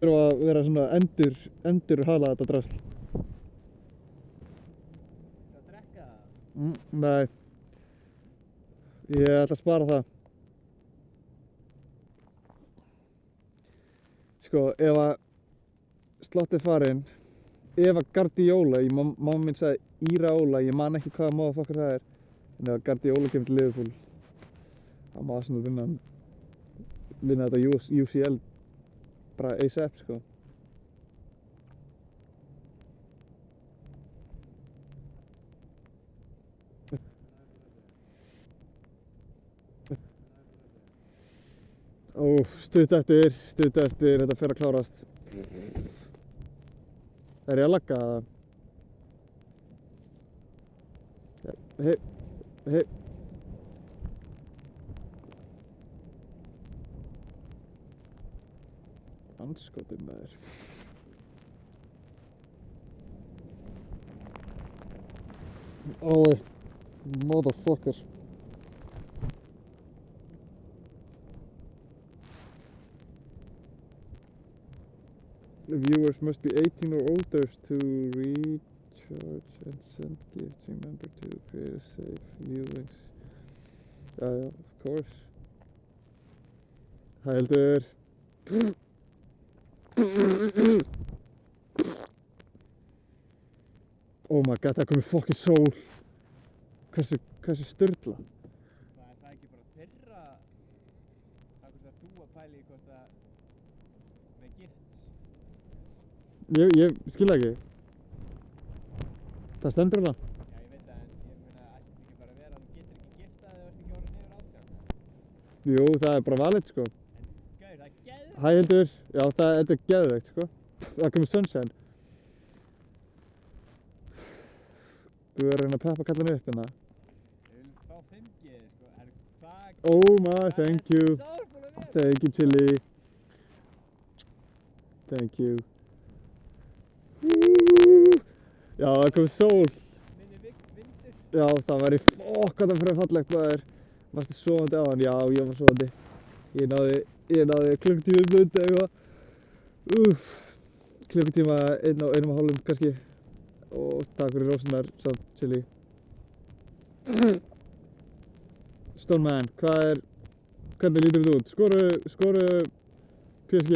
þurfa að vera svona endur hala þetta drasl. Það að drekka það? Nei. Ég ætla að spara það. Sko, ef að Slott farinn, ef að Guardiola, mamma mín sagði Iraola, ég man ekki hvaða motherfucker það er, en ef að Guardiola kemur til Liverpool, þá má Arsenal vinna þetta UCL bara ASAP, sko. Stutt eftir, þetta fer að klárast. Er ég að lagga það? Hei. Andskotinn maður. Oi, motherfucker. Viewers must be 18 or older to recharge and send gifts. Remember to create a safe viewings. Yeah, of course. Hældur. Oh my god, það komið fucking sól. Hversu sturla? Það er ekki bara þeirra að þú að pæla í hvort að með gifts? Ég skil það ekki. Það stendur það? Já, ég veit það, en ég meina, ætti ekki bara að vera að þú getur ekki giftað eða ert ekki orðin yfir 18? Jú, það er bara valið, sko. En gauð, það er geðveikt. Hæ Hildur, já þetta er geðveikt, sko. Það komið sunshine. Við verðum að reyna að peppa kallinu upp hérna. Við viljum fá 5G, sko. Oh my, thank you. Thank you, Chili. Thank you. Já, það kom sól. Minni vindur. Já, það væri fokkað fyrir fallegt maður. Varstu sofandi á hann? Já, ég var sofandi. Ég náði klukkutíma blund eða eitthvað. Klukkutíma 1,5 kannski. Og takk fyrir rósirnar samt, Chili. Stone Man, hvernig lítur þetta út? Skoru PSG.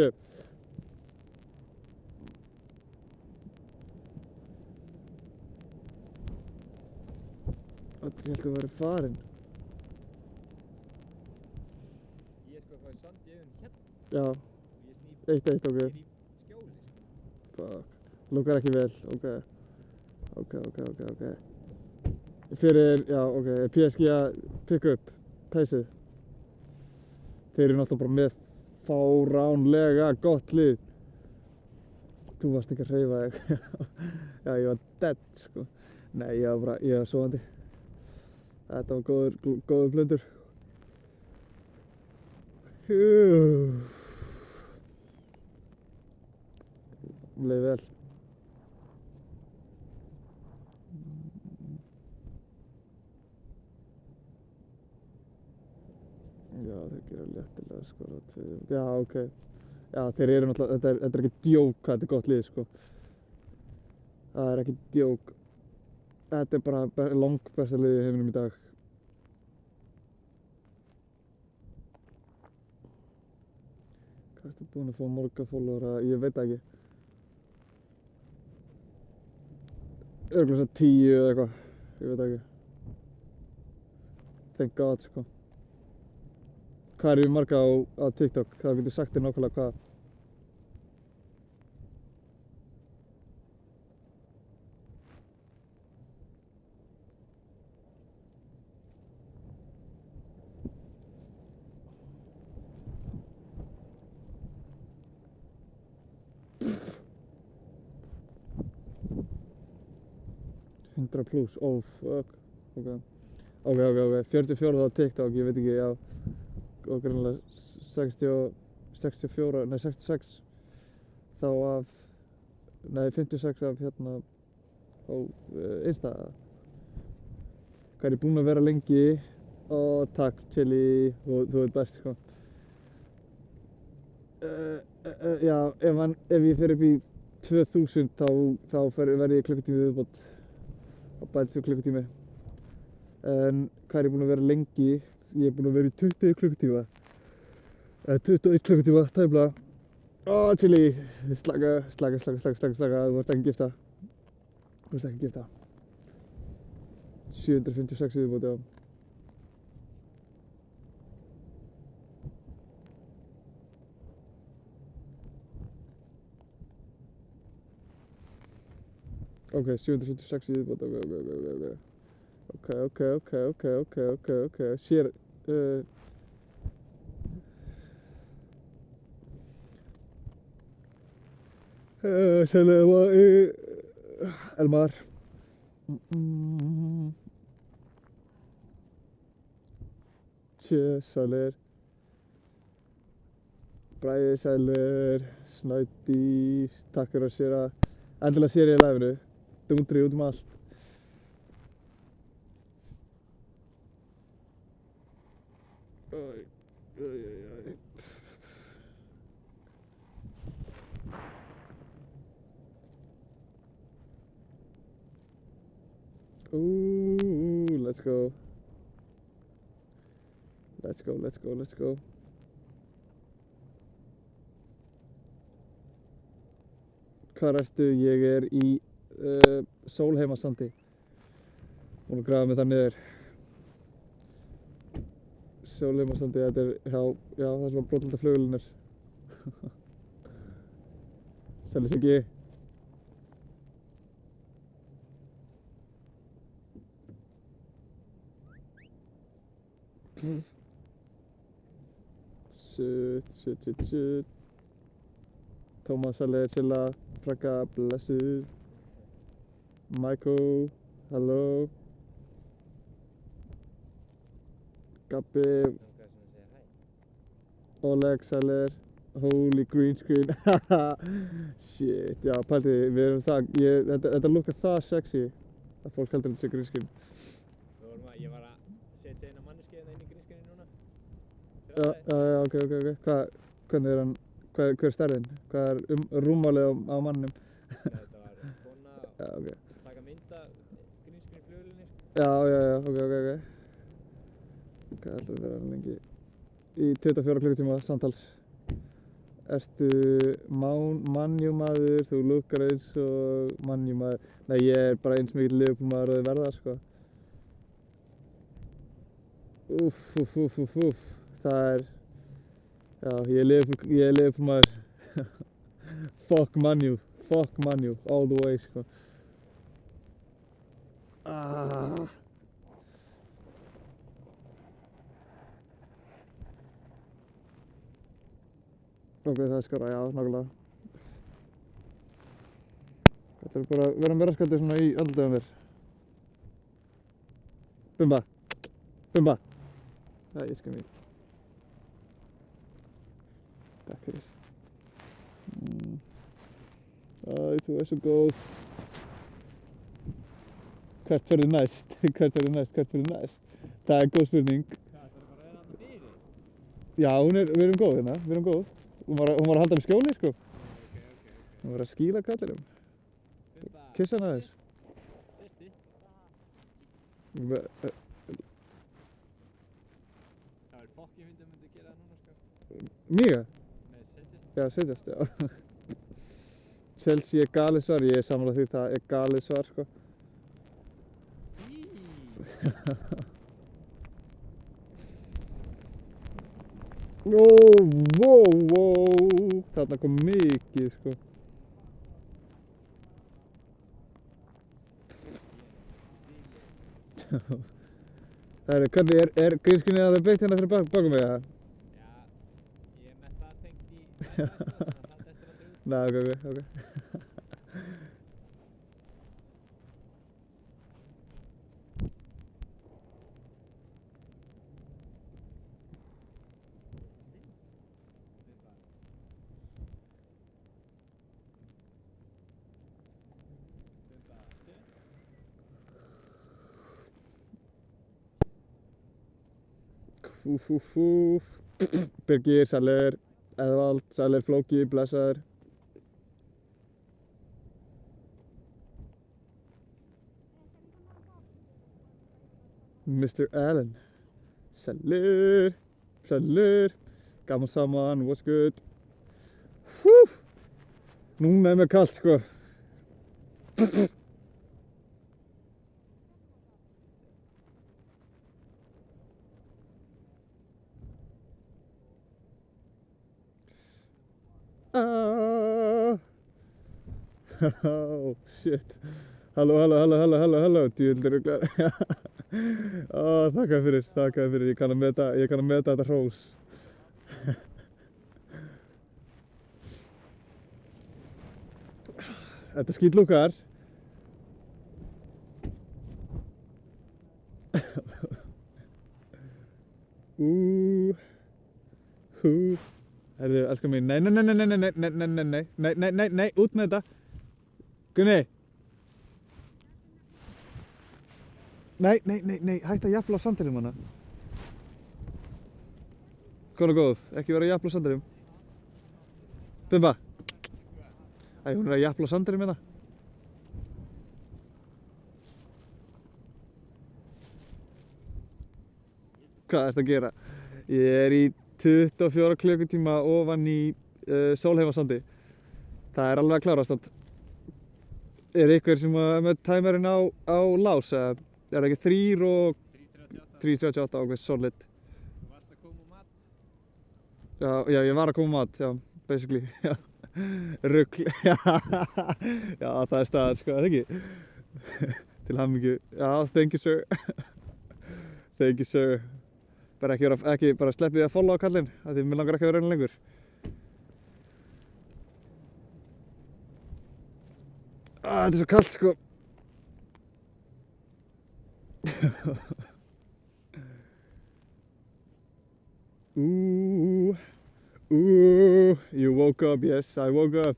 Ég held að vera farinn. Ég sko fá í sandjöfun hérna. Já, Og ég 1-1, snýp. ok. Ég er í skjóli, sko. Fuck. Lukkar ekki vel, ok. Fyrir, já, ok, er PSG að pikka upp peysið? Þeir eru náttúrulega bara með fáránlega gott lið. Þú varst ekki að hreyfa þig. Já, ég var dead, sko. Nei, ég var sofandi. Þetta var góður blundur. Leið vel. Já, þeir gera léttilega skora 2. Já, ok. Já, þeir eru náttúrulega, þetta er ekki djók hvað þetta er gott lið, sko. Það er ekki djók. Þetta er bara langbesta liðið í heiminum í dag. Hvað ertu búinn að fá marga followera? Ég veit það ekki. Örugglega svo 10 eða eitthvað. Ég veit það ekki. Thank God, sko. Hvað eru marga á TikTok? Það getur sagt þér nákvæmlega hvað. Hundra plus, oh fuck. Ok. 44 á TikTok, ég veit ekki, já. Og greinilega 66 þá af, nei 56 af hérna á Insta. Hvað er ég búinn að vera lengi? Ó, takk Chili, þú ert best, sko. Já, ef ég fer upp í 2000 þá verð ég klukkutími viðbót og bætist svo klukkutími. En hvað er ég búinn að vera lengi? Ég er búinn að vera í 20 klukkutíma. 21 klukkutíma, tæplega. Ó, chili, slaka, þú ert ekki gifta. Þú ert ekki gifta. 756 viðbót, já. Ok, 756 viðbót, ok. Sér, Elmar. Sælir. Bragi, sælir. Snædís, takk fyrir að séra. Endilega sér ég í live-inu. Dúndri út allt. Ooh, let's go. Hvar ertu? Ég er í Sólheimasandi. Búinn að grafa mig það niður. Sólheimasandi, þetta er já, það sem var brotlenda flugvélin er. Sælir Siggi. Shit. Tómas, sælir, Silla, Fragga, blessuð. Michael, hello. Gabbi. Oleg, sælir. Holy green screen. Shit, já, pældi, við erum það, þetta lukkar það sexy að fólk heldur þetta sé green screen. Ég var að setja eina manneski inn í grínskrinni núna. Já, ok. Hvernig er hann, hver er stærðin? Hvað er rúmmálið á manninum? Þetta var kona Já, ok. taka mynd af grínskrinni flugvélinni. Já, ok. Hvað ætlaði að vera hann lengi? Í 24 klukkutíma samtals. Ertu mannjúmaður, þú lukkar eins og mannjúmaður. Nei, ég er bara eins mikill Liverpool-maður og þið verða, sko. Úff. Það er, já, ég er Liverpool-maður. Fuck Man U, all the way, sko. Ok, það er skara, já, nákvæmlega. Þetta er bara vera með raskandi svona í andlitaðum mér. Bumba. Það er íska mín. Takk fyrir. Æ, þú er svo góð. Hvert ferðu næst? Það er góð spurning. Hvað, það bara að vera hann fyrir? Já, við erum góð hérna, Hún var að halda mig skjóli, sko. Ok. Hún var að skýla kallinum. Bumba. Kissa hann aðeins. Sýsti. Það er fokki fyndið að myndi gera það núna, sko. Mýga? Með setjast. Já, setjast, já. Chelsea er galið svar, ég er sammála því, það er galið svar, sko. Wow. Þarna kom mikið, sko. Hvernig er grínskrinnið að það beitt hérna fyrir bakum mig, eða? Já, ég er með það tengt í Wi-Fi, sko, þannig að það eftir að drúta. Nei, ok. Birgir, sælir. Eðvald, sælir Flóki, blessaður. Mr. Allen. Sælir, sælir. Gaman saman, what's good? Hú! Núna mér kalt, sko. Oh, shit. Halló, djúvillir ruglar. Þakka fyrir, ég kann að meta þetta hrós. Þetta skítlúkar. Herðu, elskar mín, nei, út með þetta. Gunni. Nei, hætt að jafla á sandinum hana. Kona góð, ekki vera að jafla á sandinum. Bimba. Æ, hún að jafla á sandinum hérna. Hvað ertu að gera? Ég í 24 klukkutíma ofan í Sólheimasandi. Það alveg að klárast. Einhver sem með tæmarinn á lás, eða það ekki 3 og 3.38 ákveðs solid. Þú varst að koma mat? Já, ég var að koma mat, já, basically. Rugl, já, það staðar, sko, það ekki? Til hamingju, já, thank you sir. Thank you sir. Bara bara sleppið að followa kallinn, því mér langar ekki að vera reyna lengur. Þetta svo kalt, sko. You woke up, yes, I woke up.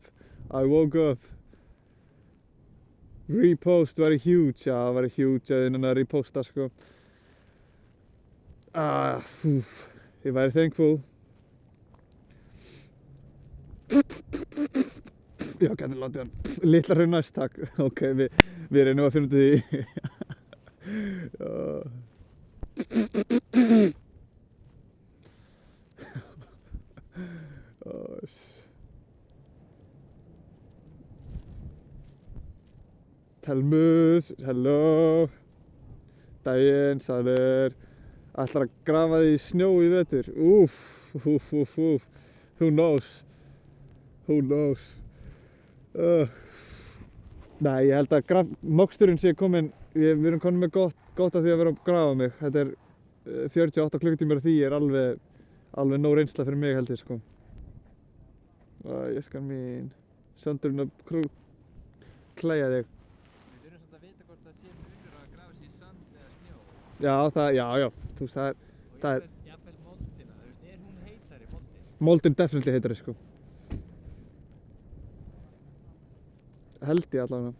Repost var huge, já, það var huge innan að reposta, sko. Ég væri thankful. Já, gæti látið hann. Litla hraun næst, takk. Ok, við reynum að finna út í því. Telmus, hello. Daginn, sælir. Ætlar að grafa því í snjó í vetur. Who knows? Nei, ég held að moksturinn sé komin, við erum komin með gott af því að vera að grafa mig. Þetta 48 klukkutímar af því alveg nóg reynsla fyrir mig held ég, sko. Ég skal mín, sandurinn að klæja þig. Við þurfum svolítið að vita hvort það sé munur að grafa sig í sand eða snjó. Já, þú veist, það er... Og jafnvel moldina, þú veist, hún heitari, moldin? Moldin definitely heitari, sko. Held ég allavega.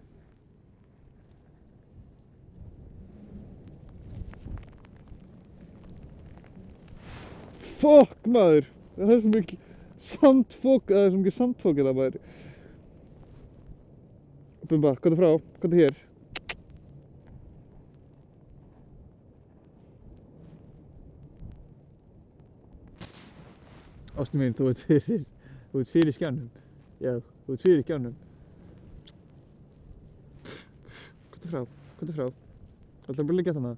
Fokk maður, það svo mikil sandfok, það svo mikil sandfok hérna maður. Bumba, komdu frá, komdu hér. Ástin mín, þú ert fyrir skjánum. Já, þú ert fyrir skjánum. Komdu frá. Ætlarðu bara að liggja þarna?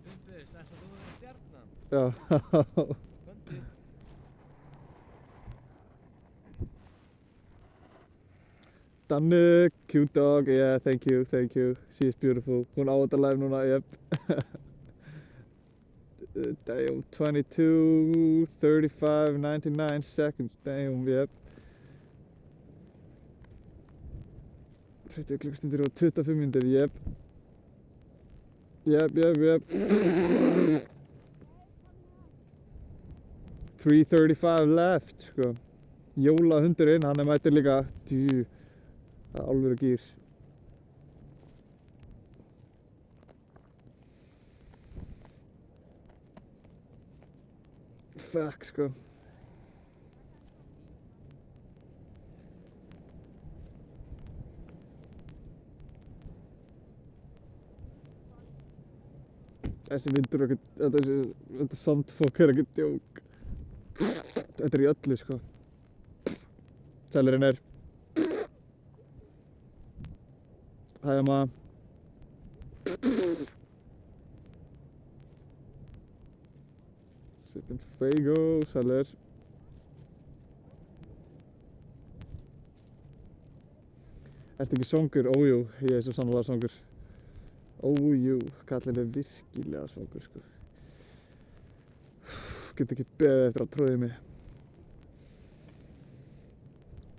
Bumbus, ætlar þú að vera stjarnan? Já. Komdu. Danne, cute dog, yeah, thank you. She is beautiful. Hún á þetta live núna, yep. Damn, 22, 35, 99 seconds, damn, yep. 30 klukkustundir og 25 mínútur, yep. Yep. 3:35 left, sko. Jólahundurinn, hann mættur líka, það alvöru gýr. fuck, sko. Þessi vindur er ekkert, þetta sandfokk er ekkert djók. Þetta er í öllu, sko. Selurinn er. Hæ, amma. Sippin' Faygo, selur. Ertu ekki svangur? Ójú, ég er svo sannlega svangur. Ójú, kallinn er virkilega svangur, sko. Get ekki beðið eftir að tróðið mig.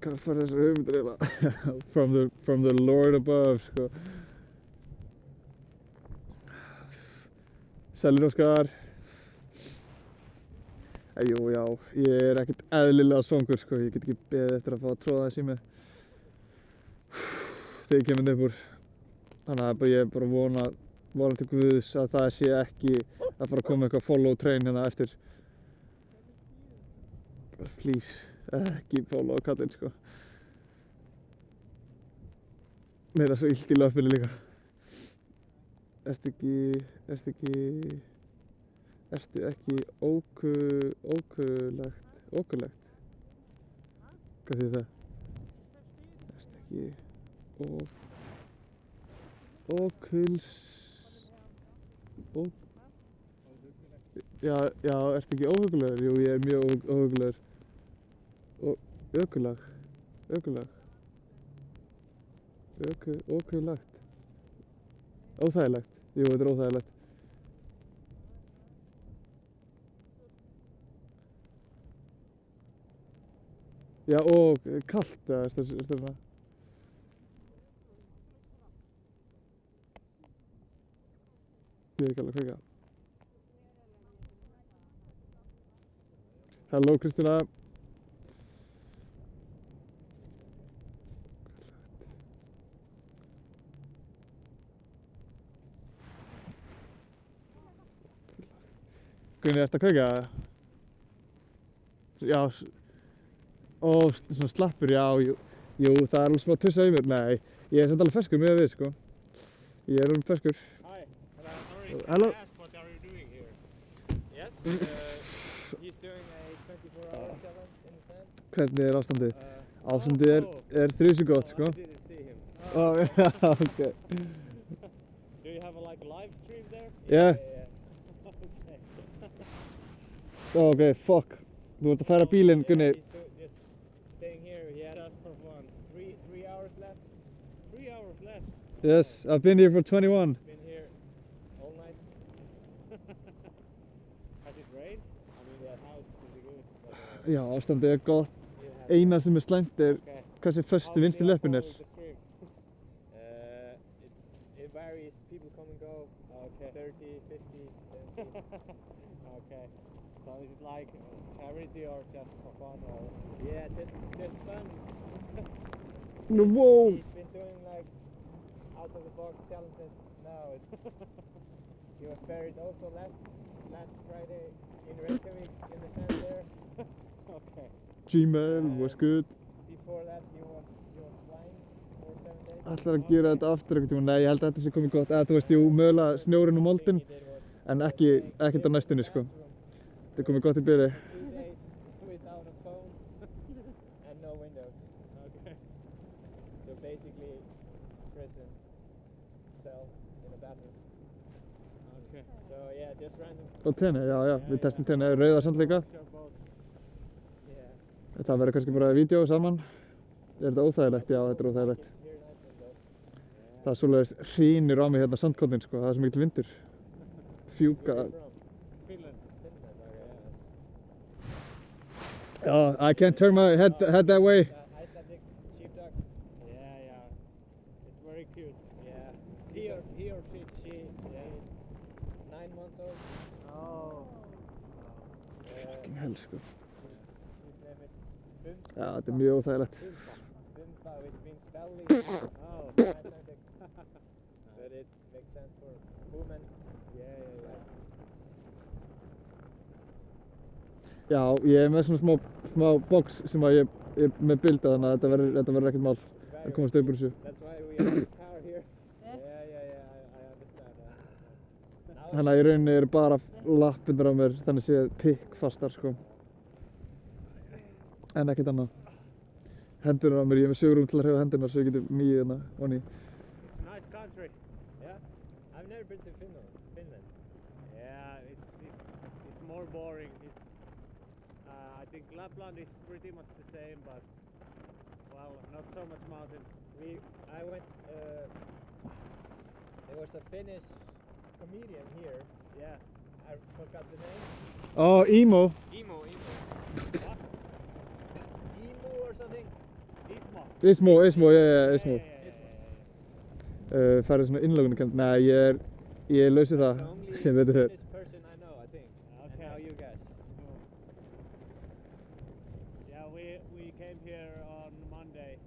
Hvað fær þessar hugmyndir eiginlega? From the Lord above, sko. Selur Óskar. Jú, já, ég er ekkert eðlilega svangur, sko. Ég get ekki beðið eftir að fá að tróða þess í mig. Þegar ég kemur upp úr. Þannig að ég er bara að vona til Guðs að það sé ekki að fara að koma eitthvað follow train hérna eftir. Please, ekki follow kallinn, sko. Mér er svo illt í löppinni líka. Ertu ekki ókulegt? Hvað þýðir það? Ertu ekki Já, ertu ekki óhuggulegur? Jú, ég er mjög óhuggulegur. Ökulag. Ókulegt. Óþægilegt. Jú, þetta er óþægilegt. Já, og kalt, eða ertu svona? Ég er ekki alveg að kveika. Halló, Kristína. Gunni, ertu að kveika? Já, svona slappur, já, jú, það er alveg smá tussa í mér. Nei, ég er samt alveg ferskur miðað við, sko. Ég er alveg ferskur. Hi. Sorry, Hello. can I ask what are you doing here? Yes, he's doing a 24-hour challenge in the sand. Hvernig er ástandið? Ástandið er þrjusu gott, sko. I didn't see him. Já, ok. Do you have a live stream there? Yeah. Okay. Ok, fuck. Þú ert að færa bílinn, Gunni. He's just staying here. He had us for fun. 3 hours left. 3 hours left. Yes, I've been here for 21. Been here all night. Has it rained? I mean, the house is pretty good. But, Já, ástandið er gott. you have- Eina sem er slæmt er Okay. hversu föstu vinstri löppin er. It varies. People come and go. Okay. 30, 50, 70. Okay. So is it like charity or just for fun or? Yeah, just fun. Wow. He's been doing like out of the box challenges now. He was buried also last Friday in Reykjavik in the sand there. Okay. Gmail was good. Before that he was flying for 7 days. Ætlar að gera þetta aftur einhvern tímann? Nei, ég held að þetta sé komið gott. Eða þú veist, jú, mögulega snjórinn og moldin, en ekkert á næstunni, sko. Þetta er komið gott í byrði. 2 days without a phone and no windows. Okay. So basically prison cell in a bathroom. Okay. So yeah, just random. Og tenni, já, við testum tenni. Rauða sandleika. Yeah. Þetta verður kannski bara vídeo saman. Er þetta óþægilegt? Já, þetta er óþægilegt. Here nice windows. Það er svoleiðis hrýnir á mig hérna sandkotnin, sko. Það er svo mikil vindur. Fjúka. Where are you from? Finland. Finland, okay, Já, I can't turn my head that way. Icelandic sheepdog. Yeah. It's very cute. Yeah. He or she is 9 months old. Oh. Fucking hell, sko. His name is Bumba. Já, þetta er mjög óþægilegt. Bumba, which means belly. Oh, Icelandic. But it makes sense for women. Yeah. Já, ég er með svona smá box sem að ég er með bilda þannig að þetta verður ekkert mál að komast upp úr þessu. That's why we have the car here. Yeah, I understand. Þannig að í rauninni eru bara lappirnar á mér þannig séð pikkfastar sko. En ekkert annað. Hendurnar á mér, ég er með svigrúm til að hreyfa hendurnar svo ég geti mýið hérna onni. It's a nice country. Yeah. I've never been to Finland. Yeah, it's more boring. I think Lapland is pretty much the same, but well, not so much mountains. I went. There was a Finnish comedian here. Yeah. I forgot the name. Oh, emo. Emo. What? Emo or something? Ismo. Ismo, yeah, Ismo. Yeah. Færið svona innlögunarkennd. Nei, ég er laus við það sem betur fer. Finnish person I know, I think. Okay. And now you guys. Yeah, we came here on Monday,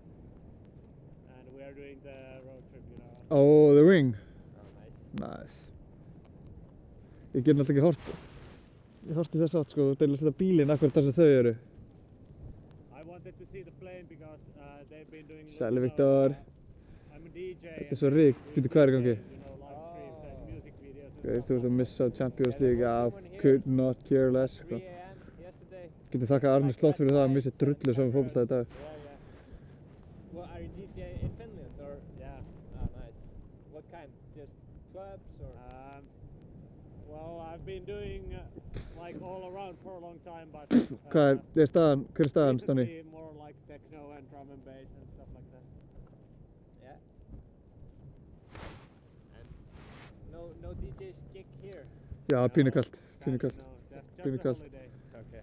and we are doing the road trip, you know. Oh, the ring. Oh, nice. Nice. Ég get náttúrulega ekki hort. Ég horti þess átt sko, til að setja bílinn akkurat þar sem þau eru. I wanted to see the plane because they've been doing. Sæli Viktor. I'm a DJ. Þetta er svo ríkt. Býtu, hvað er í gangi? You know, live streams and music videos. And Okay, stuff þú ert að like missa Champions Yeah, there League. was I someone here could not care less sko. 3 a.m. yesterday. Getur þakkað Arni Slott fyrir það að missa drullu saman fótbolta í dag. Yeah. Well, are you DJ in Finland or? Yeah. Oh, nice. What kind? Just clubs or? Well, I've been doing like all around for a long time, but Hver er staðan, Stóni? recently more like techno and drum and bass and stuff like that. Yeah. And no DJ's gig here. Já, pínu kalt, pínu Sadly, kalt. no, just Pínu a kalt. holiday. Okay.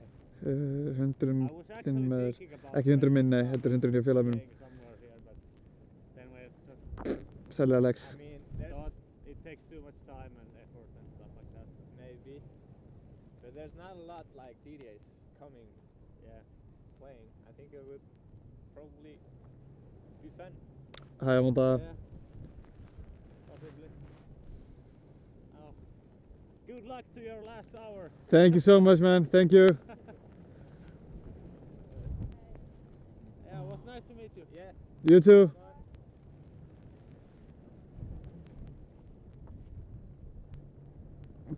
Hundurinn I was þinn actually maður. thinking about Ekki hundurinn minn, nei, þetta er hundurinn hjá félaga mínum. staying somewhere here, but then we just Sæli Alex. I mean, there's thought it takes too much time and effort and stuff like that. maybe, but there's not a lot like DJs coming Yeah. playing. I think it would probably be fun. Hæ, Amanda. Yeah. Possibly. Oh. Good luck to your last hours. Thank you so much, man. Thank you. Yeah, it was nice to meet you. Yeah. You too. Fun.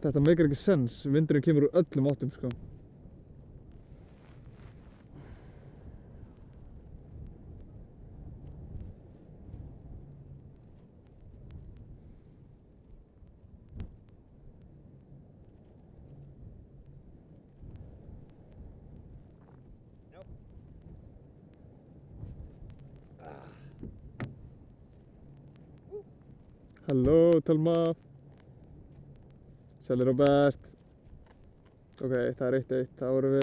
Þetta meikar ekki sens. Vindurinn kemur úr öllum áttum, sko. Nope. Halló, Telma. Sæli Robert. Ok, það er 1-1. Þá erum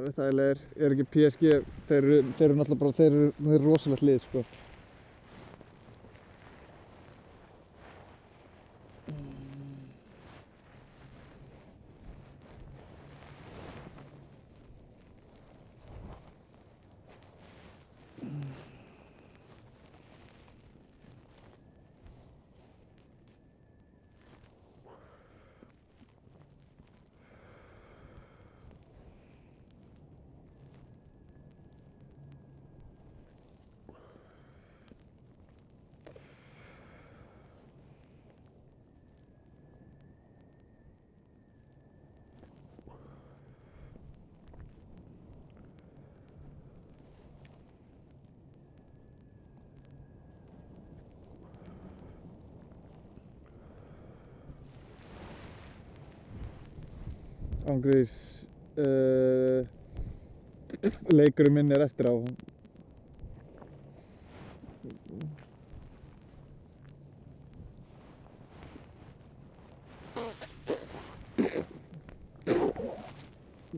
við þægilegir. Er ekki PSG, þeir eru náttúrulega bara, þeir eru rosalegt lið, sko. Ángriðis, leikurinn minn er eftir á.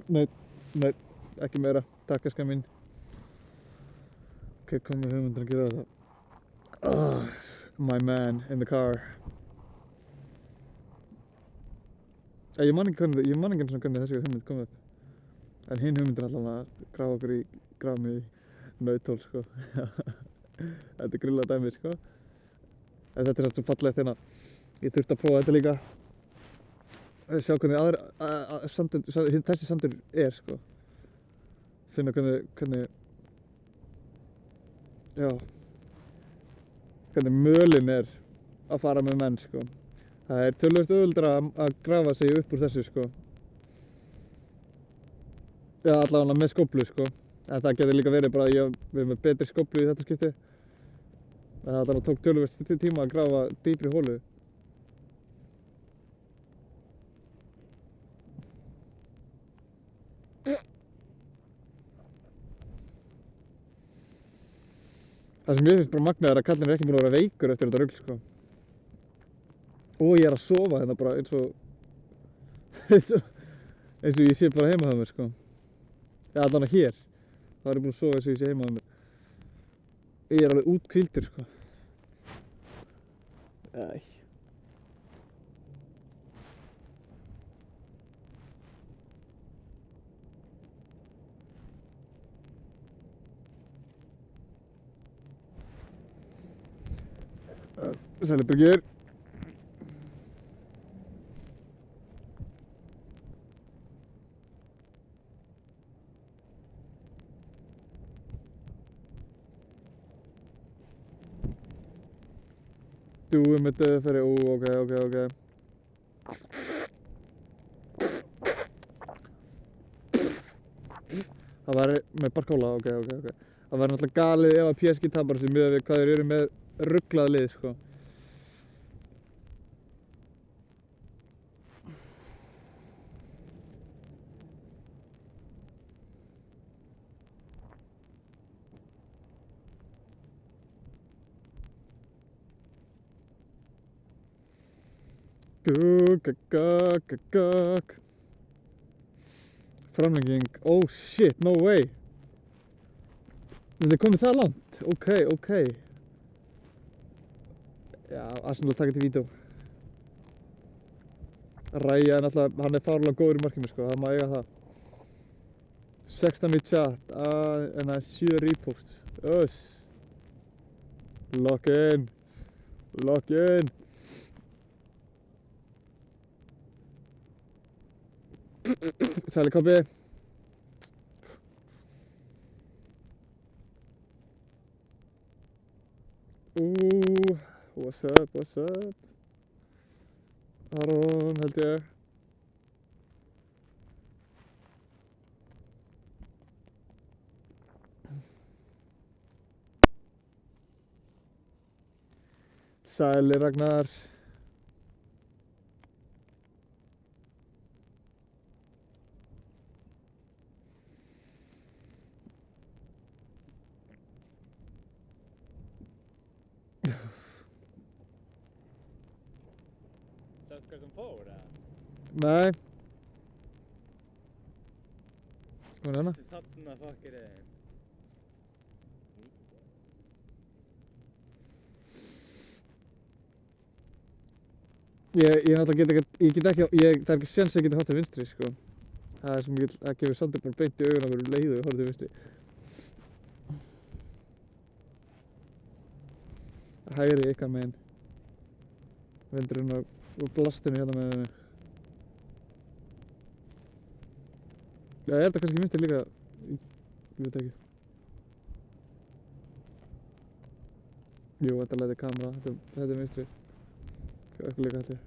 Nei, ekki meira. Takk, eskan mín. Ok, kom með hugmyndir að gera þetta. My man in the car. Ég man ekki hvernig þessi hugmynd kom upp. En hinn hugmynd er allavega að grafa okkur í grafni í nautól, sko. Þetta er grillað dæmi, sko. En þetta er satt svo fallegt hérna. Ég þurfti að prófa þetta líka. sjá hvernig aðri, sandur, þessi sandur er, sko. Finna hvernig, já, hvernig mölin er að fara með menn, sko. Það er töluvert auðveldara að grafa sig upp úr þessu, sko. Já, allavega með skóflu, sko. En það getur líka verið bara að ég verið með betri skóflu í þetta skipti. Það tók töluvert tíma að grafa dýpri holu. Það sem ég finnst bara magnað er að kallinn er ekki búinn að vera veikur eftir þetta rugl, sko. Og ég er að sofa hérna bara eins og ég sé bara heima hjá mér, sko. Já, allavega hér. Það er búinn að sofa eins og ég sé heima hjá mér. Ég er alveg úthvíldur, sko. Æ. Sælir Birgir. Du er með döðferði, ok. Það væri með Barcola, ok. Það væri náttúrulega galið ef að PSG tapar þessu miðað við hvað þeir eru með ruglað lið, sko. Gugg. Framlenging, oh shit, no way. Þetta er komið það langt, ok. Já, Arsenal taka til vídeó. Ræja er náttúrulega, hann er fárlega góður í markinu, sko, það má eiga það. 16 í chat, en það er 7 repost. Öss. Lock in. Sæli Kobbi. What's up? Aron, held ég. Sæli Ragnar. Sástu hvað sem fór, eða? Nei. Hvað er hana? Þarna fokkir þið. Ég náttúrulega get ekki, það er ekki séns að ég geti horft til vinstri, sko. Það er svo mikil, það gefur Sander bara beint í augun á mér um leið og ég horf til vinstri. Hægri ykkar megin. Vindurinn og blastinu hérna með henni. Já, ég held að kannski vinstri líka, ég veit ekki. Jú, þetta læti kamera, þetta er vinstri. Eitthvað líka held ég.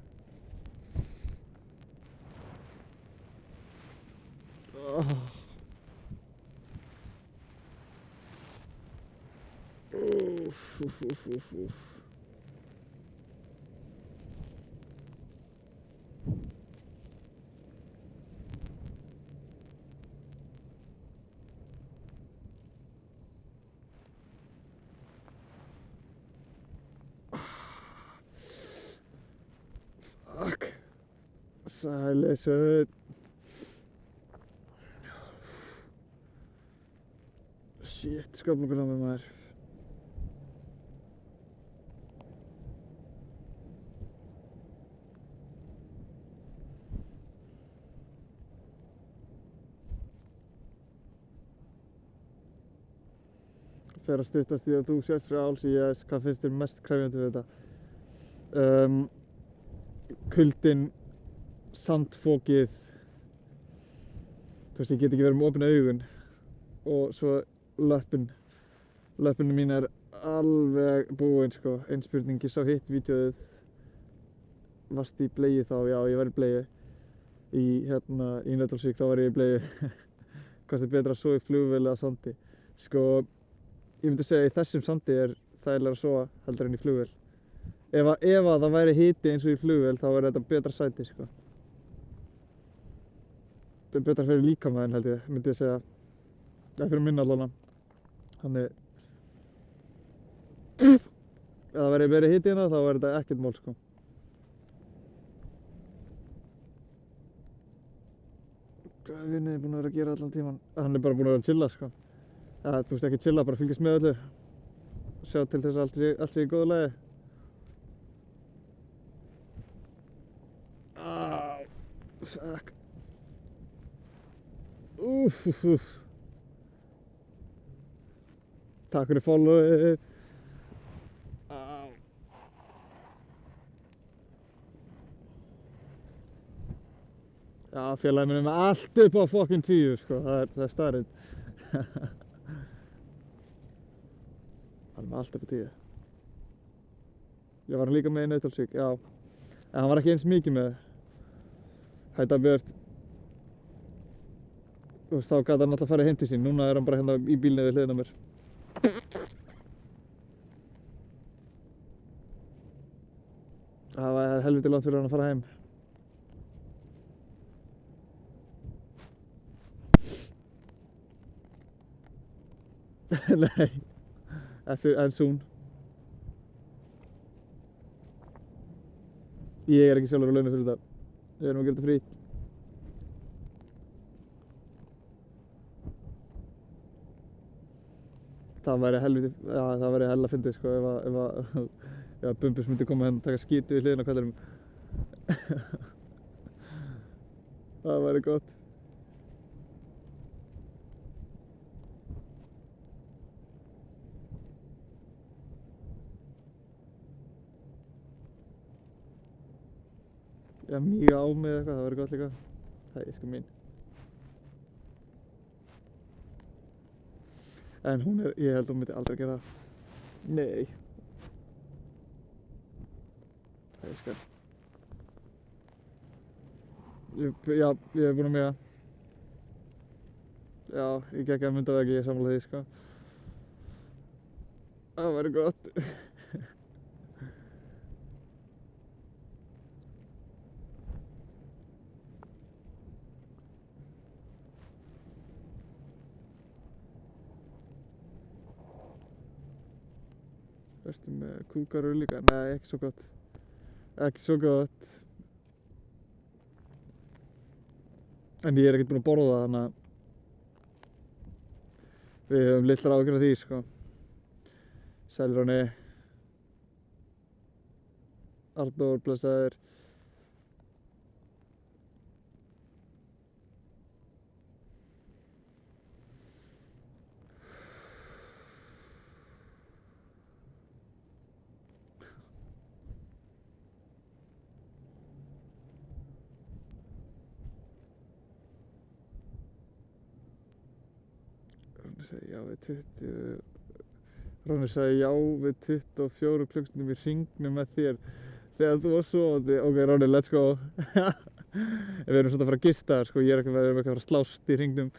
Úff. Fuck. Sælir Sveinn. Shit, skapnokkur á mér maður. Fer að styttast í að þú sést fyrir áls í ES, hvað finnst þér mest krefjandi við þetta? Kuldinn sandfokið, þú veist, ég get ekki verið með opin augun og svo löppin mín er alveg búin sko. Ein spurning, ég sá hitt vídeóið, varst í bleiu þá? Já, ég var í bleiu í Nauthólsvík, þá var ég í bleiu. Hvort er betra að sofa í flugvél eða sandi? Sko, ég myndi segja að í þessum sandi er þægilegra að sofa heldur en í flugvél. Ef að það væri hiti eins og í flugvél þá er þetta betra sæti sko. Þetta er betra fyrir líkamæðin held ég, myndi ég segja. Það er fyrir minna allavega. Þannig ef það væri verið hiti hérna þá er þetta ekkert mál sko. Hvað er vinnið búinn að vera að gera allan tíman? Hann er bara búinn að vera að chilla sko. Ja, þú veist ekki chilla, bara fylgjast með öllu. Sjá til þess að allt sé í góðu lagi. Fuck. Úff. Takk fyrir followið. Já, félagið minn er með allt upp á fucking 10 sko, það er staðreynd. Hann er með allt upp á 10. Ég var hann líka með í Nauthólsvík, já. En hann var ekki eins mikið með. Hætta Björn. Þú veist, þá gat hann alltaf að fara heim til sín. Núna er hann bara hérna í bílnum við hliðina á mér. Það er helviti langt fyrir hann að fara heim. Nei, en soon. Ég er ekki sjálfur á launum fyrir þetta. Við erum að gera þetta frí. Það væri helviti, já það væri hella fyndið sko ef að Bumbus myndi koma hérna og taka skíti við hliðina á kallinum. Það væri gott. Já, mjög á mig eða eitthvað, það væri gott líka. Það er sko mín. En hún er, ég held að hún myndi aldrei gera það. Nei. Það er sko. Já, ég hef búinn að mega. Já, ég gekk að myndavegi, ég sammála því sko. Það væri gott. Ertu með kúkarur líka? Nei, ekki svo gott. Ekki svo gott. En ég er ekkert búinn að borða það, þannig að við höfum litlar áhyggjur af því, sko. Selráni. Arnór, blessaður. Ronny sagði já við 24 klukkstundum í hringnum með þér þegar þú var sofandi. Ok, Ronny, let's go. Við erum svona að fara að gista þar, sko. Ég er ekki að fara að slást í hringnum.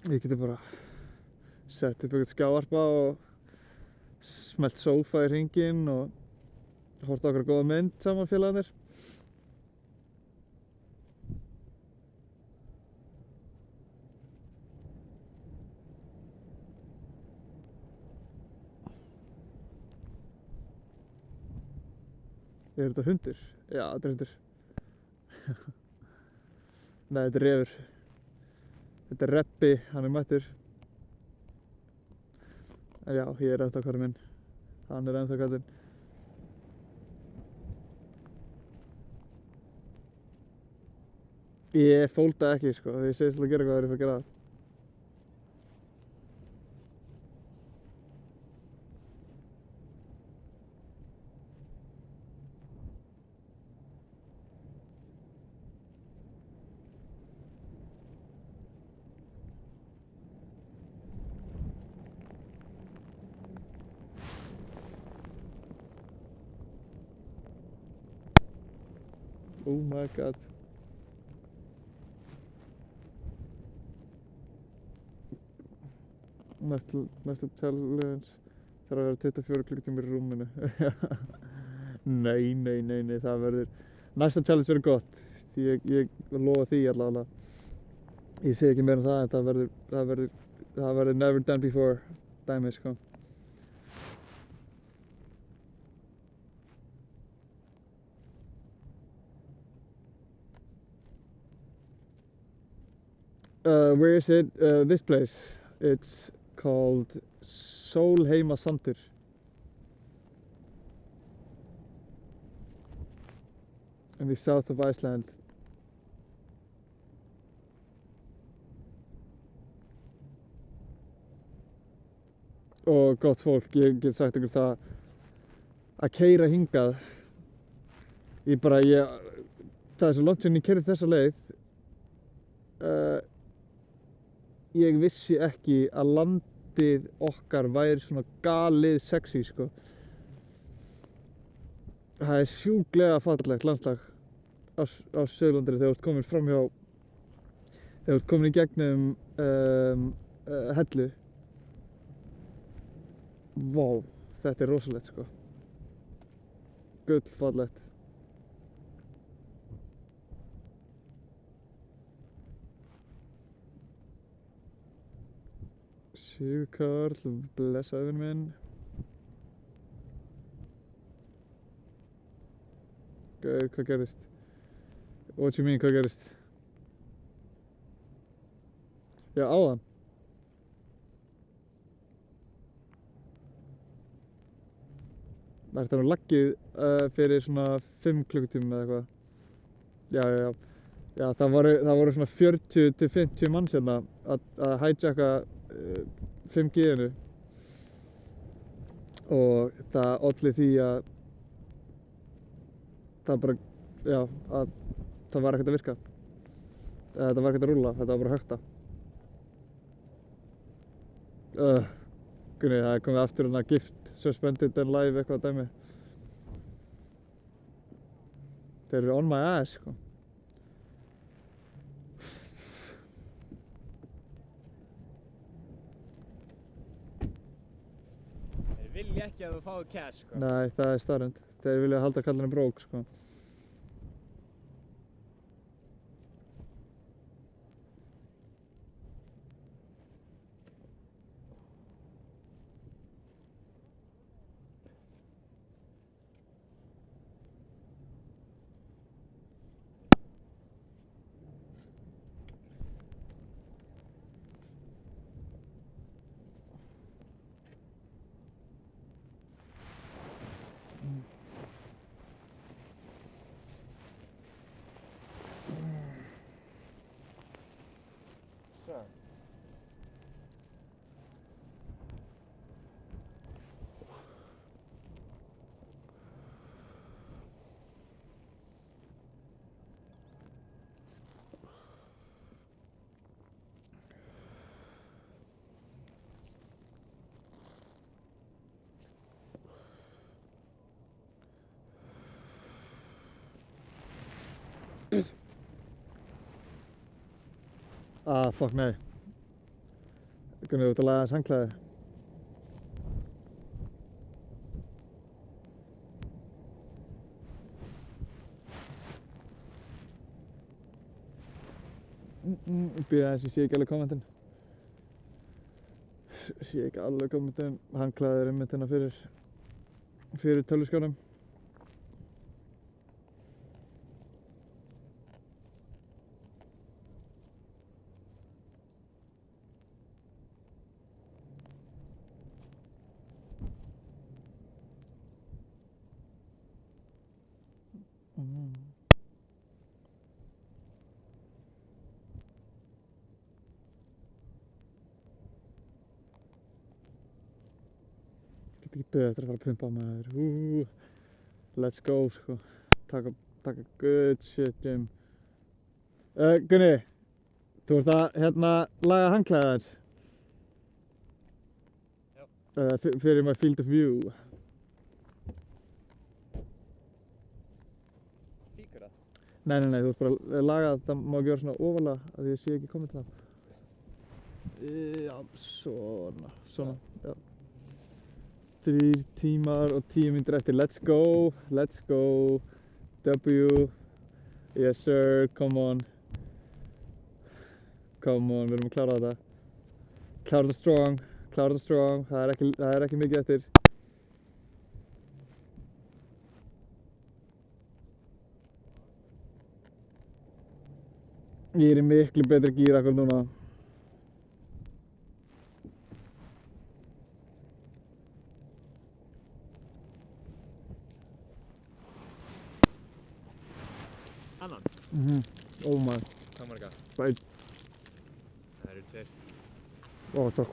Ég geti bara sett upp eitthvað skjávarpa og smellt sófa í hringinn og hort á okkur góða mynd saman félagarnir. Er þetta hundur? Já, þetta er hundur. Nei, þetta er refur. Þetta er Reppi, hann er mættur. En já, ég er ennþá karlinn minn. Hann er ennþá kallinn. Ég fólda ekki, sko. Ég segist til að gera hvað það er að gera það. Oh my god. Næsta challenge þarf að vera 24 klukkutímar í rúminu. Nei, það verður... Næsta challenge verður gott. Ég lofa því allavega. Ég segi ekki meira en það, en það verður never done before dæmi, sko. Where is it? This place. It's called Sólheima Sandur. In the south of Iceland. Og gott fólk, ég get sagt ykkur það að keyra hingað það er svo langt síðan ég keyrði þessa leið ég vissi ekki að landið okkar væri svona galið sexy, sko. Það er sjúklega fallegt landslag á Suðurlandinu þegar þú ert komin framhjá þegar þú ert komin í gegnum hellu. Vá, þetta er rosalegt, sko. Gullfallegt. Sigurkarl, blessaður vinur minn. Gauður, hvað gerðist? What you mean, hvað gerðist? Já, áðan. Það er nú laggið fyrir svona 5 klukkutímum eða eitthvað. Já, það voru svona 40 til 50 manns hérna að hijacka 5G-inu og það olli því að það bara, já, að það var ekkert að virka. Það var ekkert að rúlla, þetta var bara að hökta. Gunni, það er komið aftur hérna gift, suspended and live eitthvað dæmi. Þeir eru on my ass, sko. Þeir vilja ekki að þú fáið cash, sko. Nei, það er staðreynd. Þeir vilja halda kallinu brók, sko. So. Ah, fuck, nei. Gunni, þú ert að laga hans handklæði. Býða aðeins, ég sé ekki alveg kommentin. Sé ekki alveg kommentin. Handklæði er einmitt hérna fyrir tölvuskjánum. Get ekki beðið eftir að fara að pumpa maður. Let's go, sko. Taka good shit, Jim. Gunni, þú ert að hérna laga handklæðið aðeins. Já. Fyrir my field of view. Fíkur það? Nei, þú ert bara að laga það má ekki vera svona ofalega að ég sé ekki komið það. Já, svona, já. 3 tímar og 10 mínútur eftir, let's go, W, yes sir, come on, við erum að klára þetta. Klára þetta strong, það er ekki mikið eftir. Ég er í miklu betri gír akkur núna. Annan? Oh my. Hvað marga? Bara 1. Það eru 2. Ó, takk.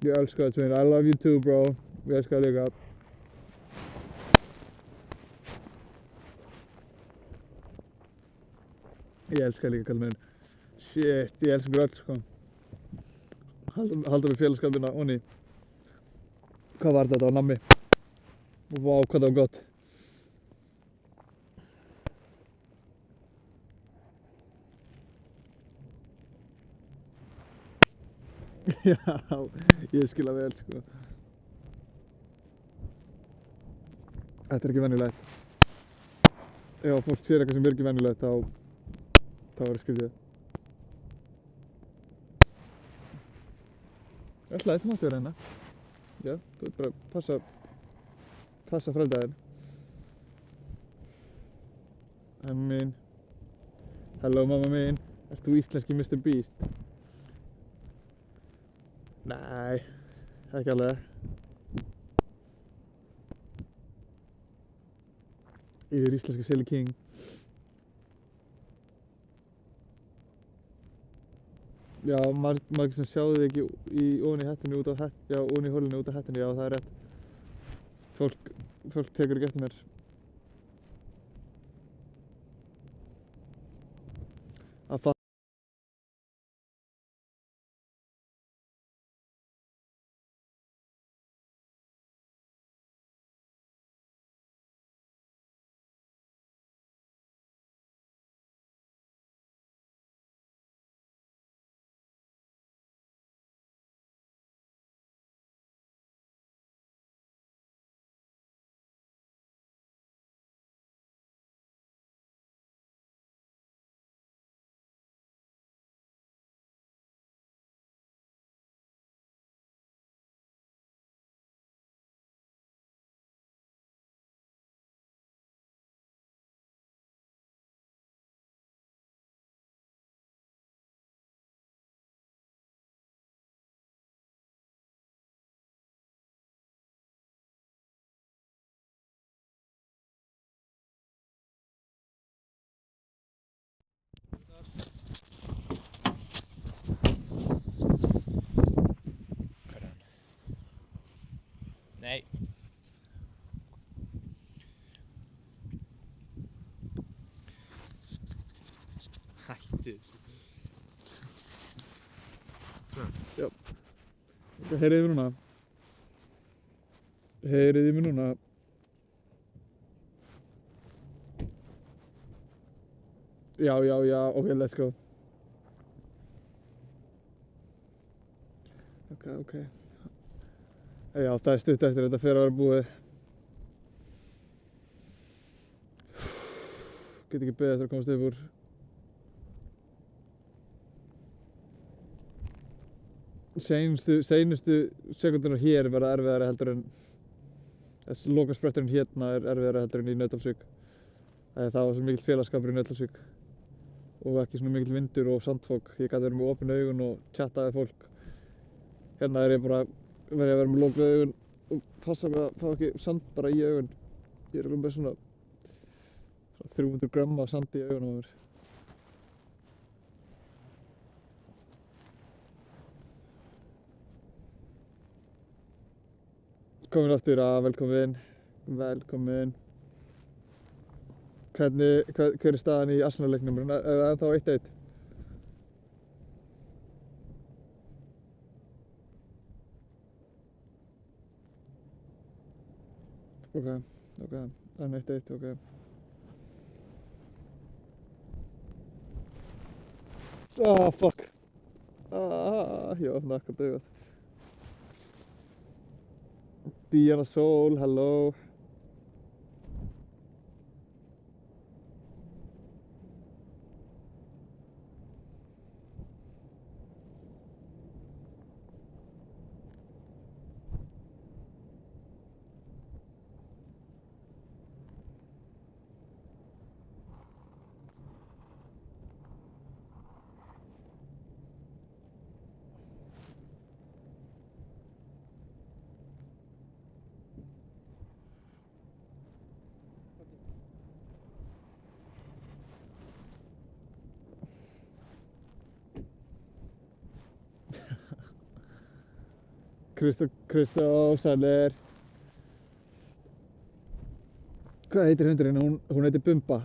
Ég elska það, Tveir. I love you too, bro. Ég elska það líka. Ég elska það líka, kallinn minn. Shit, ég elska ykkur öll, sko. Halda við félagskapina onni. Hvað var þetta? Þetta var nammi. Vá, hvað það var gott. Já, ég skil það vel, sko. Þetta er ekki venjulegt. Ef fólk sér eitthvað sem er ekki venjulegt, þá er það skrítið. Alltaf, þetta máttu vera hérna. Já, þú veit bara passa frændaginn. Mamma mín. Hello, mamma mín. Ert þú íslenski Mr. Beast? Nei, ekki alveg. Ég er íslenski Silly King. Já, margir sem sjáðu þig ekki ofan í hettunni út af ofan í holunni út af hettunni, já það er rétt. Fólk tekur ekki eftir mér. Nei. Hætti þessu. Já. Heyrið þið mig núna? Já, ok, let's go. Ok. Já, það er stutt eftir, þetta fer að vera búið. Get ekki beðið eftir að komast upp úr. Seinustu sekúndunar hér verða erfiðari heldur en lokaspretturinn hérna er erfiðari heldur en í Nauthólsvík. Það var svo mikill félagsskapur í Nauthólsvík og ekki svona mikill vindur og sandfok. Ég gat verið með opin augun og chattaði við fólk. Hérna er ég bara verið að vera með lokuð augun og passa mig að fá ekki sand bara í augun. Ég er alveg með svona 300 grömm af sandi í augunum á mér. Komin aftur, velkomin. Hver er staðan í Arsenal-leiknum? Er það ennþá 1-1? Ok, það er 1-1, ok. Ah, fuck. Ég opnaði eitthvað dögað. Díana Sól, hello. Kristó, sælir. Hvað heitir hundurinn? Hún heitir Bumba.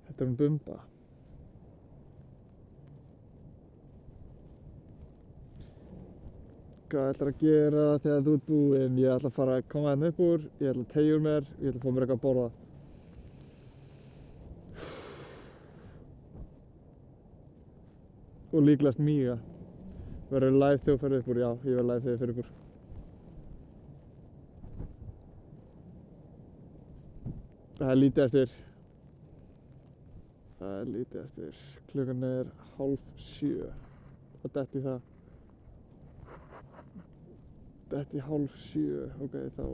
Þetta er hún Bumba. Hvað ætlar að gera þegar þú ert búinn? Ég ætla að fara að koma hérna upp úr, ég ætla að teygja úr mér, ég ætla að fá mér eitthvað að borða. Og líklegast míga. Verður live þegar þú ferð upp úr? Já, ég verð live þegar ég fer upp úr. Það er lítið eftir. Klukkan er 6:30. Og detti það. Detti 6:30, ok, þá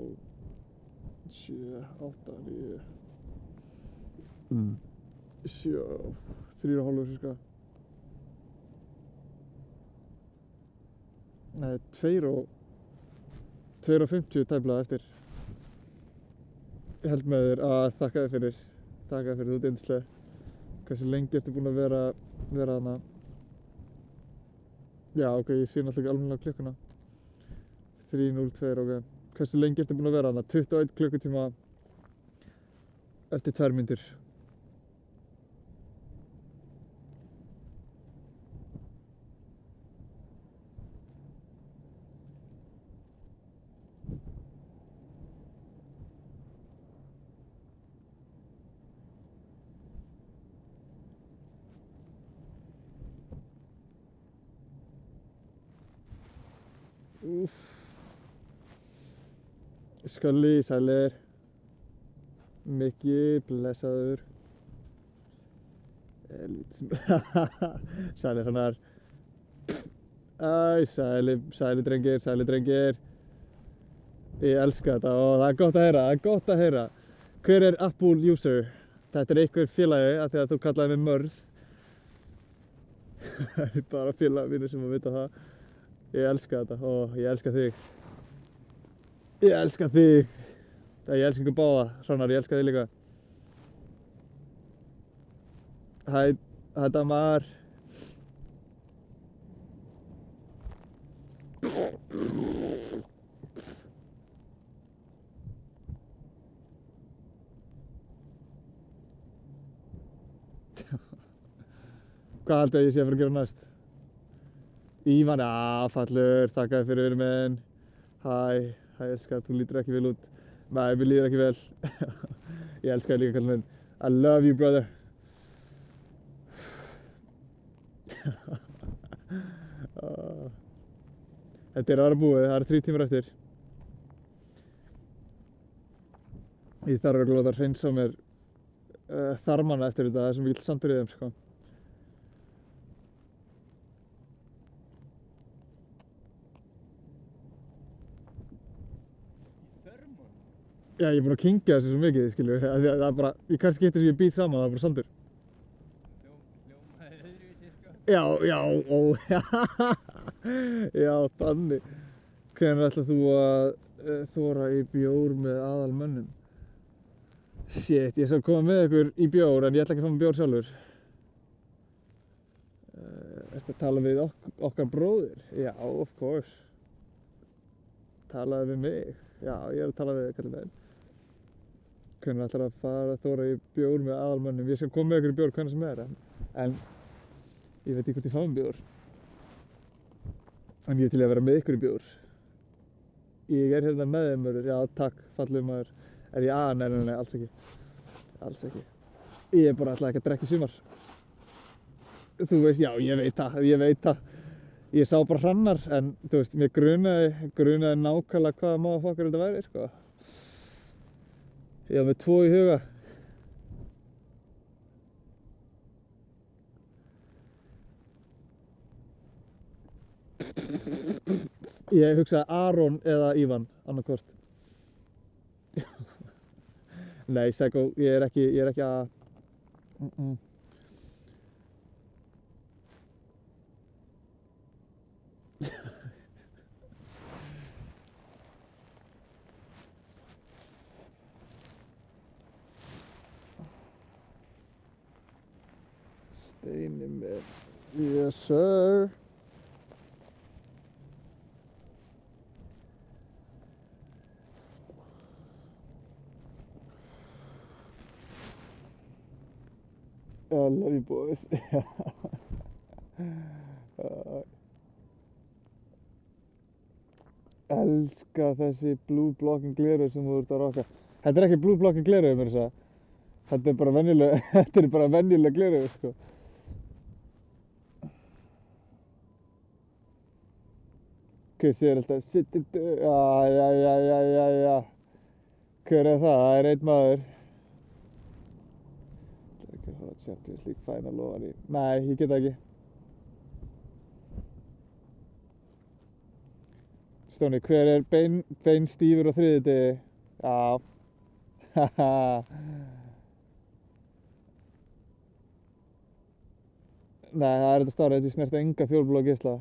7, 8, 9 7, 3,5 cirka. Nei, 2,50 tæplega eftir. Ég held með þér að þakka þér fyrir, þú ert yndisleg. Hversu lengi ertu búinn að vera þarna? Já, ok, ég sé náttúrulega ekki almennilega klukkuna. 3:02, ok. Hversu lengi ertu búinn að vera þarna? 21 klukkutíma eftir 2 mínútur. Úff. Skulli, sælir. Mikki, blessaður. Sælir hannar. Æ, sælir drengir. Ég elska þetta og það er gott að heyra, Hver er Apple user? Þetta er einhver félagi af því að þú kallaði mig mörð. Það er bara félagar mínir sem að vita það. Ég elska þetta og ég elska þig. Ég elska ykkur báða, Hrannar, ég elska þig líka. Hæ, Damar. Hvað haldið að ég sé að fara að gera næst? Ívan, fallur, þakka þér fyrir minn. Hæ, elskar, þú lítur ekki vel út. Nei, mér líður ekki vel. Ég elska þig líka, kallinn minn. I love you, brother. Þetta er að vera búið, það eru 3 tímar eftir. Ég þarf örugglega að láta hreinsa á mér þarmana eftir þetta, það er svo mikill sandur í þeim, sko. Já, ég er búinn að kyngja þessu svo mikið, skilur. Það er bara, ég kannski skiptir sem ég býð saman, það er bara sandur. Hljómaði öðruvísi, sko. Já, þannig. Hvenær ætlar þú að þora í bjór með aðalmönnum? Shit, ég skal koma með ykkur í bjór en ég ætla ekki að fá mig bjór sjálfur. Ertu að tala við okkar bróðir? Já, of course. Talaðu við mig? Já, ég er að tala við þig, kallinn minn. Hvenær ætlar að fara að þora í bjór með aðalmönnum? Ég skal koma með ykkur í bjór hvenær sem er, en ég veit ekki hvort ég fá mig bjór. En ég er til að vera með ykkur í bjór. Ég er hérna með þeim, já takk, fallegur maður. Er ég að? Nei, nei, nei, alls ekki. Alls ekki. Ég er bara ætlaði ekki að drekka í sumar. Þú veist, já, ég veit það. Ég sá bara hrannar, en þú veist, mér grunaði nákvæmlega hvaða motherfucker þetta væri, sko. Ég var með 2 í huga. Ég hugsaði Aron eða Ívan, annarkvort. Nei, Psycho, ég er ekki að... Steini með... Yes, sir. I love you boys. Elska þessi blue blocking gleraugu sem þú ert að rocka. Þetta er ekki blue blocking gleraugu mér að segja. Þetta er bara venjuleg gleraugu, sko. Hver sér alltaf, já. Hver er það? Það er einn maður. Champions League final ofan í. Nei, ég get það ekki. Stóni, hver er beinstífur á þriðjudegi? Já. Haha. Nei, það er þetta stárið, ég snerti enga fjólblóða geisla.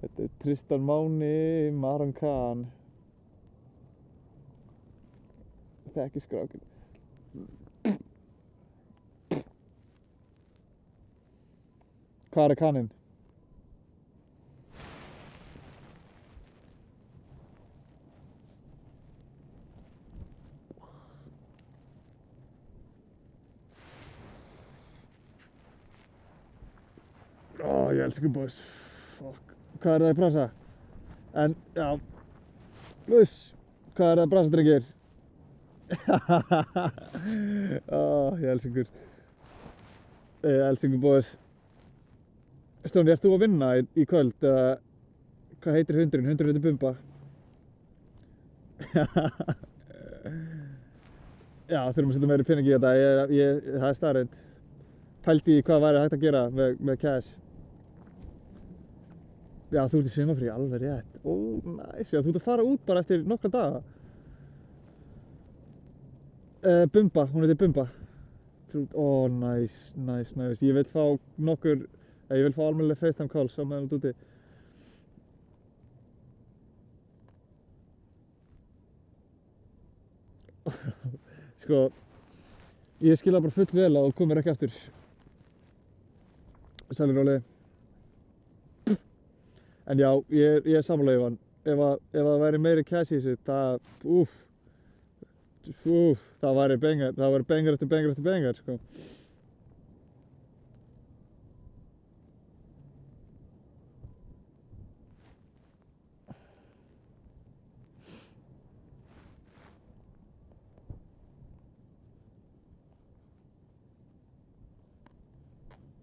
Þetta er Tristan Máni, Maran Khan. Þekki skrákinn. Hvað er Khaninn? Ó, ég elska boys. Fuck. Hvað er það í brasa? En, já. Luss. Hvað er það í brasa, drengir? Ó, ég elska ykkur. Ég elska ykkur boys. Stóni, ert þú að vinna í kvöld? Hvað heitir hundurinn? Hundurinn heitir Bumba. Já, þurfum að setja meiri pening í þetta. Það er staðreynd. Pældi í hvað væri hægt að gera með cash. Já, þú ert í sumarfrí, alveg rétt. Ó, næs. Já, þú ert að fara út bara eftir nokkra daga. Bumba, hún heitir Bumba. Ó, næs. Ég vil fá almennileg FaceTime calls á meðan þú ert úti. Sko, ég skil það bara full vel að þú komir ekki aftur. Sælir róli. En já, ég er sammála Ívan. Ef það væri meiri cash í þessu, það væri bengar eftir bengar, sko.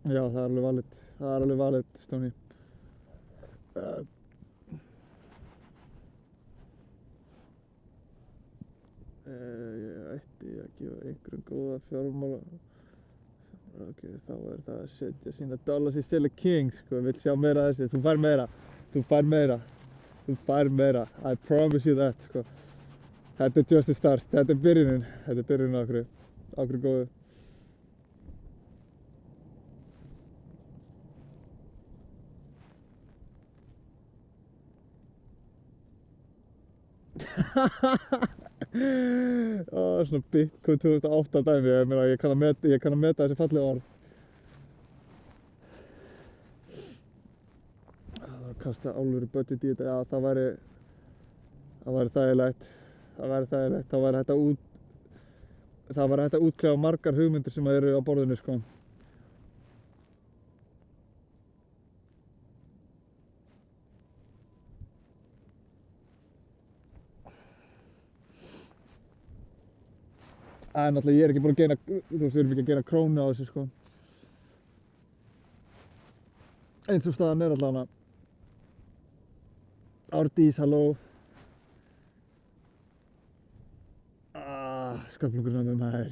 Já, það er alveg valid, Stóni. Ég ætti að gefa einhverjum góða fjármála. Ok, þá er það að setja sína dollars í Silly King, sko. Ég vil sjá meira af þessu. Þú fær meira. I promise you that, sko. Þetta er just a start. Þetta er byrjunin á okkur góðu. Svona Bitcoin 2008 dæmi, ég kann að meta þessi fallega orð. Það var að kasta alvöru budget í þetta, já það væri þægilegt. Það væri hægt að útkljá margar hugmyndir sem eru á borðinu, sko. En náttúrulega ég er ekki búinn að gera, þú veist, við erum ekki að gera krónu á þessu, sko. Eins og staðan er allavega. Árdís, halló. Sköflungurinn á mér, maður.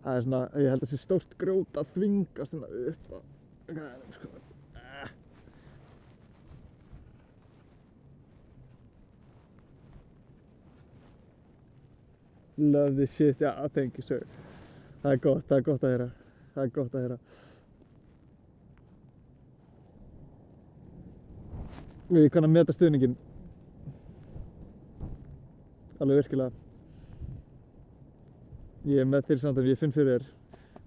Það er svona, ég held að sé stórt grjót að þvingast hérna upp á. Hvað er það, sko? Love this shit, já, thank you sir. Það er gott að heyra. Það er gott að heyra. Ég kann að meta stuðninginn. Alveg virkilega. Ég er með þér samt en ég finn fyrir þér.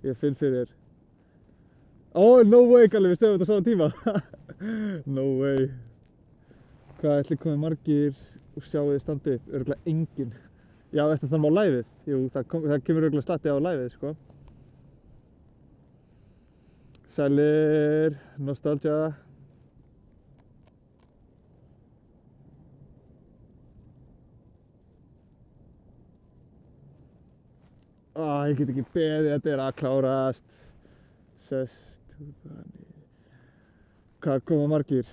Ég finn fyrir þér. Oh, no way, Kalli, við sögum þetta á sama tíma. No way. Hvað ætli komið margir og sjáu þið standi upp? Örugglega enginn. Já, eftir þannig á liveið. Jú, það kemur örugglega slatti á liveið, sko. Sælir, nostalgia. Ég get ekki beðið, þetta er að klárast. Sest. Hvað koma margir?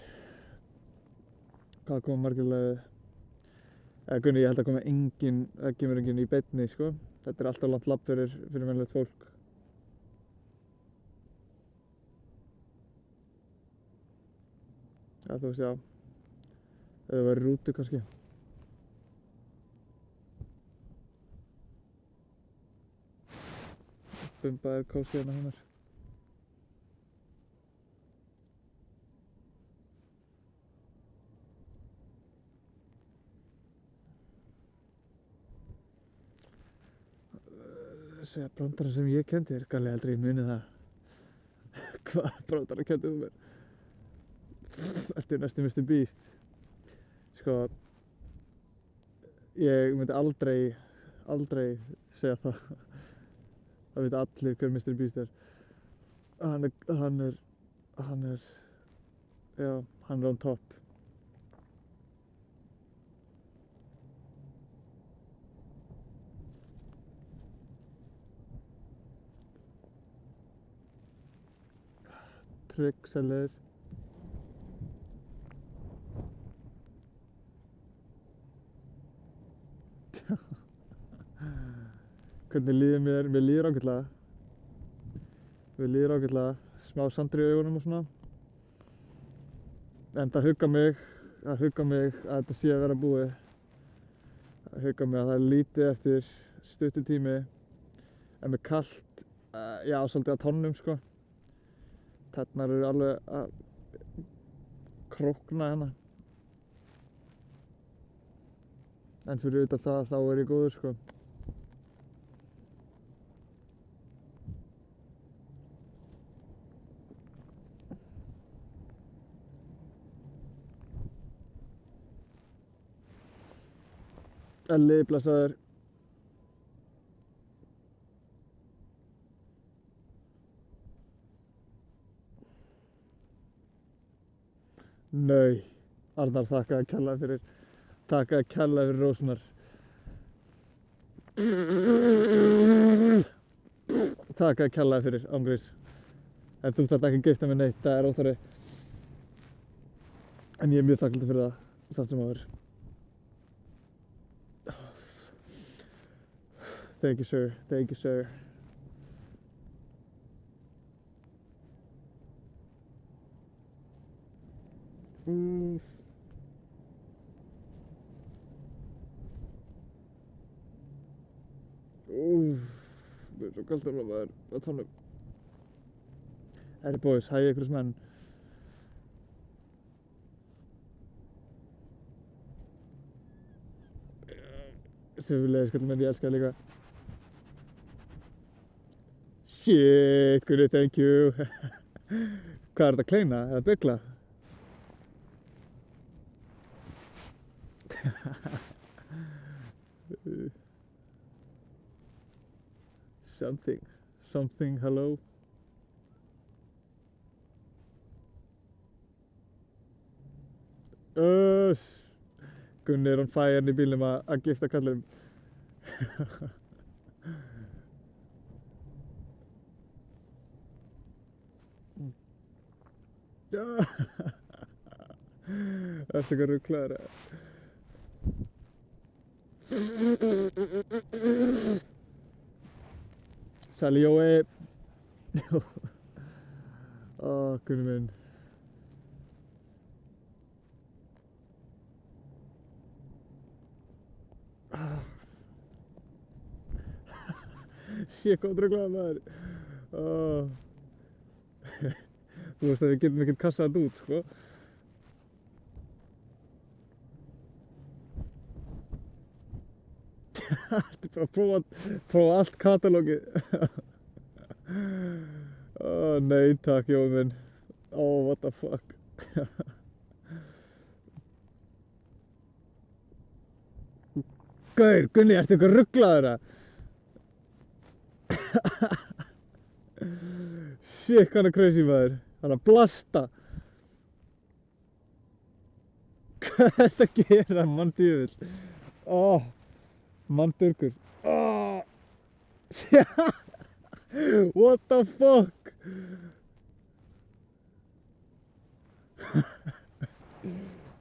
Hvað koma margir liveið? Gunni, ég held að það kemur enginn í beinni, sko. Þetta er alltaf langt lapp fyrir venjulegt fólk. Já, þú veist, já. Ef það væri í rútu, kannski. Bumba er kósið hérna hennar. Þessi brandara sem ég kenndi þér, Galli, heldur ég muni það. Hvað brandara kendið þú mér? Ertu næstum Mr. Beast? Sko, ég myndi aldrei segja það. Það veit allir hver Mr. Beast er. Hann er on top. Tryggselir. Hvernig líður mér? Mér líður ágætlega. Smá sandur í augunum og svona. En það huggar mig að þetta sé að vera búið. Það huggar mig að það er lítið eftir stuttur tími. En með kalt, já, svolítið á tonnum, sko. Tærnar eru alveg að krókna hérna. En fyrir utan það, þá er ég góður, sko. Elli, blessaður. Nei, Arnar, þakka að kella fyrir rósnar. Þakka að kella fyrir, ángriðs. En þú þarft ekki að gifta mig neitt, það er óþarfi. En ég er mjög þakklátur fyrir það, samt sem áður. Thank you, sir. Thank you, sir. Mér er svo kalt að maður á tánum. Herri boys, hæ ykkur menn. Sömuleiðis, kallinn minn, ég elska það líka. Shit, Gunni, thank you. Hvað er þetta, kleina eða bugla? Something, hello. Gunni er on fire í bílnum að gifta kallinum. Ertu eitthvað rugglaður? Sæli Jói. Ó, Gunni minn. Shit, hvað rugglaður maður. Þú veist að við getum ekkert kassað þetta út, sko. Þetta er bara að prófa allt katalógið. Nei takk, Jói minn. What the fuck. Gaur, Gunni, ertu eitthvað rugglaður eða? Shit, hvað hann er crazy maður. Hann er að blasta. Hvað er þetta að gera, mann djöfull? Mann durgur. What the fuck?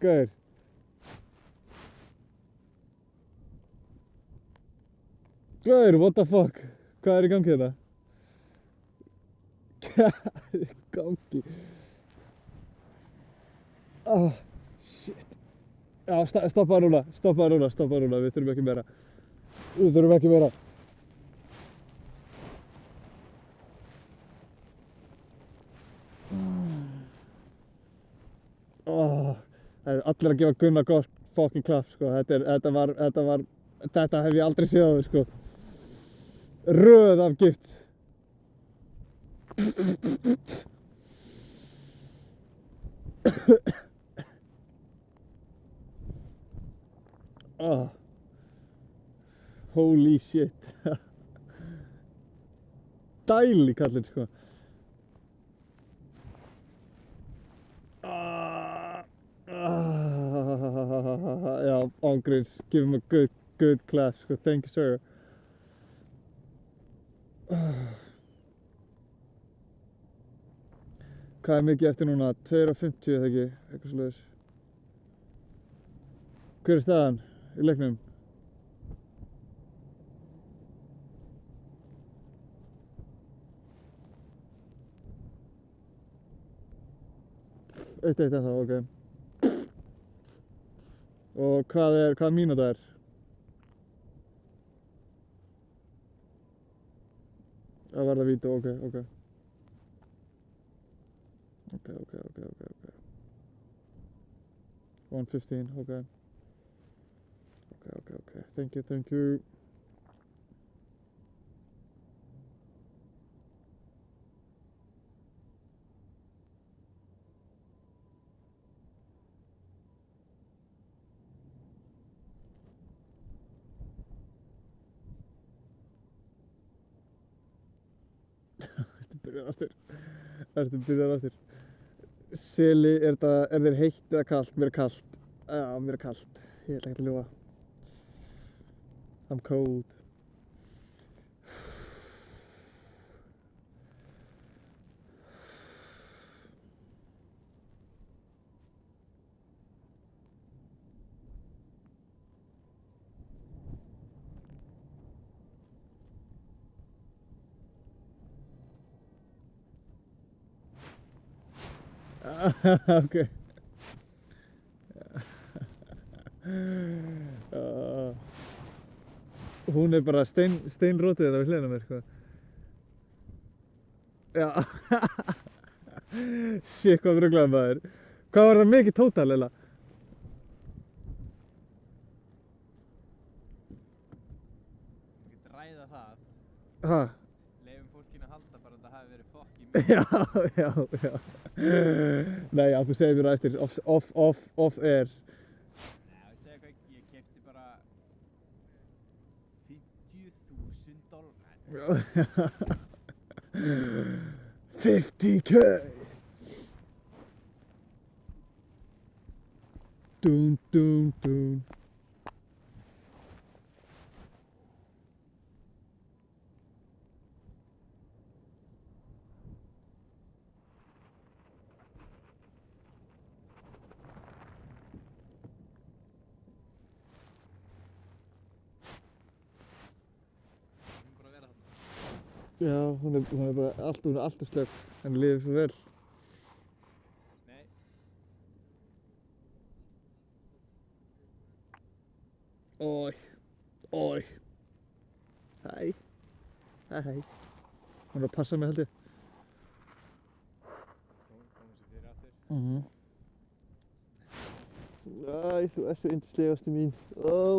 Gaur. Gaur, what the fuck? Hvað er í gangi þetta? Hvað er í gangi? Shit. Já, stoppaðu núna, við þurfum ekki meira. Það er allir að gefa Gunnar gott fucking klapp, sko. Þetta hef ég aldrei séð áður, sko. Röð af gifts. Holy shit. Dæli kallinn, sko. Já, ángríns. Give him a good clap, sko. Thank you, sir. Hvað er mikið eftir núna? 2:50 eða ekki? Eitthvað svoleiðis. Hver er staðan í leiknum? Eitt ennþá, ok. Og hvaða mínúta er? Að verða vídeó, ok. 1:15, ok. Thank you. Ertu byrjar aftur? Seli, er þér heitt eða kalt? Mér er kalt. Já, mér er kalt. Ég ætla ekki að ljúga. I'm cold. Ok. Hún er bara steinrótuð þetta við hliðina á mér, sko. Já. Shit, hvað ruglaði maður. Hvað var það mikið tótal, eða? Þú getur ræða það. Ha? Leifum fólkinu að halda bara að það hafi verið fucking Já. Nei, já, þú segir mér æstir, off air. Nei, ég segja hvað, ég keypti bara $50,000. 50k. Dun. Já, hún er bara alltaf slöpp, henni líður svo vel. Nei. Oj, oj. Hæ. Hæ. Hún er að passa mig held ég. Komum sér fyrir aftur. Æ, þú ert svo yndislegasti mín. Ó.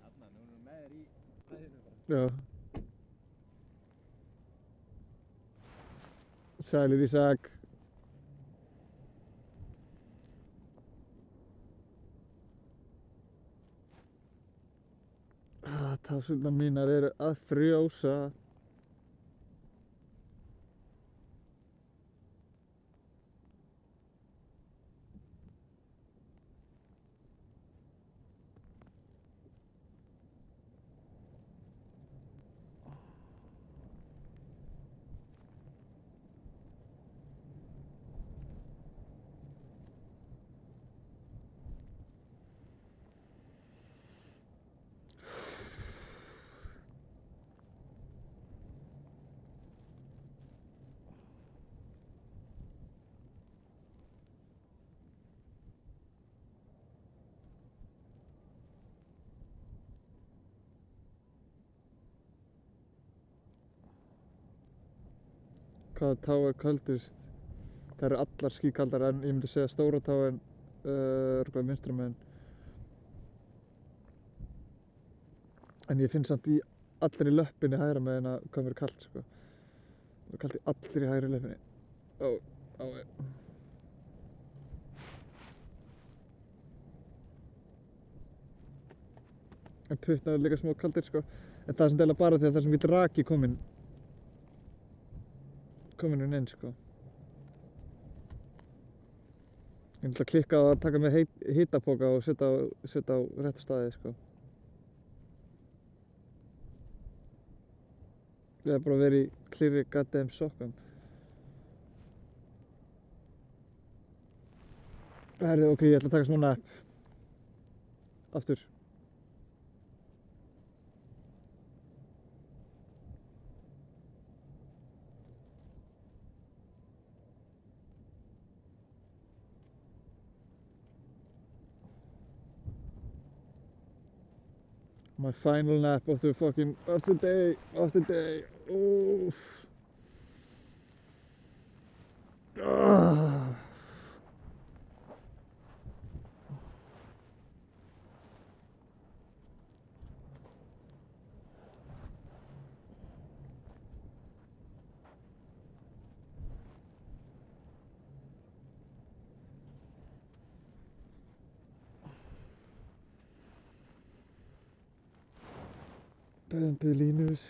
Þarna, nú erum við með þér í hlæðinu bara. Já. Sælir Ísak. Tásurnar mínar eru að frjósa. Hvaða tá er köldust? Það eru allar skíkaldar en ég myndi segja stóra táin örugglega vinstra megin. En ég finn samt í allri löppinni hægra megin að hvað mér er kalt sko. Það er kalt í allri hægri löppinni. Ó, ó. En puttana er líka smá kaldir sko. En það er sem deila bara því að það er sem við raki komin inn sko. Ég ætla að klikka á að taka með hitapoka og setja á rétta staði sko. Ég hef bara verið í clear goddamn sokkum. Herðu, ok, ég ætla að taka smá nap. Aftur. My final nap of the day. Oof. Ah. Bambulinus.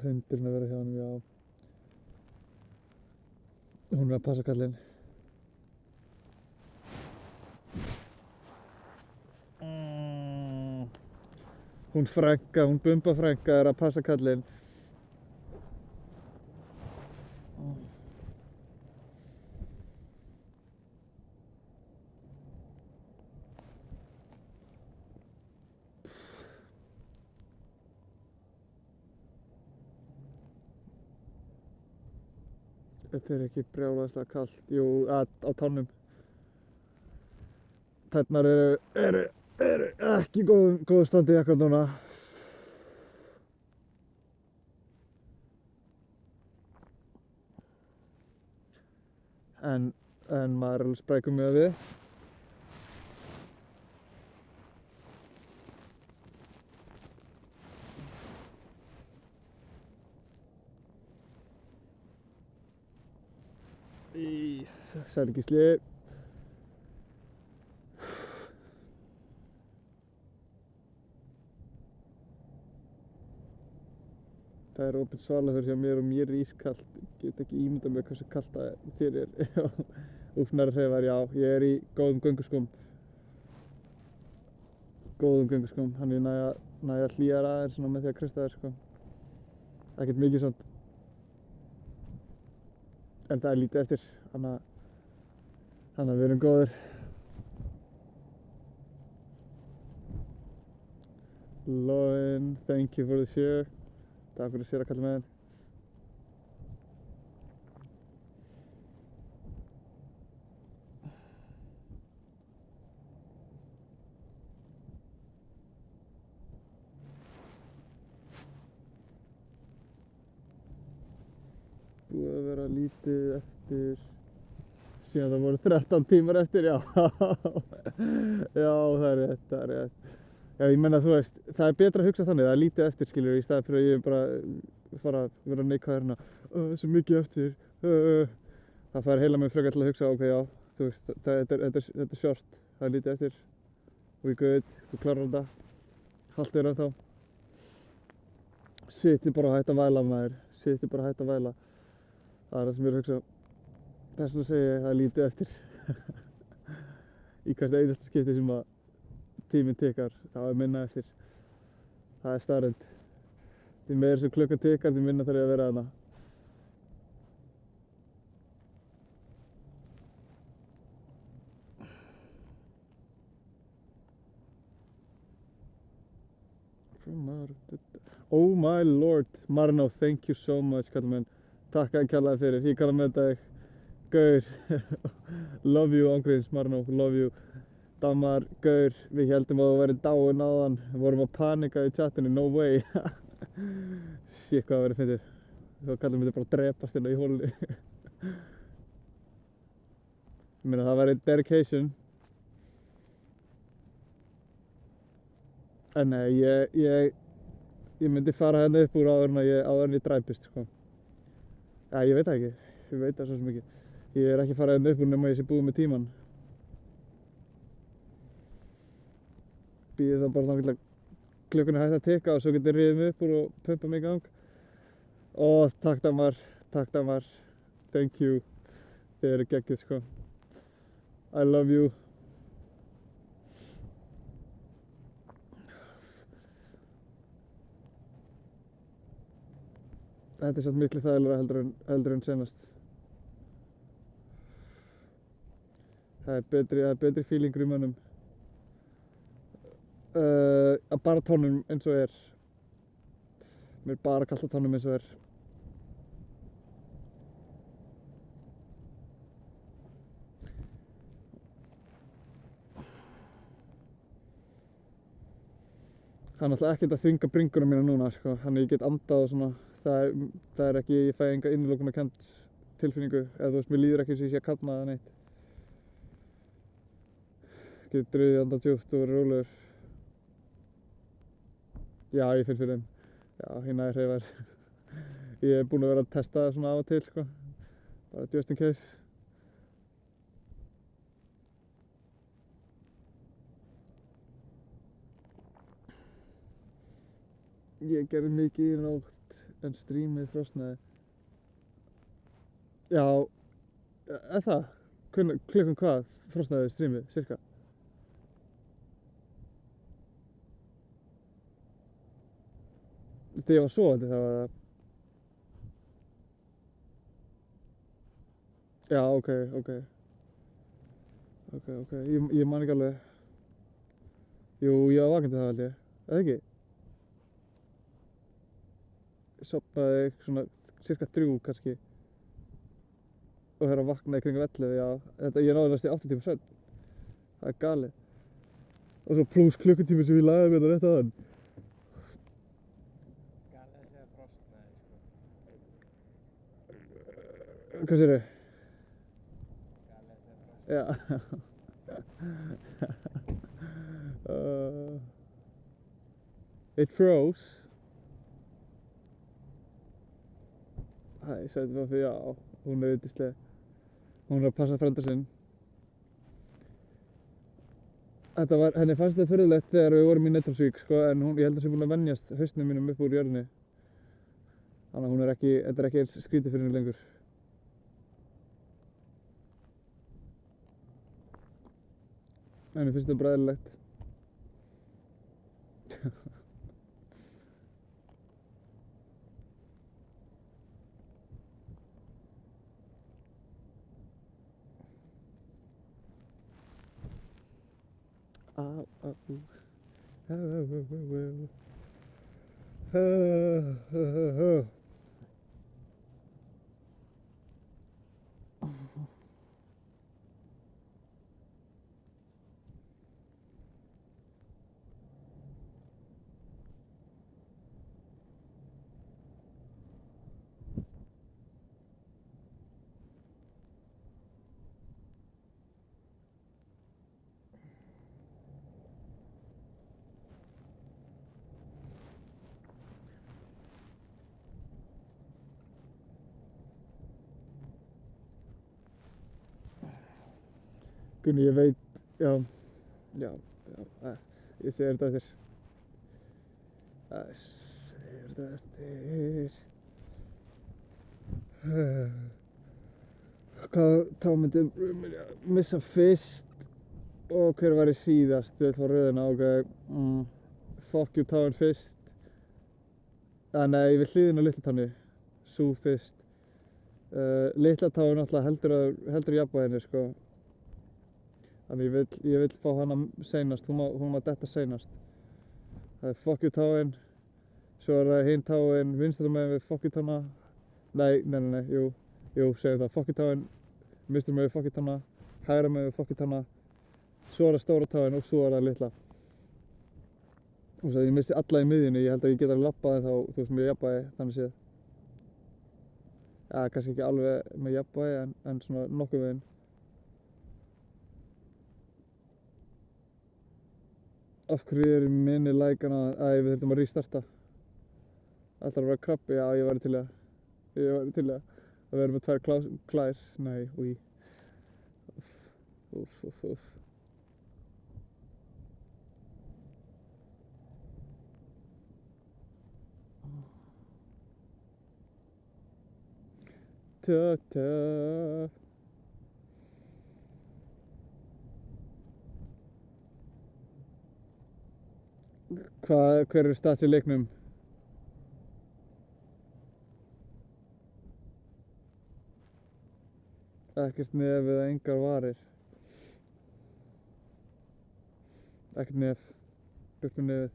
Hundurinn að vera hjá honum, já. Hún er að passa kallinn. Hún frænka, hún Bumba frænka er að passa kallinn. Þetta er ekki brjálæðislega kalt, jú, á tánum. Tærnar eru ekki í góðu standi akkur núna. En maður er alveg sprækur með við. Í Selgisli. Það er opið svalahurð hjá mér og mér er ískalt. Get ekki ímyndað mér hversu kalt það þér er. Úfnari hreifar, já, ég er í góðum gönguskóm. Hann er næja hlýjar aðeins svona með því að krysta þér, sko. Ekkert mikið samt. En það er lítið eftir, þannig að við erum góðir. Loin, thank you for the share. Takk fyrir að share að kalla með þér. Búið að vera lítið eftir síðan það voru 13 tímar eftir, já. Já, það er rétt. Já, ég menna, þú veist, það er betra að hugsa þannig, það er lítið eftir, skiljur, í staðinn fyrir að ég bara fara að vera neikvæður hérna, svo mikið eftir. Það fær heila mig frekar til að hugsa, ok, já, þú veist, þetta er short, það er lítið eftir. We good, þú klarar þetta, haltu þér ennþá. Sittu bara að hætta að væla, maður, sittu bara að hætta að væla. Það er það sem ég er að hugsa. Þess vegna segi ég, það er lítið eftir. Í hvert einasta skipti sem að tíminn tikkar, þá er minna eftir. Það er staðreynd. Því meira sem klukkan tikkar, því minna þarf ég að vera þarna. Oh my lord, Marno, thank you so much, kallum minn. Takk að kjallaði fyrir, ég kalla með dag. Gaur. Love you, ángríns, Marno, love you. Dammar, gaur, við heldum að þú væri dáinn áðan, við vorum að panika í chatinu, no way. Shit, hvað það verið fyndið. Þá kallum við þetta bara að drepast hérna í hólunni. Ég meina það væri dedication. En nei, ég myndi fara hérna upp úr áður en ég dræpist, sko. Ja, ég veit það ekki, ég veit það svo sem ekki. Ég er ekki farað hérna upp úr nema ég sé búið með tímann. Býði þá bara þangað til að klukkunni hætti að tikka og svo get ég rifið mig upp úr og pumpa mig í gang. Ó, takk Dammar, thank you. Þið eru geggjuð, sko. I love you. Þetta er samt miklu þægilegra heldur en senast. Það er betri feelingur í mönnum. Að bara tónum eins og er. Mér er bara kalt á tónum eins og er. Það er náttúrulega ekkert að þvinga bringuna mína núna, sko. Þannig ég get andað og svona. Það er ekki, ég fæ enga innilokunarkennd tilfinningu. Eða þú veist, mér líður ekki eins og ég sé að kafna eða neitt. Get drifið andað djúpt og verið rólegur. Já, ég finn fyrir þeim. Já, hérna er hreyfar. Ég er búinn að vera að testa það svona af og til, sko. Bara just in case. Ég gerði mikið í nótt en streamið frosnaði. Já, það? Klukkan hvað frosnaði streamið, cirka? Þegar ég var sofandi þá var það. Já, ok. Ég man ekki alveg. Jú, ég var vakandi það held ég. Eða ekki? Ég sofnaði svona cirka 3 kannski. Og þegar vaknaði kringum 11, já. Ég náði næst í 8 tíma svefn. Það er galið. Og svo pluss klukkutími sem ég lagði mér þetta rétt áðan. Hvað segirðu? Já. It froze. Æ, sætti bara fyrir, já, hún er yndisleg. Hún er að passa frænda sinn. Henni fannst þetta furðulegt þegar við vorum í Nettorsvík, sko, en ég held að sé búin að venjast hausnum mínum upp úr jörðinni. Þannig að þetta er ekki eins skrítið fyrir henni lengur. Henni finnst þetta bara eðlilegt. Gunni, ég veit, já, ég segir þetta eftir. Hvað þá myndi missa fyrst og hver væri síðast, þú veit, frá röðina, ok, fuck you táin fyrst. Nei, við hliðina á litla tánni, sú fyrst. Litla táin náttúrulega heldur jafnvæginu, sko. Þannig ég vil fá hana seinast, hún má detta seinast. Það er fuck you táin, svo er það hinn táin vinstra megin við fuck you tána. Nei, jú, segjum það, fuck you táin, vinstra megin við fuck you tána, hægra megin við fuck you tána, svo er það stóra táin og svo er það litla. Og svo ég missi alla í miðjunni, ég held að ég get alveg labbað en þá, þú veist, með jafnvægi, þannig séð. Ja, kannski ekki alveg með jafnvægi en svona nokkuð veginn. Af hverju er minni lækan að við þurfum að restarta? Ætlar að vera krabbi? Já, ég væri til í það. Ég væri til í það. Að vera með tvær klær? Nei, új. Úff. Ta-ta. Hver eru stats í leiknum? Ekkert nef eða engar varir. Ekkert nef. Burt með nefið.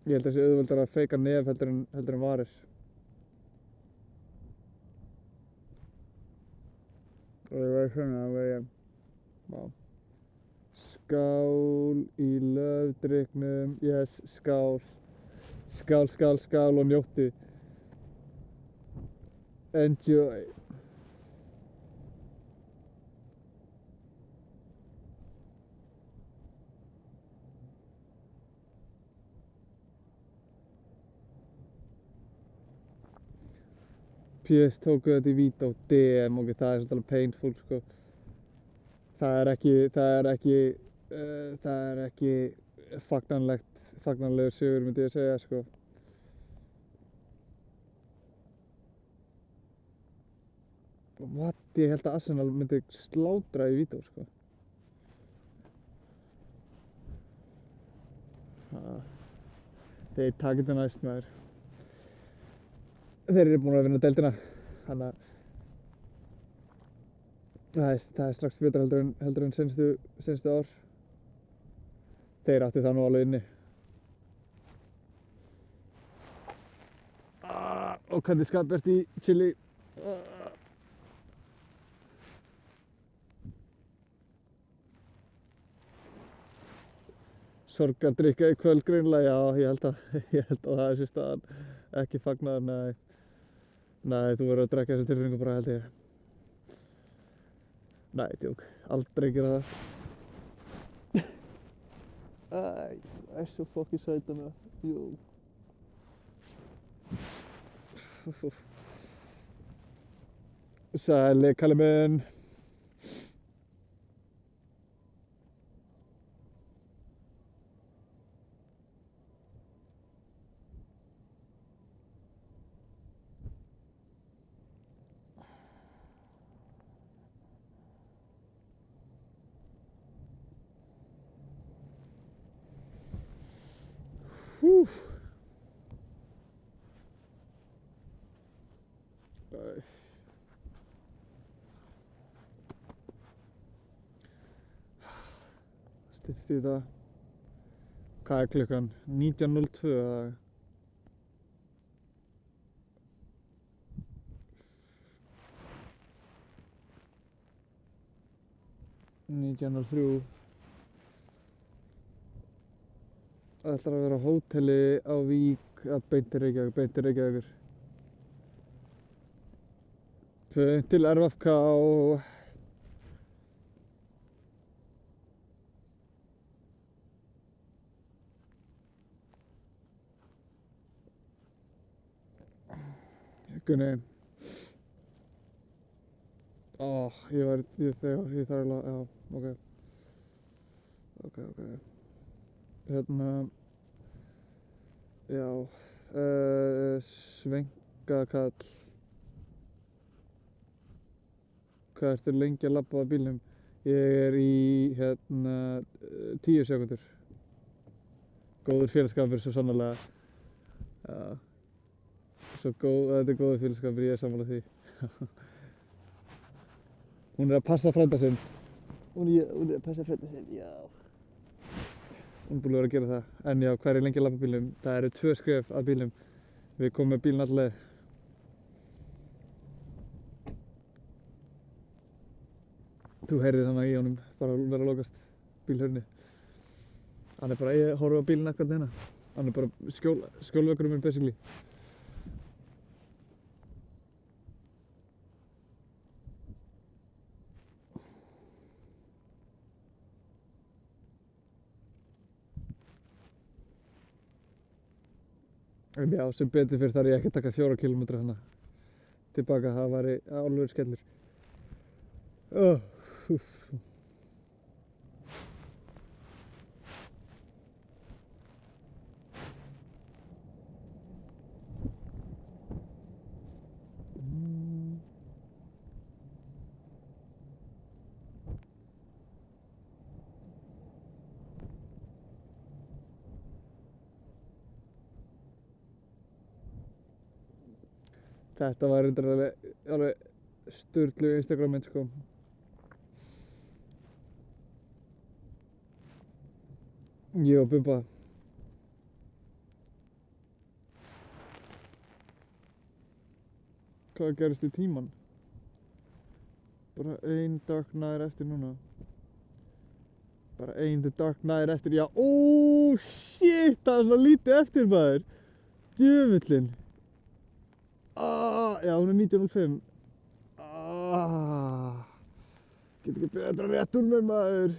Ég held að þessi auðveldar að feika nef heldur en varir. Og það var svona að vegja. Vá. Skál í löfdrykknum. Yes, skál. Skál og njótti. Enjoy. PS tóku þetta í vító, damn, ok, það er svolítið alveg painful, sko. Það er ekki fagnanlegur sigur, myndi ég segja, sko. What? Ég held að Arsenal myndi slátra í vító, sko. Þeir taka þetta næst, maður. Þeir eru búin að vinna deildina, þannig að það er strax betra heldur en seinustu ár. Þeir áttu það nú alveg inni. Og hvernig skapast í chili. Sorgardrykka í kvöld greinilega, já, ég held að það sé staðan. Ekki fagnaður, nei, þú verður að drekka þessu tilfinningu bara, held ég. Nei, djók, aldrei gera það. Það er svo fokkin sæta með það, jú. Sæli, Kalli minn. Styttist í þetta. Hvað er klukkan? 19:02 eða? Það ætlar að vera á hóteli á Vík að beint til Reykjavíkur. Beint til RFK. Gunni. Ég þarf alveg, já, ok. Hérna, já, Svenkakall. Hvað ertu lengi að labba á bílnum? Ég er í, 10 sekúndur. Góður félagsskapur, svo sannarlega. Já. Þetta er góður félagsskapur, ég er sammála því. Hún er að passa frænda sinn. Hún er að passa frænda sinn, já. Hún er búin að vera að gera það. En já, hvað er lengi að labba á bílnum? Það eru 2 skref að bílnum. Við komum með bílinn alla leið. Þú heyrðir þannig í honum bara vera að lokast bílhurðinni. Hann er bara, ég horfi á bílinn ekkert hérna. Hann er bara skjólvegurinn minn basically. En já, sem betur fyrir þarf ég ekki að taka 4 kilometra hérna tilbaka, það væri alveg skellur. Úff. Þetta var reyndar alveg sturlu Instagram mynd sko. Ég og Bubba. Hvað gerist í tíman? Bara ein dag nær eftir núna. Bara ein dag nær eftir, já, shit, það er svo lítið eftir maður. Djöfullinn. Já, hún er 19.05. Get ekki betra rétt úr mér maður.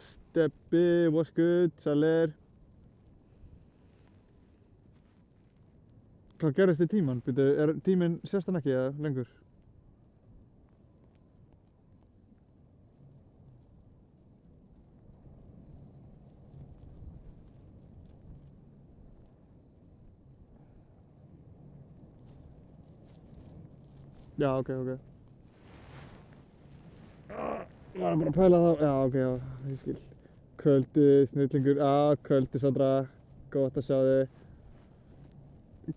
Steppi, what's good, sælir. Hvað gerist í tíman? Býtu, er tíminn sést hann ekki eða lengur? Já, ok. Ég var bara að pæla þá. Já, ok, já, ég skil. Kvöldi, snillingur. Kvöldi, Sandra. Gott að sjá þig.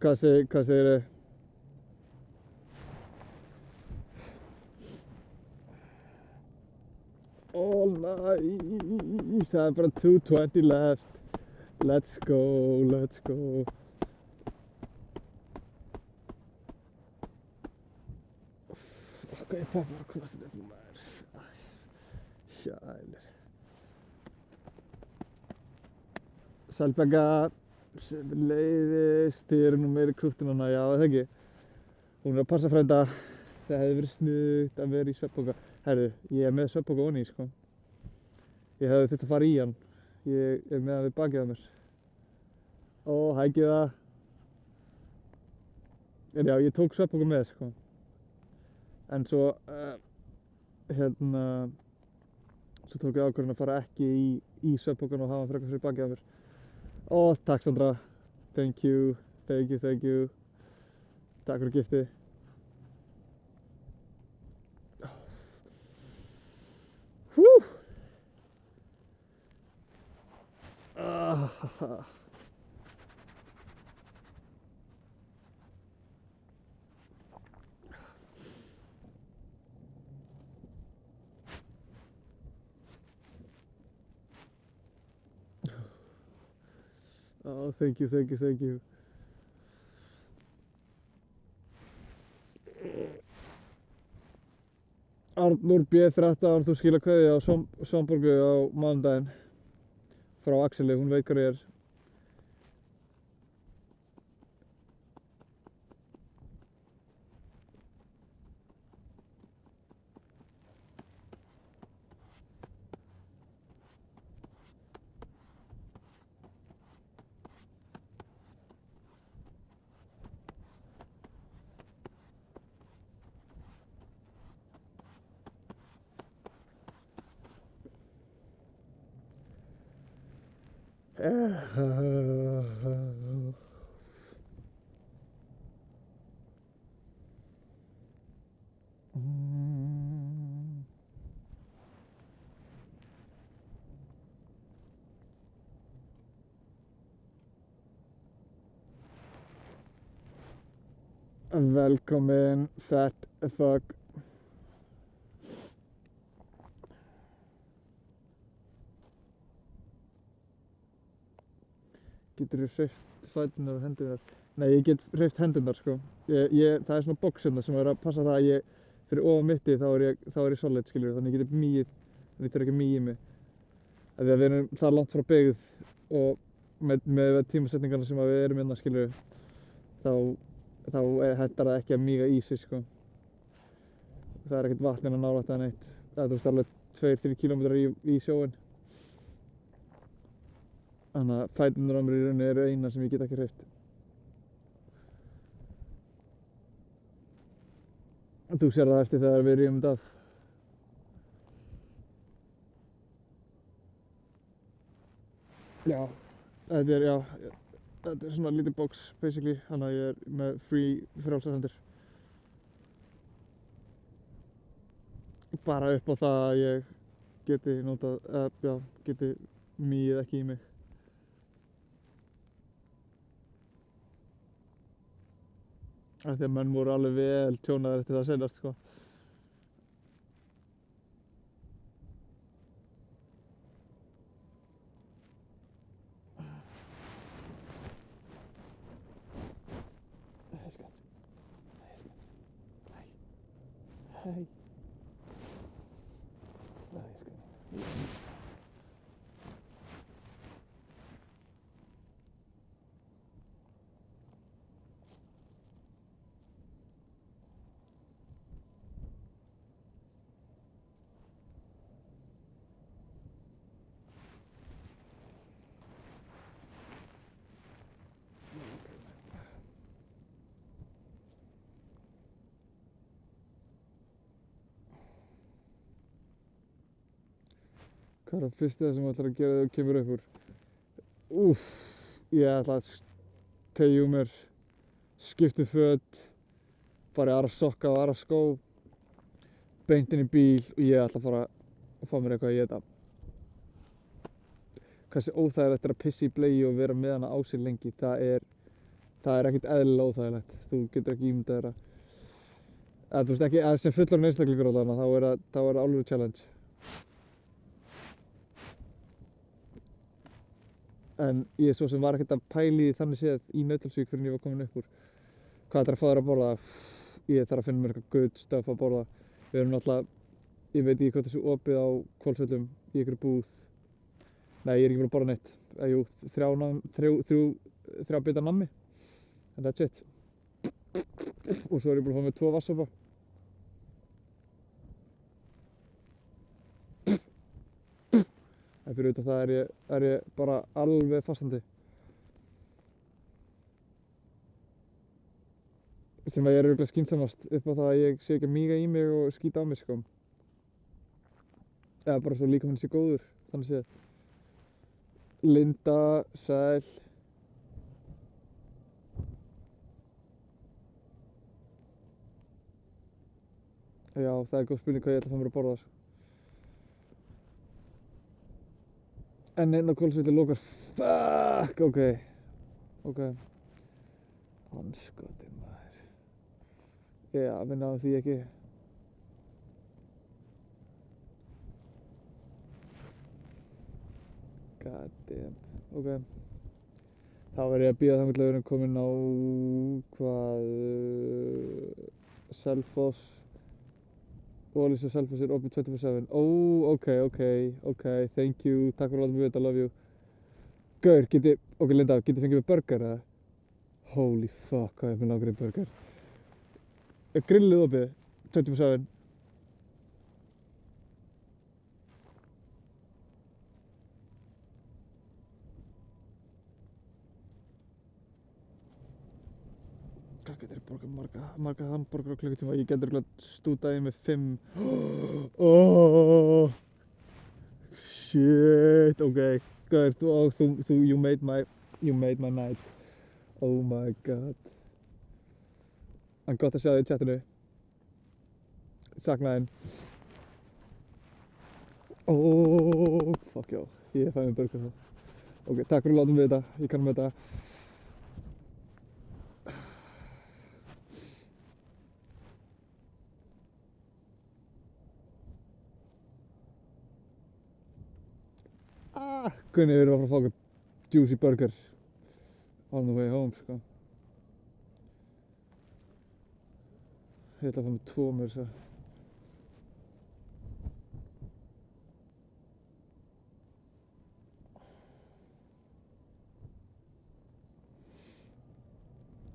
Hvað segirðu? All night. Það er bara 2:20 left. Let's go. Ok, ég poppa bara klostið upp maður. Sjælir. Sælbegga, sem leiðist, þið eru nú meiri krúftin hana, já, það ekki. Hún er að passa frænda. Það hefði verið snuðt að vera í svefnpoka. Herru, ég er með svefnpoka onni, sko. Ég hefði þurft að fara í hann. Ég er með hann við bakið á mér. Hækið það. En já, ég tók svefnpoka með, sko. En svo, svo tók ég ákvörðun að fara ekki í svefnpokann og hafa hann frekar fyrir bakið á mér. Takk Sandra, thank you. Takk fyrir giftið. Thank you. Arnur B13, þú skilar kveðju á Svanborgu á mánudaginn frá Axeli, hún veit hvað ég er. Velkomin, fat fuck. Getur þú hreyft fæturnar og hendurnar? Nei, ég get hreyft hendurnar sko. Það er svona box hérna sem er að passa það að ég, fyrir ofan mitti þá er ég solid, skilur, þannig ég geti mýið, þannig ég þarf ekki að mýja mig. Af því að við erum það langt frá byggð og með tímasetningarna sem við erum hérna, skilur, þá hentar það ekki að míga í sig sko. Það er ekkert vatn hérna nálægt eða neitt. Það er þú veist alveg 2-3 km í sjóinn. Þannig að fæturnir á mér í rauninni eru eina sem ég get ekki hreyft. Þú sér það eftir þegar við rífum þetta af. Já, þetta er svona lítið box basically, þannig að ég er með frjálsar hendur. Bara upp á það að ég geti mýið ekki í mig. Af því að menn voru alveg vel tjónaðir eftir það seinast sko. Hei. Hvað er það fyrsta sem þú ætlar að gera þegar þú kemur upp úr? Úff, ég ætla að teygja úr mér, skipta um föt, fara í aðra sokka og aðra skó, beint inn í bíl og ég ætla að fara að fá mér eitthvað að éta. Hversu óþægilegt er að pissa í bleiu og vera með hana á sig lengi, það er ekkert eðlilega óþægilegt. Þú getur ekki ímyndað þér að þú veist ekki, sem fullorðinn einstaklingur allavega, þá er það alveg challenge. En ég svo sem var ekkert að pæla í því þannig séð í Nauthólsvík fyrir en ég var komin upp úr. Hvað ætlarðu að fá þér að borða? Ég þarf að finna mér eitthvað good stuff að borða. Við erum náttúrulega, ég veit ekki hvað þessu opið á Hvolsvöllum í einhverju búð. Nei, ég er ekki búinn að borða neitt. Jú, þrjá bita nammi. And that's it. Og svo er ég búinn að fá mér 2 vatnssopa. En fyrir utan það er ég bara alveg fastandi. Sem að ég er örugglega skynsamast upp á það að ég sé ekki að míga í mig og skýta á mig sko. Eða bara svo líkaminn sé góður, þannig séð. Linda, sæl. Já, það er góð spurning hvað ég ætla að fá mér að borða sko. En einn á Hvolsvelli lokar, fuck, ok. Andskotinn maður. Já, við náðum því ekki. God damn, ok. Þá verð ég að bíða þangað til við erum komin á, Selfoss. Ólís og Selfoss er opið 24/7. Ok, thank you, takk fyrir að láta mig vita, love you. Gaur, ok Linda, geti fengið mér burger eða? Holy fuck, hvað ég langar í burger. Er grillið opið 24/7? Hvað getur borgað marga hamborgara á klukkutíma? Ég getur örugglega stútað í með 5. Oh, shit, ok. Gaur, you made my night. Oh my god. En gott að sjá þig í chatinu. Sakna þín. Oh, fuck já. Ég fæ mér burger þá. Ok, takk fyrir að láta mig vita. Ég kann með þetta. Gunni, við erum að fara að fá okkur juicy burger. On the way home, sko. Ég ætla að fá með 2 með þess að.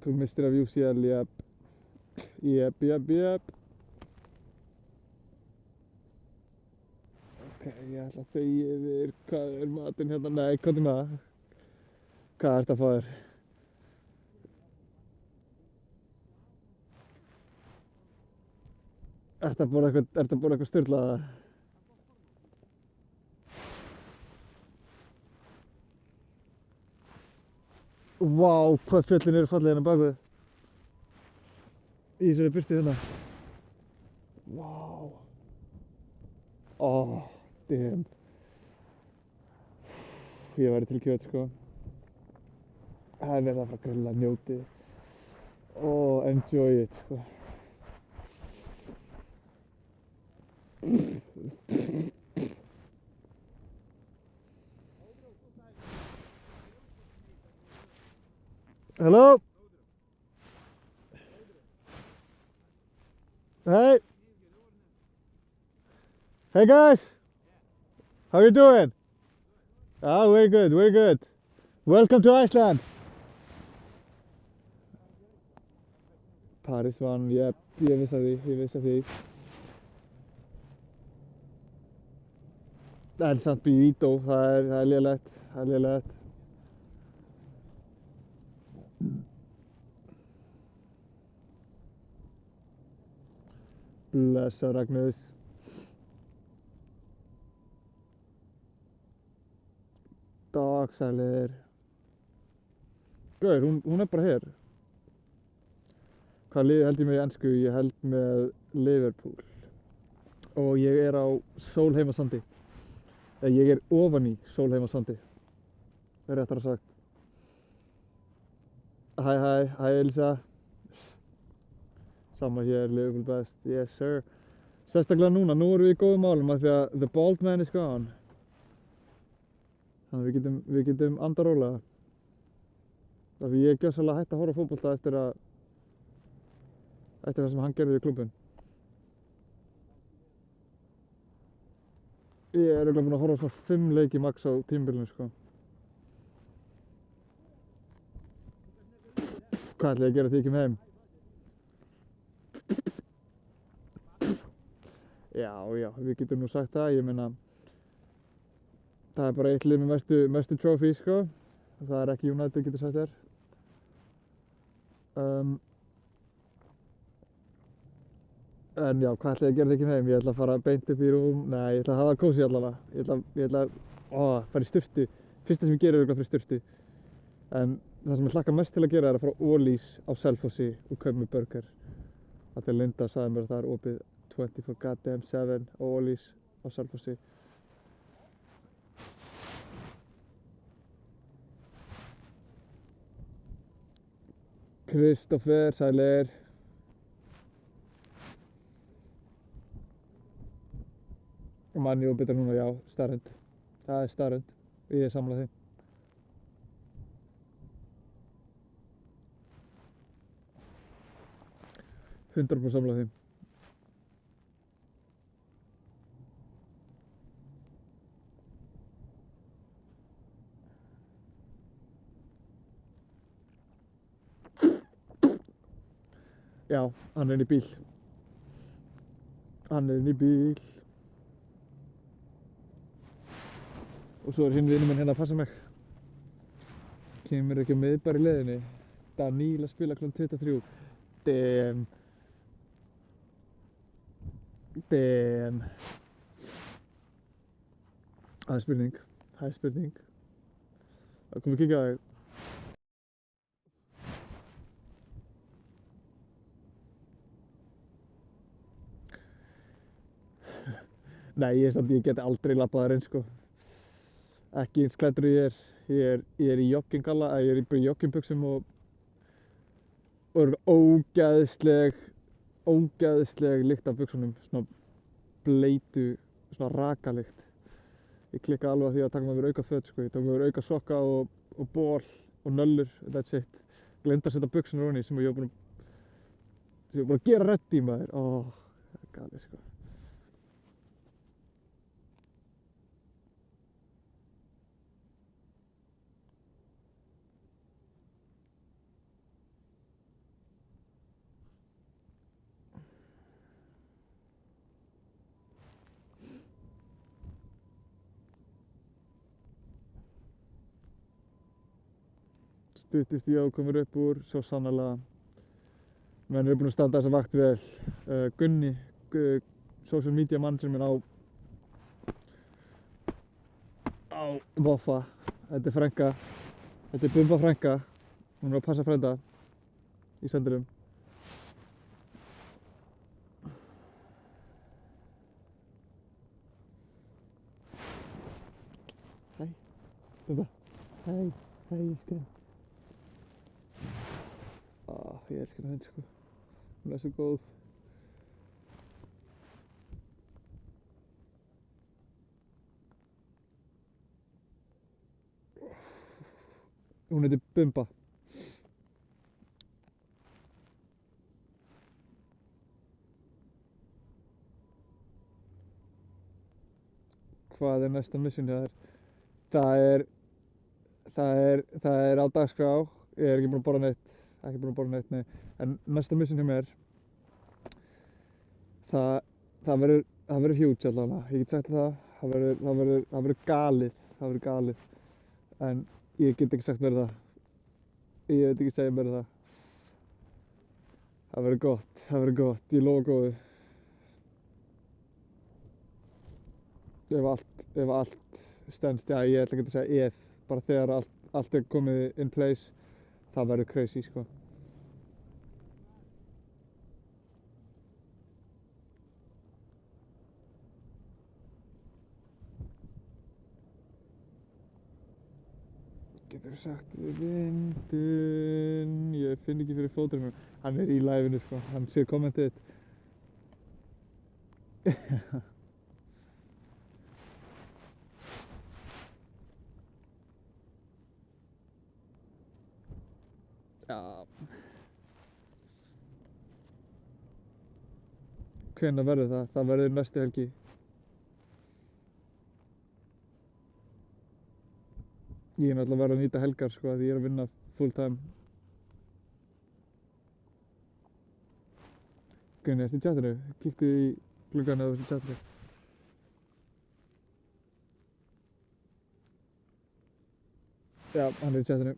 To Mr. of UCL, yep. Yep. Ok, ég ætla að þegja yfir. Hvað er matinn hérna? Nei, komdu með það. Hvað ertu að fá þér? Ertu að borða eitthvað sturlaða? Vá, hvað fjöllin eru falleg hérna bak við. Í þessari birtu hérna. Vá. Oh, damn. Ég væri til kjöt, sko. Það er verið að fara að grilla, njótið. Oh, enjoy it, sko. Hello? Hey. Hey guys. How you doing? Ah, very good. Welcome to Iceland. Paris vann, yep, ég vissi af því. En samt Bivito, það er lélegt. Blessa Ragnhilds. Dagsælir. Gauður, hún er bara hér. Hvað liði held ég með í ensku? Ég held með Liverpool. Og ég er á Sólheimasandi. Ég er ofan í Sólheimasandi. Það er réttara sagt. Hæ Elisa. Sama hér, Liverpool best, yes sir. Sérstaklega núna, nú erum við í góðum málum af því að the bald man is gone. Þannig að við getum andað rólega. Af því ég er gjörsamlega hætt að horfa á fótbolta eftir það sem hann gerði í klúbbinn. Ég er örugglega búinn að horfa á svona 5 leiki max á tímabilinu, sko. Hvað ætla ég að gera því ég kem heim? Já, við getum nú sagt það, ég meina það er bara eitt lið með mestu trophy, sko. Það er ekki United, getur sagt þér. En já, hvað ætla ég að gera því ég kem heim? Ég ætla að fara beint upp í rúm, nei, ég ætla að hafa það kósí allavega. Ég ætla að fara í sturtu. Fyrsta sem ég gerir er örugglega að fara í sturtu. En það sem ég hlakka mest til að gera er að fara á Ólís á Selfossi og kaupa mér burger. Af því að Linda sagði mér að það er opið 24/7 á Ólís á Selfossi. Kristoffer, sælir. Man jú betur núna, já, staðreynd. Það er staðreynd. Ég er sammála því. Hundra % sammála því. Já, hann er inn í bíl. Og svo er hinn vinur minn hérna að passa mig. Kemur ekki með bara í leiðinni. Daníl að spila kl. 23. Damn. Það er spurning. Það komum við kíkja á þig. Nei, ég geti aldrei labbað þar inn, sko. Ekki eins klæddur og ég er í joggingalla, ég er bara í joggingbuxum og er ógeðsleg lykt af buxunum, svona bleitu, svona rakalykt. Ég klikkaði alveg á því að taka með mér auka föt, sko. Ég tók með mér auka sokka og ból og nöllur, that's it. Gleymd að setja buxurnar ofan í sem ég var búinn að gera rödd í maður. Það er galið sko. Stuttist í komur upp úr, svo sannarlega. Menn eru búin að standa þessa vakt vel. Gunni, social media manager minn á Voffa. Þetta er frænka. Þetta er Bumba frænka. Hún er að passa frænda í sendirum. Hei, Bumba. Hei, ég elska þig. Ég elska hana hund sko. Hún er svo góð. Hún heitir Bumba. Hvað er næsta mission hjá þér? Það er á dagskrá. Ég er ekki búinn að borða neitt. Ekki búinn að borða neitt, nei. En næsta mission hjá mér, það verður huge allavega. Ég get sagt það. Það verður galið. Það verður galið. En ég get ekki sagt meira það. Ég veit ekki segja meira það. Það verður gott. Það verður gott. Ég lofa góðu. Ef allt stendst, já, ég ætla ekki að segja ef. Bara þegar allt er komið in place, það verður crazy, sko. Geturðu sagt við vindinn, ég finn ekki fyrir fóturinn. Hann er í live-inu, sko. Hann sér kommentið þitt. Já. Hvenær verður það? Það verður næstu helgi. Ég er náttúrulega verið að nýta helgar sko, því ég er að vinna full time. Gunni, ertu í chatinu? Kíktu í gluggann ef þú ert í chatinu. Já, hann er í chatinu.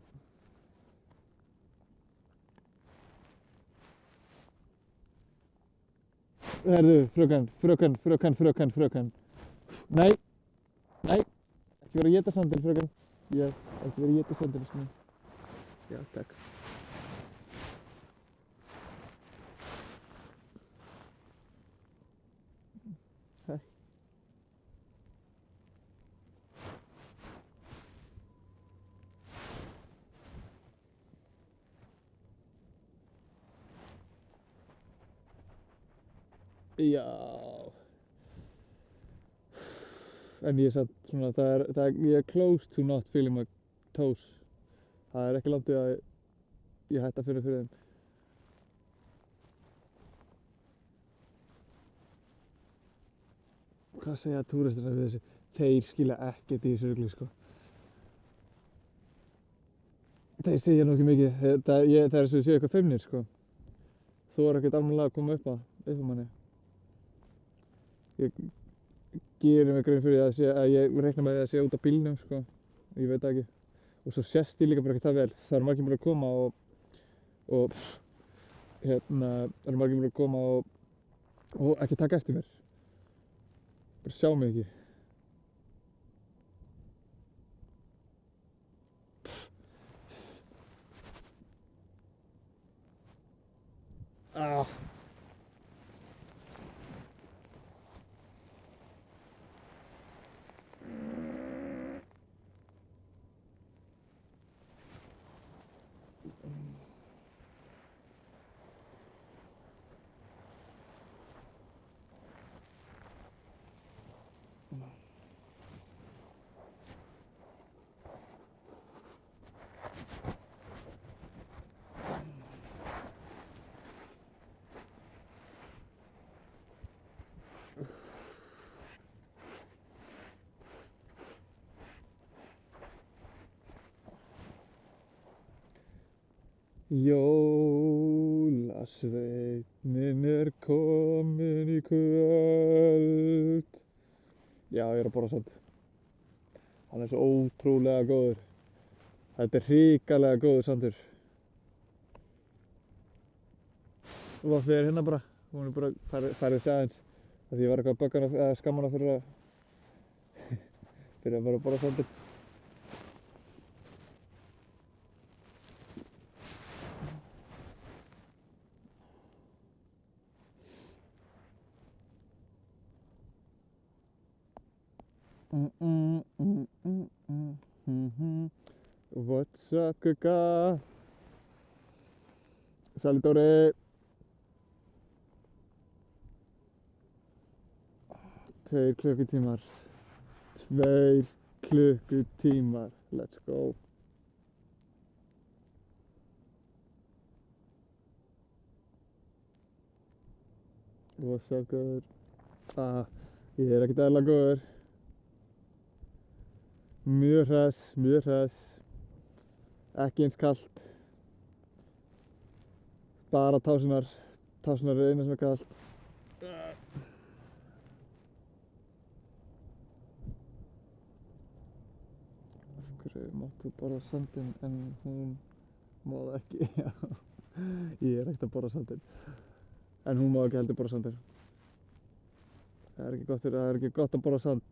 Herðu, fröken. Nei, ekki vera að éta sandinn, fröken. Ég, ekki vera að éta sandinn, sko. Já, takk. Hæ. Já. En ég er satt svona, ég er close to not feeling my toes. Það er ekki langt í að ég hætti að finna fyrir þeim. Hvað segja túristarnir við þessu? Þeir skilja ekkert í þessu rugli, sko. Þeir segja nú ekki mikið. Það er eins og þeir séu eitthvað feimnir, sko. Þú er ekkert almennilega að koma upp á manni. Ég gerir mig grein fyrir að ég reikna með því að sé út á bílnum, sko. Ég veit það ekki. Og svo sést ég líka bara ekki það vel. Það eru margir búin að koma og ekki taka eftir mér. Bara sjá mig ekki. Jólasveinninn er kominn í kvöld. Já, ég er að borða sand. Hann er svo ótrúlega góður. Þetta er hrikalega góður sandur. Og Vaffi er hérna bara. Hún er bara færið sig aðeins. Því ég var eitthvað að bögga hana eða skamma hana fyrir að bara að borða sandinn. What's up, Gugga? Sæli Dóri. 2 klukkutímar. 2 klukkutímar. Let's go. What's up, góður? Ég er ekkert eðlilega góður. Mjög hress, mjög hress. Ekki eins kalt. Bara tásunar. Tásunar er eina sem er kalt. Af hverju máttu borða sandinn en hún má það ekki? Já. Ég er ekkert að borða sandinn. En hún má ekki heldur borða sandinn. Það er ekki gott að borða sand.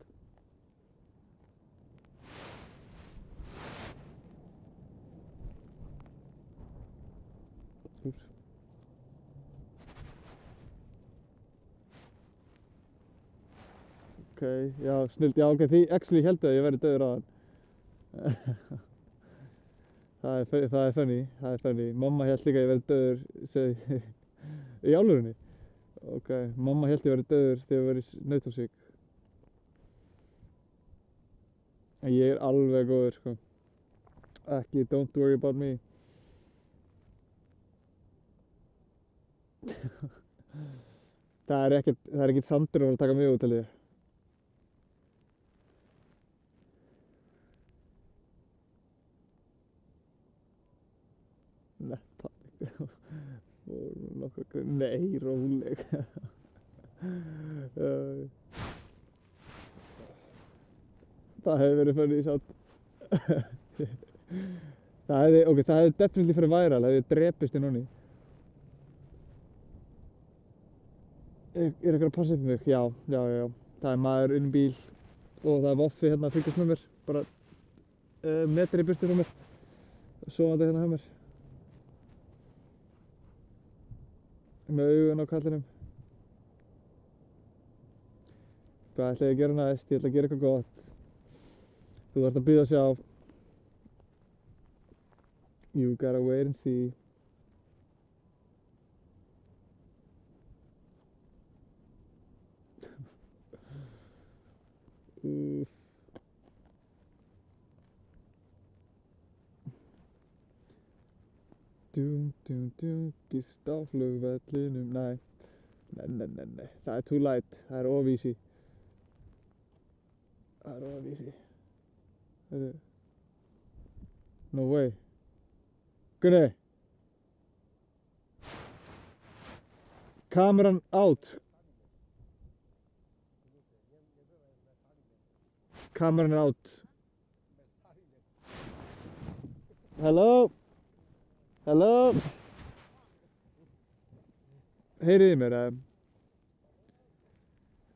Ok, já, snilt, já, ok, því actually héldu að ég væri dauður á hann. Það er funny. Mamma hélt líka að ég væri dauður, í alvörunni. Ok, mamma hélt ég væri dauður þegar ég var í Nauthólsvík. En ég er alveg góður, sko. Ekki, don't worry about me. Það er ekkert sandur að taka mig út, held ég. Nei, róleg. Það hefði verið funny samt. Það hefði definitely farið viral, það hefði drepist inn honni. Er eitthvað að passa upp mig? Já. Það er maður inn í bíl og það er Vaffi hérna að fylgjast með mér. Bara metri í burtu frá mér. Sofandi hérna hjá mér. Með augun á kallinum. Hvað ætla ég að gera næst? Ég ætla að gera eitthvað gott. Þú þarft að bíða og sjá. You gotta wait and see. Gist á flugvellinum. Nei. Það er too light. Það er of easy. No way. Gunni. Kameran out. Kameran er out. Hello? Heyriði í mér?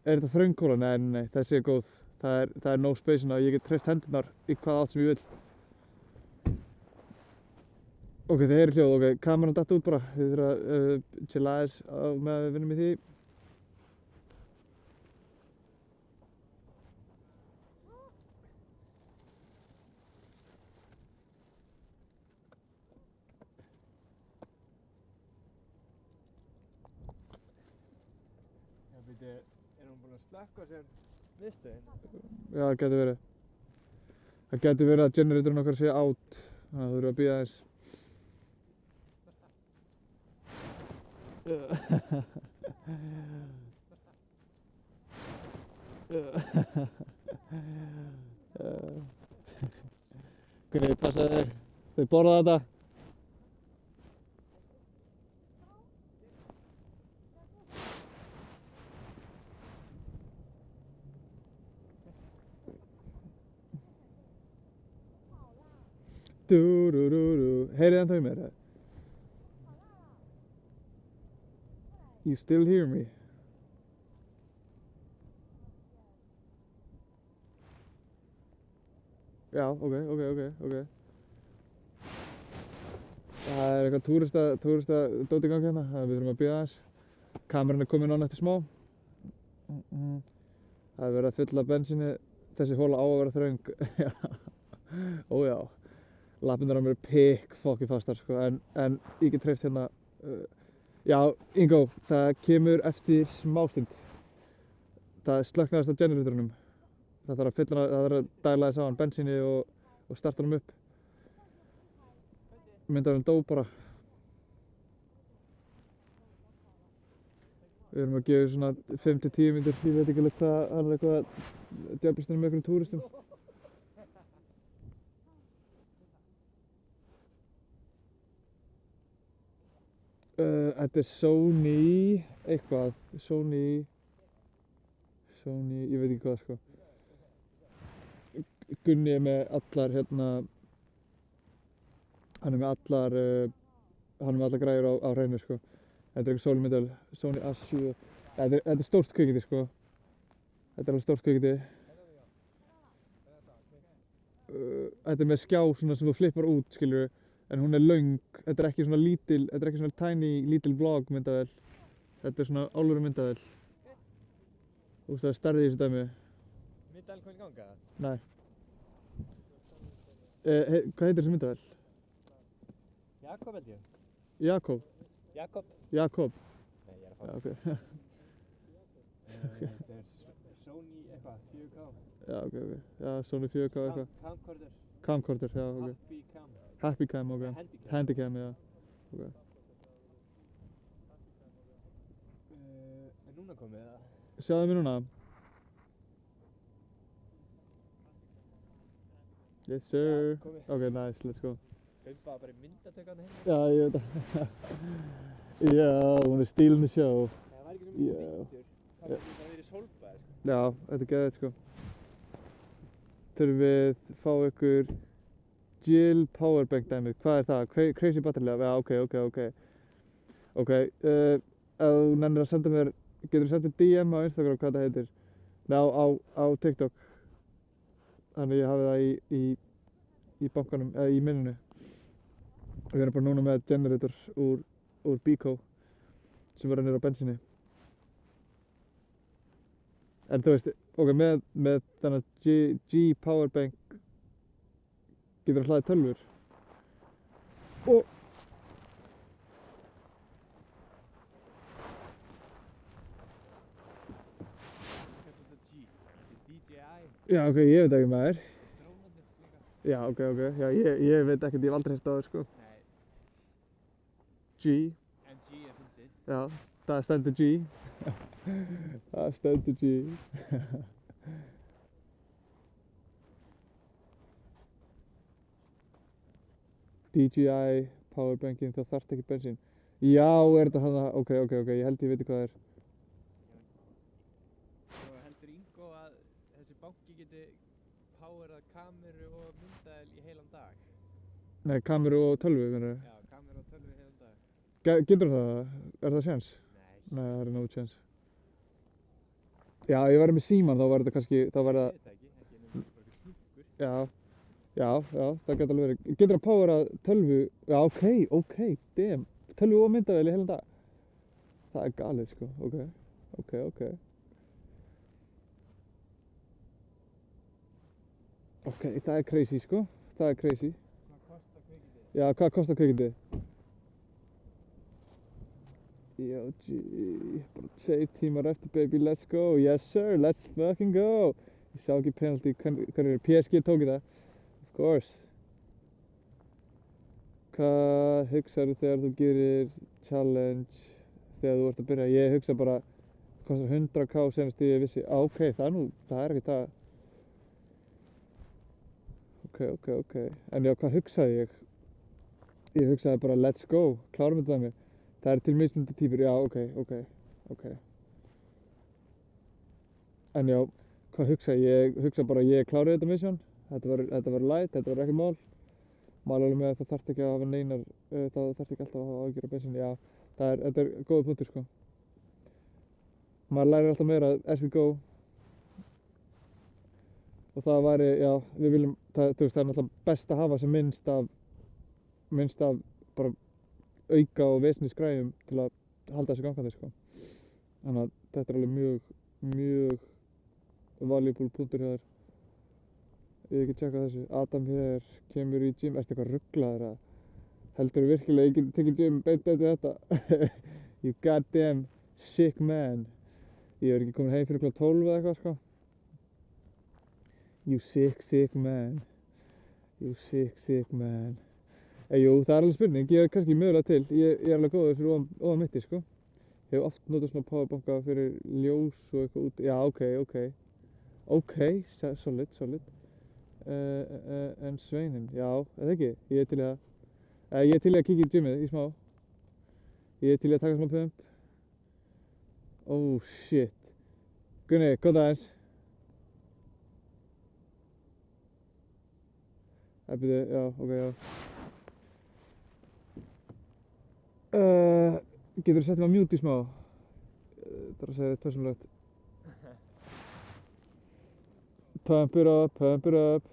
Er þetta þröngkóla? Nei, þessi er góð. Það er no space og ég get treyft hendurnar í hvaða átt sem ég vil. Ok, þið heyrið hljóð. Ok, kameran datt út bara. Þið þurfa að chilla aðeins með að við vinnum í því. Er hún búin að slökkva sér viðstöðin? Já, það getur verið. Það getur verið að generatorinn okkar sé out. Þannig að þú þurfum að bíða aðeins. Gunni, passaðu þig. Þau borða þetta. Heyrið ennþá í mér? You still hear me? Já, ok. Það er eitthvað túrista dót í gangi hérna, við þurfum að bíða aðeins. Kameran er komin á eftir smá. Það er verið að fylla bensíni, þessi hola á að vera þröng. Ójá, lappirnar á mér er pikkfokki fastar sko, en ég get treyst hérna. Já, Ingo, það kemur eftir smástund. Það slöknaðist á generatorunum. Það þarf að fylla, það þarf að dæla þess á hann bensíni og starta hann upp. Myndavélin dó bara. Við erum að gefa svona 5-10 mínútur, ég veit ekki alveg hvað, hann er eitthvað að djöflast með einhverjum túristum. Þetta er Sony eitthvað, Sony, ég veit ekki hvað sko. Gunni er með allar hérna, hann er með allar græjur á hreinu sko. Þetta er eitthvað Sony myndavél, Sony A7, þetta er stórt kvikindi sko. Þetta er alveg stórt kvikindi. Þetta er með skjá svona sem þú flippar út skilurðu, en hún er löng, þetta er ekki svona lítil, þetta er ekki svona tiny lítil vlog myndavél. Þetta er svona alvöru myndavél. Þú veist það er stærði í þessu dæmi. Myndavél kom í ganga? Nei. Hvað heitir þessi myndavél? Jakob held ég. Jakob? Jakob? Nei, ég er að Já, fá. ok. Þetta er Sony eitthvað, 4K. Já, ok. Já, Sony 4K eitthvað. Camcorder. Camcorder, já, ok. Happy Cam. Happy Cam, ok. Handycam. Handycam, já. Ok. Er núna komið það? Sjáðu mig núna. Yes sir. komið. Ok, nice, let's go. Gaupa bara í myndatökana hérna. Já, ég veit það. Já, hún er stealing the show. Það var ekki svona Já. myndur. Það var bara verið sólbæð sko. Já, þetta er geðveikt sko. Þurfum við fá ykkur Jill Powerbank dæmið. Hvað er það? Crazy Battery Lab? Já, ok. Ok, ef þú nennir að senda mér, getur þú sendið DM á Instagram hvað það heitir? Nei, á TikTok. Þannig ég hafi það í bankanum, eða í minninu. Við erum bara núna með generator úr Biko sem var niður á bensíni. En þú veist, ok, með þennan G Powerbank getur að hlaða tölvur. Og Hvað er þetta G? Þetta er DJI. já, ok, ég veit ekki maður. Drónarnir líka. Já, ok, já, ég veit ekkert, ég hef aldrei heyrt á það, sko. Nei, G, en G er fyndið. já, það stendur G. Það stendur G. DJI Powerbankin, það þarft ekki bensín. Já, er þetta hana, ok, ég held ég veit hvað það er. Og heldur Ingo að þessi banki geti powerað kameru og myndavél í heilan dag? Nei, kameru og tölvu, meinarðu? Já, kameru og tölvu í heilan dag. Getur það? Er það séns? Nei, Nei, það er no chance. Já, ef ég væri með síman þá var þetta kannski, þá var það, ég veit það ekki nema bara eitthvað snúkkur. já, það getur alveg verið. Getur það powerað tölvu, já, ok, damn. Tölvu og myndavél í heilan dag. Það er galið, sko, ok. Ok, það er crazy, sko, það er crazy. Hvað kostar kvikindið? Já, hvað kostar kvikindið? Já, bara 2 tímar eftir, baby, let's go. Yes sir, let's fucking go. Ég sá ekki penalty, hvernig er PSG tók í það? Of course. Hvað hugsaðu þegar þú gerir challenge þegar þú ert að byrja? Ég hugsa bara, kostar 100k senast ég vissi. Ok, það er ekki það. Ok. En já, hvað hugsaði ég? Ég hugsaði bara, let's go, klárum þetta dæmi. Það er til mismunandi týpur, já, ok. En já, hvað hugsa ég? Ég hugsa bara, ég klári þetta mission. Þetta var light, þetta var ekkert mál. Mæla alveg með að það þarf ekki að hafa neinar, það þarf ekki alltaf að hafa áhyggjur af bensíni, já, þetta er góður punktur sko. Maður lærir alltaf meira as we go. Og það væri, já, við viljum, það er náttúrulega best að hafa sem minnst af bara auka og vesnisgræjum til að halda þessu gangandi sko. Þannig að þetta er alveg mjög valuable punktur hjá þér. Ég hef ekki tjekkað þessu. Adam hér kemur í gym. Ertu eitthvað ruglaður eða? Heldurðu virkilega ég geti tekið gym beint eftir þetta? You goddamn sick man. Ég er ekki komin heim fyrir kl. 12 eða eitthvað sko. You sick man. You sick man. Jú, það er alveg spurning. Ég er kannski mögulega til. Ég er alveg góður fyrir ofan mitti sko. Ég hef oft notað svona powerbanka fyrir ljós og eitthvað út. Já, ok, solid. En Sveinin, já, eða ekki? Ég er til í það. Ég er til í að kíkja í gymið í smá. Ég er til í að taka smá pump. Oh shit. Gunni, komdu aðeins. Já, ok, já. Geturðu sett mig á mute í smá? Það er að segja þetta persónulegt. Pump it up.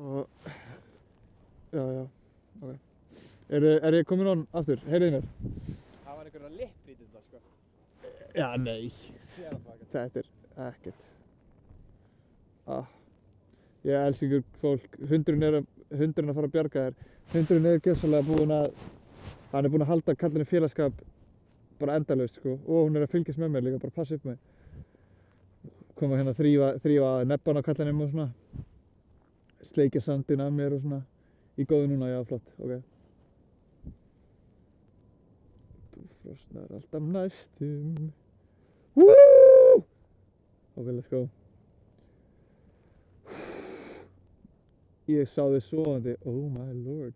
Og, já, ok. Er ég komin on aftur? Heyriði mér? Það var einhver að lippið þetta sko. Já, nei. Sér að baka. Þetta er ekkert. Ég elska ykkur fólk. Hundurinn að fara að bjarga þér. Hundurinn er gjörsamlega hann er búinn að halda kallinni félagsskap bara endalaust sko. Og hún er að fylgjast með mér líka, bara passa upp með. Koma hérna að þrífa nebban á kallinum og svona. Sleikja sandinn af mér og svona. Í góðu núna, já, flott, ok. Þú frosnar alltaf næstum. Woo! Ok, let's go. Ég sá þig sofandi. Oh my lord.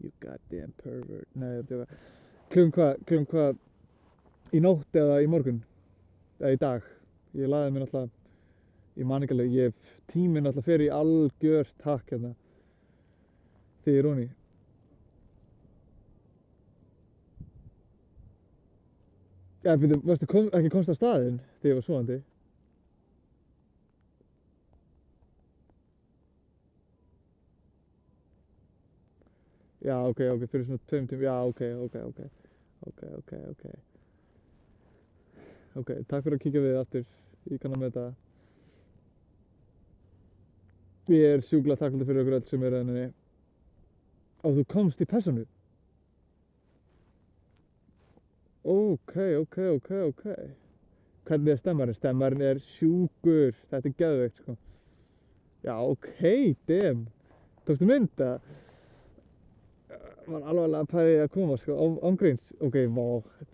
You goddamn pervert. Nei, þetta er klukkan hvað? Í nótt eða í morgun? Eða í dag? Ég lagði mér náttúrulega. Ég man ekki alveg. Tíminn náttúrulega fer í algjört hakk hérna. Þegar ég er onni. Já, varstu ekki komst á staðinn þegar ég var sofandi? Já, ok, fyrir svona 2 tímum. Já, ok. Ok, takk fyrir að kíkja við aftur. Ég kann að meta það. Ég er sjúklega þakklátur fyrir okkur öll sem eru henni. Og þú komst í persónu? Ok. Hvernig er stemmarinn? Stemmarinn er sjúkur. Þetta er geðveikt, sko. Já, ok, damn. Tókstu mynd, eða? Var alveg að pæri að koma, sko. Ángríns. Ok, vá.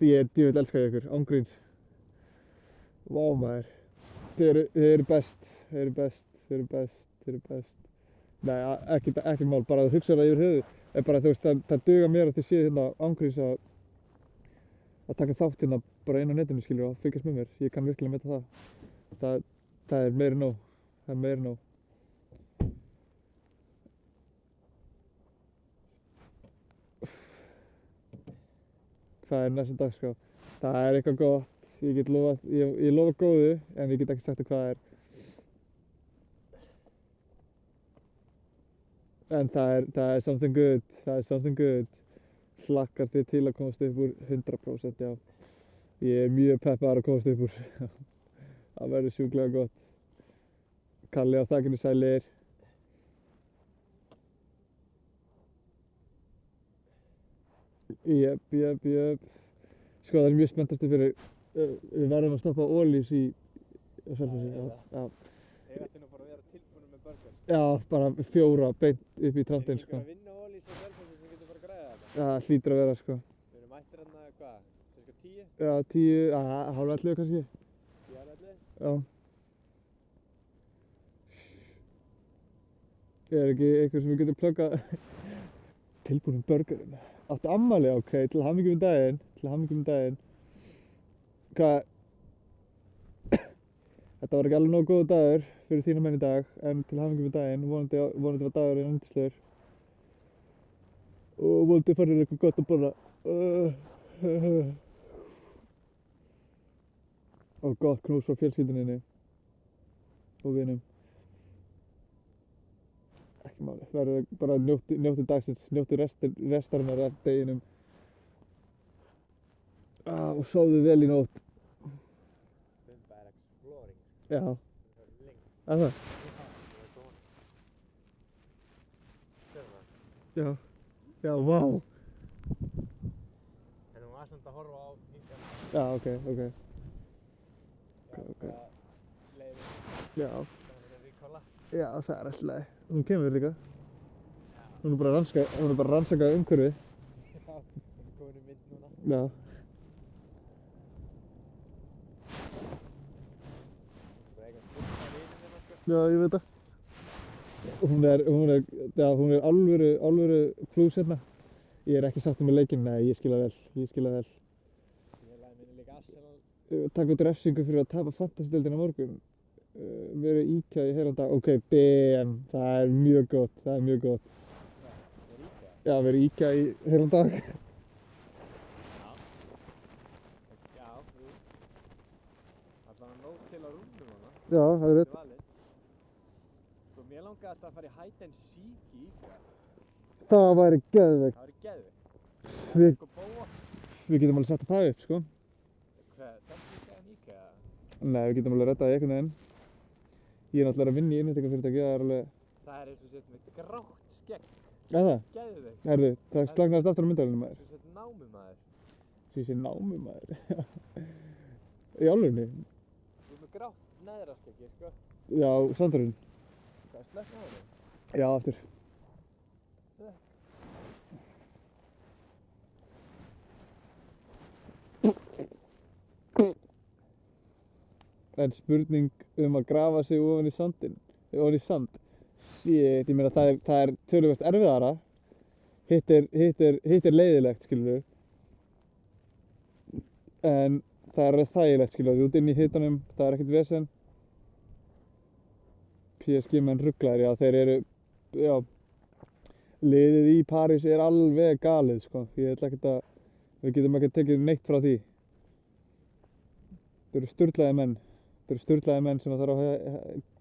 Ég djöfull elska ég ykkur. Ángríns. Vá, maður. Þið eru best. Nei, ekki mál, bara að hugsa það yfir höfuð. Bara, þú veist, það duga mér að þið séu hérna ángríns að taka þátt hérna bara inn á netinu, skilur, og fylgjast með mér. Ég kann virkilega meta það. Það er meira en nóg. Það er meira en nóg. Hvað er næsta dagskrá? Það er eitthvað gott. Ég lofa góðu, en ég get ekki sagt hvað það er. En það er something good. Hlakkar þig til að komast upp úr 100%, já. Ég er mjög peppaður að komast upp úr. Það verður sjúklega gott. Kalli á þakinu sælir. Jöp. Sko það er mjög spenntastu fyrir, við verðum að stoppa á Ólís í Selfossi. Já. Þeir ættu nú bara að vera tilbúinir með burger. Já, bara 4 beint upp í trampinn Þeir sko. eru að vinna Ólís og Selfossi sem getur bara að græða þetta. Já, hlýtur að vera sko. Við erum mættir hérna, hvað, cirka 10? Já, 10, hálf 11 kannski. 10 ára allir? Já. Er ekki eitthvað sem við getum pluggað tilbúnum burgerinn? Áttu afmæli, ok, til hamingju með daginn. Hvað? Þetta var ekki alveg nógu góður dagur fyrir þína menn í dag, en til hamingju með daginn, vonandi var dagurinn yndislegur. Og vonandi farir eitthvað gott að borða. Og gott knús frá fjölskyldunni og vinum. Ekki máli, verður bara njóttu dagsins, njóttu restarinnar af deginum. Og sofðu vel í nótt. Við erum bara exploring. Já, Það er lengt. er það? Sérðu það? Já, vá. En þú varst samt að horfa á hingað. Já, ok. Leiðin. Já, Það er ríkóla. já, það er alltaf leið. Hún kemur líka. Hún er bara að rannsaka umhverfið. Já, hún er komin í mynd núna. Já. Það er eitthvað fullt af vinum hérna, sko. Já, ég veit það. Hún er alvöru plús hérna. Ég er ekki sáttur með leikinn, nei, ég skil það vel. Félagið minn er líka Arsenal. Takk út refsingu fyrir að tapa fantasy-deildina á morgun. Verið íkja í heilan dag. Ok, damn, það er mjög gott. Það er ríkja. Já, verið íkja í heilan dag. Já, þú. Allavega nóg til á rúmnum hana. Já, það er rétt. Valið. Sko, mér langaði alltaf að fara í hide and seek í IKEA. Það væri geðveikt. Það væri geðveikt. Við- Sko, bóa. Við getum alveg sett það upp, sko. Hvað, þetta er IKEA? Nei, við getum alveg reddað í einhvern veginn. Ég er náttúrulega að vinna í innréttingafyrirtæki, það er alveg... Það er eins og sett með grátt skegg. Er það? Geðveikt. Herðu, það slagnaðist aftur á myndavélinu maður. Eins og sett námumaður. Svo ég sé námumaður. Í álfunni? Þú ert með grátt neðra skeggi, sko. Já, Sandurinn. Hvað, slökk á henni? Já, aftur. En spurning að grafa sig ofan í sandinn, ofan í sand. Shit, ég meina það er töluvert erfiðara. Hitt er leiðilegt, skilur við. En það er alveg þægilegt, skilur við. Út inn í hitanum, það er ekkert vesen. PSG menn ruglaðir, já, þeir eru, já. Liðið í París er alveg galið, sko. Ég ætla ekkert að, við getum ekki tekið neitt frá því. Þeir eru sturlaðir menn. Þetta eru sturlaðir menn sem það þarf að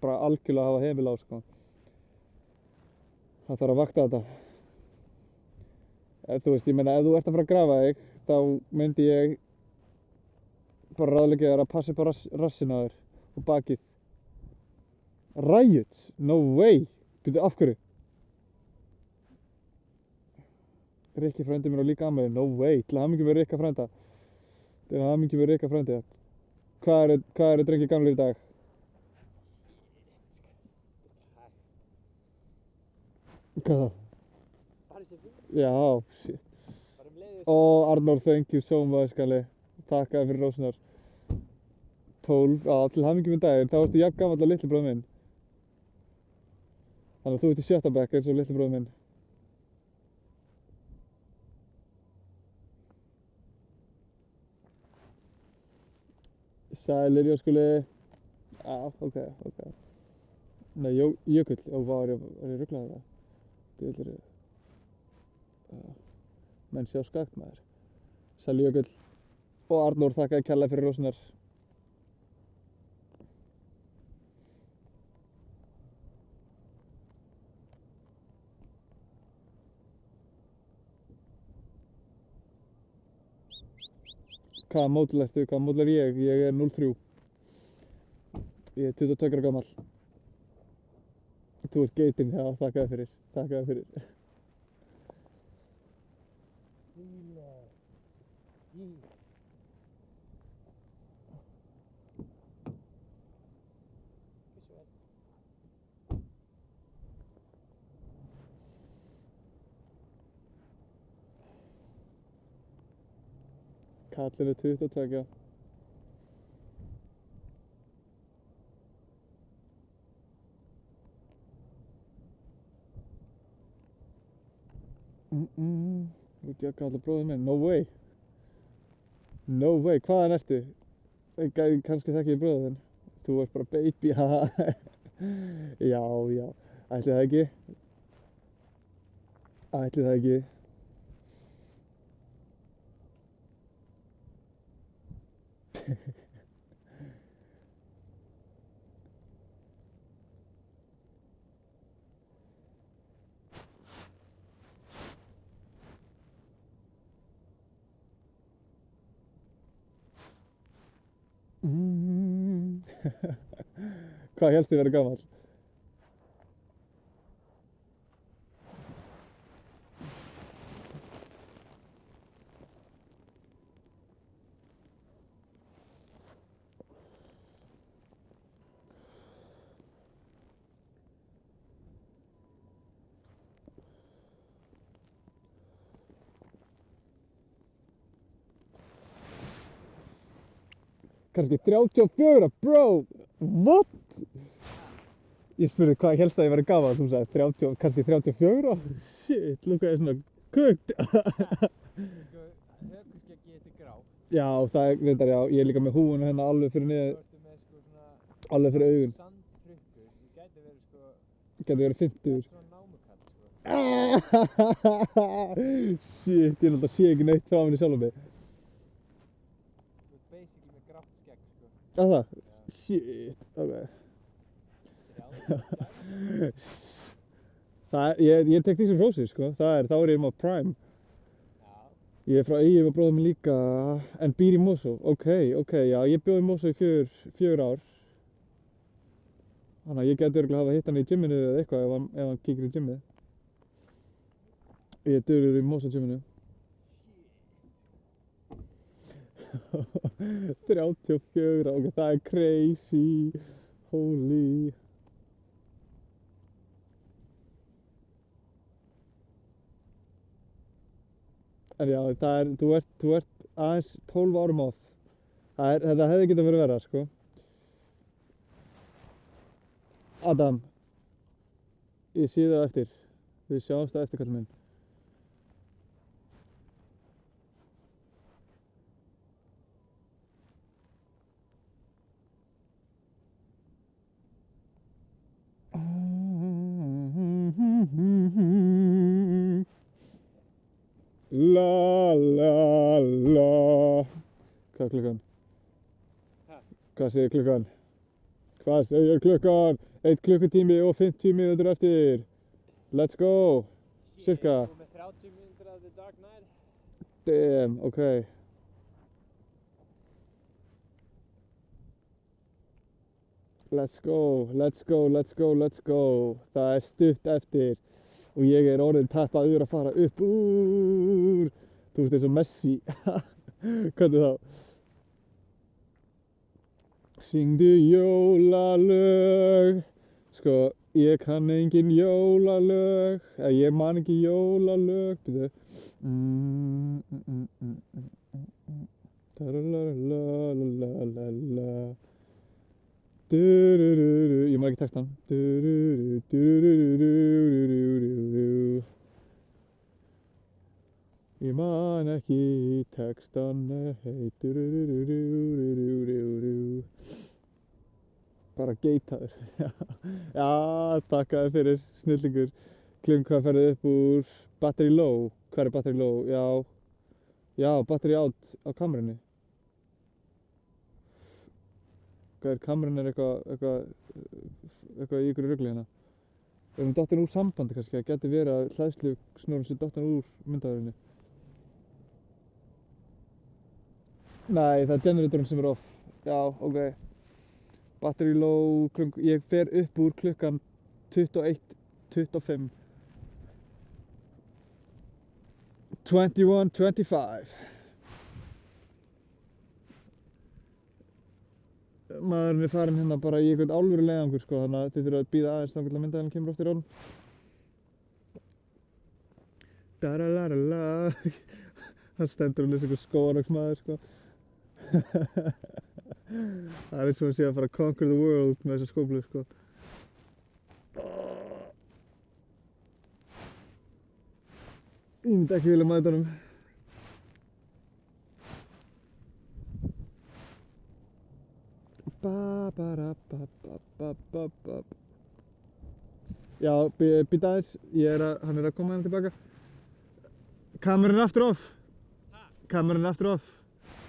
bara algjörlega að hafa hemil á, sko. Það þarf að vakta þetta. Þú veist, ég meina, ef þú ert að fara að grafa þig, þá myndi ég bara ráðleggja þér að passa upp á rassinn á þér og bakið. Riot? No way! Byrju, af hverju? Rikki frændi minn á líka afmæli, no way! Til hamingju með Rikka frænda. Til hamingju með Rikka frændi. Hvað eru drengir gamlir í dag? Hvað þá? Bara þessi fyrir. Já, shit. Bara leiðist. Arnór, thank you so much, Kalli. Takk fyrir rósnar. 12, til hamingju með daginn. Þá ertu jafn gamall að litli bróður minn. Þannig að þú ert í 7. bekk eins og litli bróður minn. Sælir, Jóskuli. Ok. Nei, Jökull. Var ég ruglaður það? Djöfull menn sjá skakt, maður. Sælir, Jökull. Og Arnór, þakkaði kærlega fyrir rósnar. Hvaða módel ertu? Hvaða módel er ég? Ég er 03. Ég er 22 ára gamall. Þú ert geitin, já, þakka þér fyrir, þakka þér fyrir. Kallinn er 22. Þú ert jökkallar bróðir minn, no way. No way, hvaðan ertu? Kannski þekki ég bróður þinn. Þú ert bara baby, haha. Já, já, ætli það ekki? Ætli það ekki? Hvað hélstu verið gamall? Kannski 34, bro! What? Ég spurði hvað hélst að ég væri gamall, þú sagði 30, kannski 34? Shit, lukkaði svona kukt. Sko, hökuskeggið þetta er grátt. Já, það er reyndar, já, ég er líka með húfuna hérna alveg fyrir Svo niður, ertu með sko svona alveg fyrir augun. sandhrukkur. Þú gæti verið sko, Gæti verið 50. svona námukall sko. Shit, ég náttúrulega sé ekki neitt frá henni sjálfum mig. Þú ert basically með grátt skegg sko. Það? Shit, ok. Ég tek því sem hrósið, sko. Þá er ég á Prime. Já. Ég er frá Eyjum og bróðir minn líka, en býr í Mosó. Ok, já, ég bjó í Mosó í 4 ár. Þannig að ég gæti örugglega hafa hitt hann í gymminu eða eitthvað ef hann kíkir í gymmið. Ég er duglegur í Mosó gymminu. 34, ok, það er crazy. Holy. En já, þú ert aðeins 12 árum off. Þetta hefði getað verið verra, sko. Adam, ég sé það eftir. Við sjáumst það eftir, kallinn minn. La la la. Hvað er klukkan? Ha? Hvað segir klukkan? Hvað segir klukkan? 1 klukkutími og 50 mínútur eftir. Let's go. Cirka. Shit, með 30 mínútur af The Dark Knight. Damn, ok. Let's go, let's go, let's go, let's go. Það er stutt eftir og ég er orðinn peppaður að fara upp úr. Þú veist eins og Messi. Hvernig þá? Syngdu jólalög. Sko, ég kann engin jólalög. Ég man ekki jólalög. Bíddu. Taralalalalalalala. Ég man ekki textan. Ég man ekki textan, nei. Bara geitaður. Já, takk fyrir, snillingur. Klim, hvað ferðu upp úr battery low? Hvað er battery low? Já, battery out á kamerunni. Hvað er kameran eitthvað í ykkur rugli hérna? Er hún dottin úr sambandi kannski? Það geti verið að hleðslusnúrun sé dottin úr myndavélinni. Nei, það er generatorinn sem er off. Já, ok. Battery low, ég fer upp úr klukkan 21, 25 21, 25 Maðurinn er farinn hérna bara í einhvern alvöru leiðangur sko, þannig að þið þurfum að bíða aðeins þangað til að myndavélin kemur aftur on. Da-da-la-la-la Það stendur hún eins og einhver skógarhöggsmaður sko. Það er eins og hún sé að fara að conquer the world með þessa skóflu sko. Ég myndi ekki vilja mæta honum. Ba-ba-ra-ba-ba-ba-ba-ba. Já, býta aðeins, hann er að koma hérna tilbaka. Kameran er aftur off. Kameran er aftur off.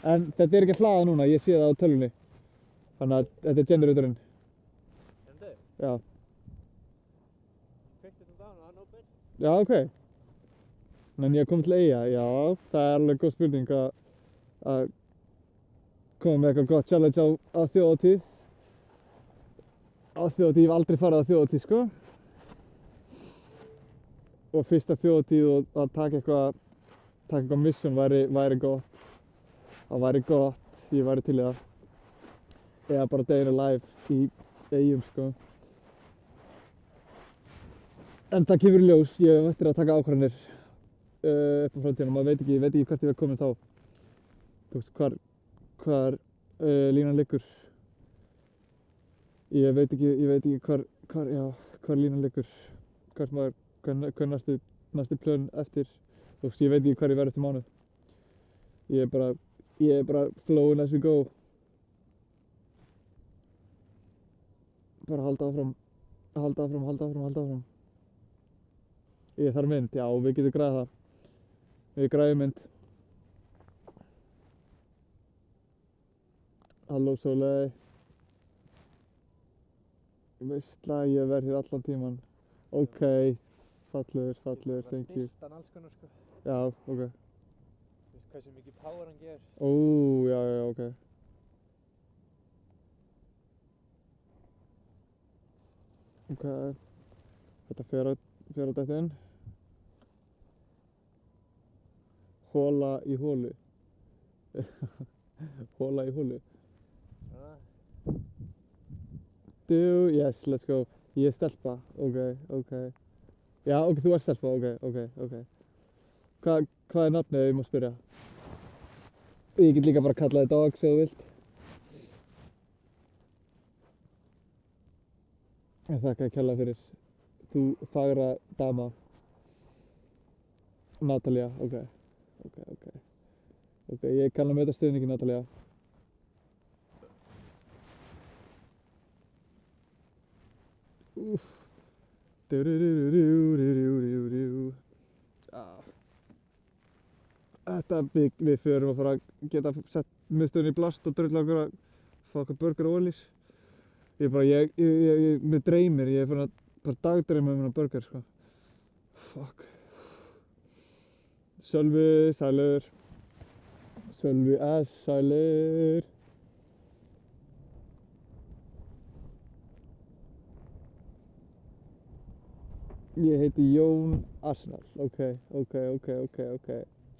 En þetta er ekki að hlaða núna, ég sé það á tölvunni. Þannig að þetta er generatorinn. Endur? Já. Kveikti þetta á hann, no bitch. Já, ok. En ég kom til Eyja, já, það er alveg góð spurning að koma með eitthvað gott challenge á þjóðhátíð. Á þjóðhátíð, ég hef aldrei farið á þjóðhátíð, sko. Og fyrsta þjóðhátíð og að taka eitthvað mission væri gott. Það væri gott, ég væri til í það. Eða bara day in a life í Eyjum, sko. En það kemur í ljós, ég hef eftir að taka ákvarðanir upp á framtíðina, maður veit ekki hvert ég verð komin þá. Þú veist, hvar línan liggur. Ég veit ekki hvar línan liggur. Hver næstu plön eftir. Þú veist, ég veit ekki hvar ég verð eftir mánuð. Ég er bara flowing as we go. Bara halda áfram. Ég þarf mynd, já, við getum græðið það. Við græðum mynd. Halló Sóley. Veistla, ég verð hér allan tíman. Ok, fallegur, thank you. Stillt hann alls konar sko. Já, ok. Þú veist hversu mikið power hann gefur. Ó, já, ok. Ok, þetta fer á dættin. Hola í holu. Hola í holu. Yes, let's go. Ég er stelpa, ok. Já, ok, þú ert stelpa, ok. Hvað er nafnið ef ég má spyrja? Ég get líka bara að kalla þig Dog, ef þú vilt. Ég þakka þér kærlega fyrir. Þú fagra dama. Natalia, ok, ég kann að meta stuðninginn, Natalia. Úff. Við förum að fara að geta sett miðstöðin í blast og drulla okkur að fá okkur burger og ólís. Mér dreymir, ég er farin að bara dagdreyma um hennar burger, sko. Fuck. Sölvi, sælur. Sölvi S, sælur. Ég heiti Jón Arsenal, ok.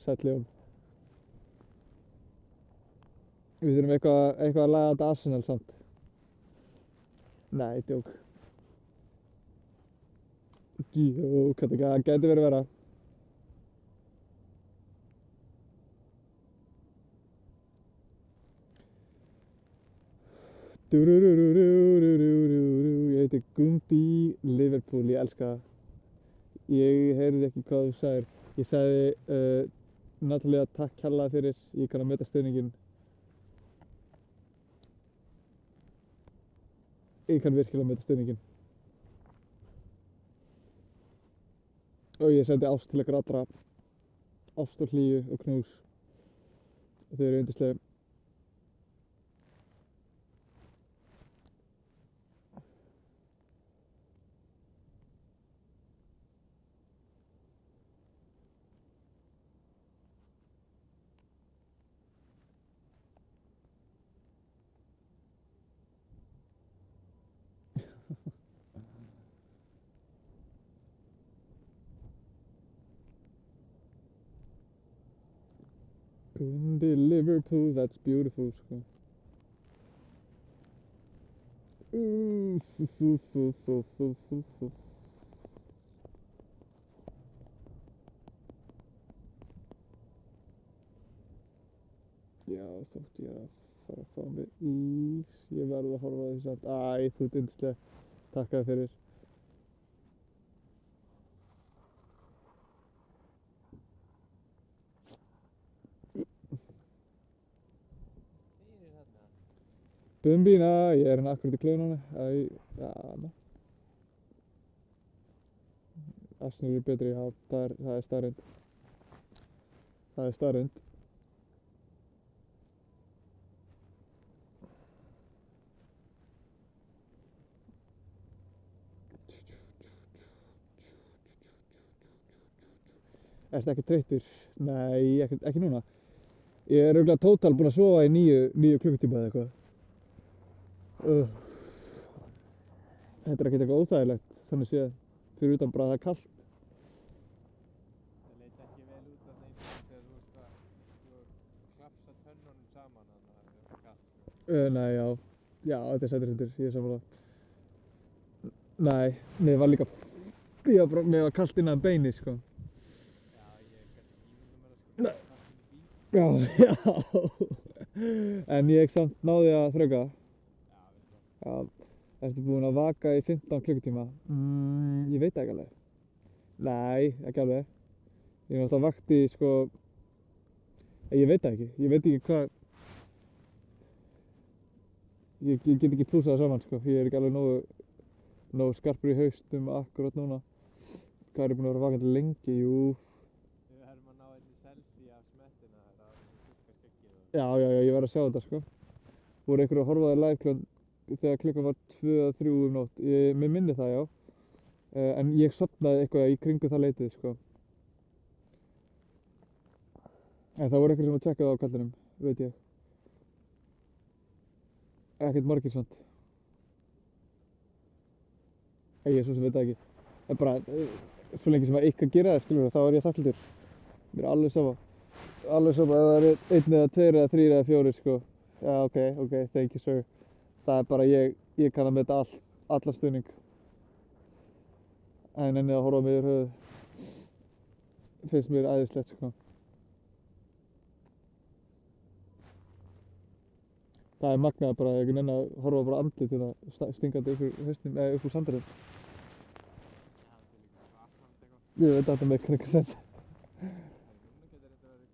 Sæll Jón. Við þurfum eitthvað að laga þetta Arsenal samt. Nei, djók. Djók, þetta gæti verið verra. Ég heiti Gundi Liverpool, ég elska það. Ég heyrði ekki hvað þú sagðir. Ég sagði Natalia, takk kærlega fyrir, ég kann að meta stuðninginn. Ég kann virkilega meta stuðninginn. Og ég sendi ást til ykkur allra. Ást og hlýju og knús. Þau eru yndisleg. Kundi Liverpool, that's beautiful sko. Úff, úff, úff, úff, úff, úff, úff, úff. Já, þótt ég er að fara að fá mig ís. Ég verð að horfa á því samt. Æ, þú ert yndisleg. Takk þér fyrir. Fyrir þarna. Bumbína, ég er hérna akkurat í klaufunum. Æ, já, ná. Arsenal er betri, já, það er staðreynd. Það er staðreynd. Ertu ekki þreyttur? Nei, ekki núna. Ég er örugglega tótal búinn að sofa í 9 klukkutíma eða eitthvað. Þetta er ekkert eitthvað óþægilegt, þannig séð. Fyrir utan bara að það er kalt. Það leit ekki vel út að þeim þegar þú veist hvað, þú klapsa tönnunum saman þannig að það er kallt sko. Nei, já. Já, þetta er sættirsendur, ég er sammála. Nei, mér var líka, mér var kalt innan beini, sko. Já, ég gæti ekki ímynda mér að sko kallt inn í bíl. Já, já. En ég samt náði að þrauka. Já, veist það. Já. Ertu búinn að vaka í 15 klukkutíma? Ég veit það ekki alveg. Nei, ekki alveg. Ég er náttúrulega vakti, sko, ég veit það ekki. Ég veit ekki hvað, ég get ekki plúsað það saman, sko. Ég er ekki alveg nógu skarpur í haustum akkurat núna. Hvað er ég búinn að vera vakandi lengi? Jú. Við verðum að ná einni selfie af smettina þetta að þurrka skeggið og... Já, ég verð að sjá þetta, sko. Voru einhverju að horfa á þér live þegar klukkan var 2 eða 3 nótt. Mér minni það, já. En ég sofnaði eitthvað í kringum það leitið, sko. En það voru einhverjir sem að tjekka það á kallinum, veit ég. Ekkert margir samt. Ég svo sem veit það ekki. En bara, svo lengi sem að eitthvað gera það, skilur, þá er ég þakklátur. Mér er alveg sama. Alveg sama ef það er 1 eða 2 eða 3 eða 4, sko. Já, ok, thank you sir. Það er bara ég kann að meta alla stuðning. En ennið að horfa á mig yfir höfuð finnst mér æðislegt, sko. Það er magnað bara, ég nenni að horfa bara á andlit hérna stingandi upp úr hausnum, eða upp úr sandurinn. Já, þetta er líka svo asnalegt eitthvað. Ég veit að þetta make eitthvað sens. Núna getur þetta verið...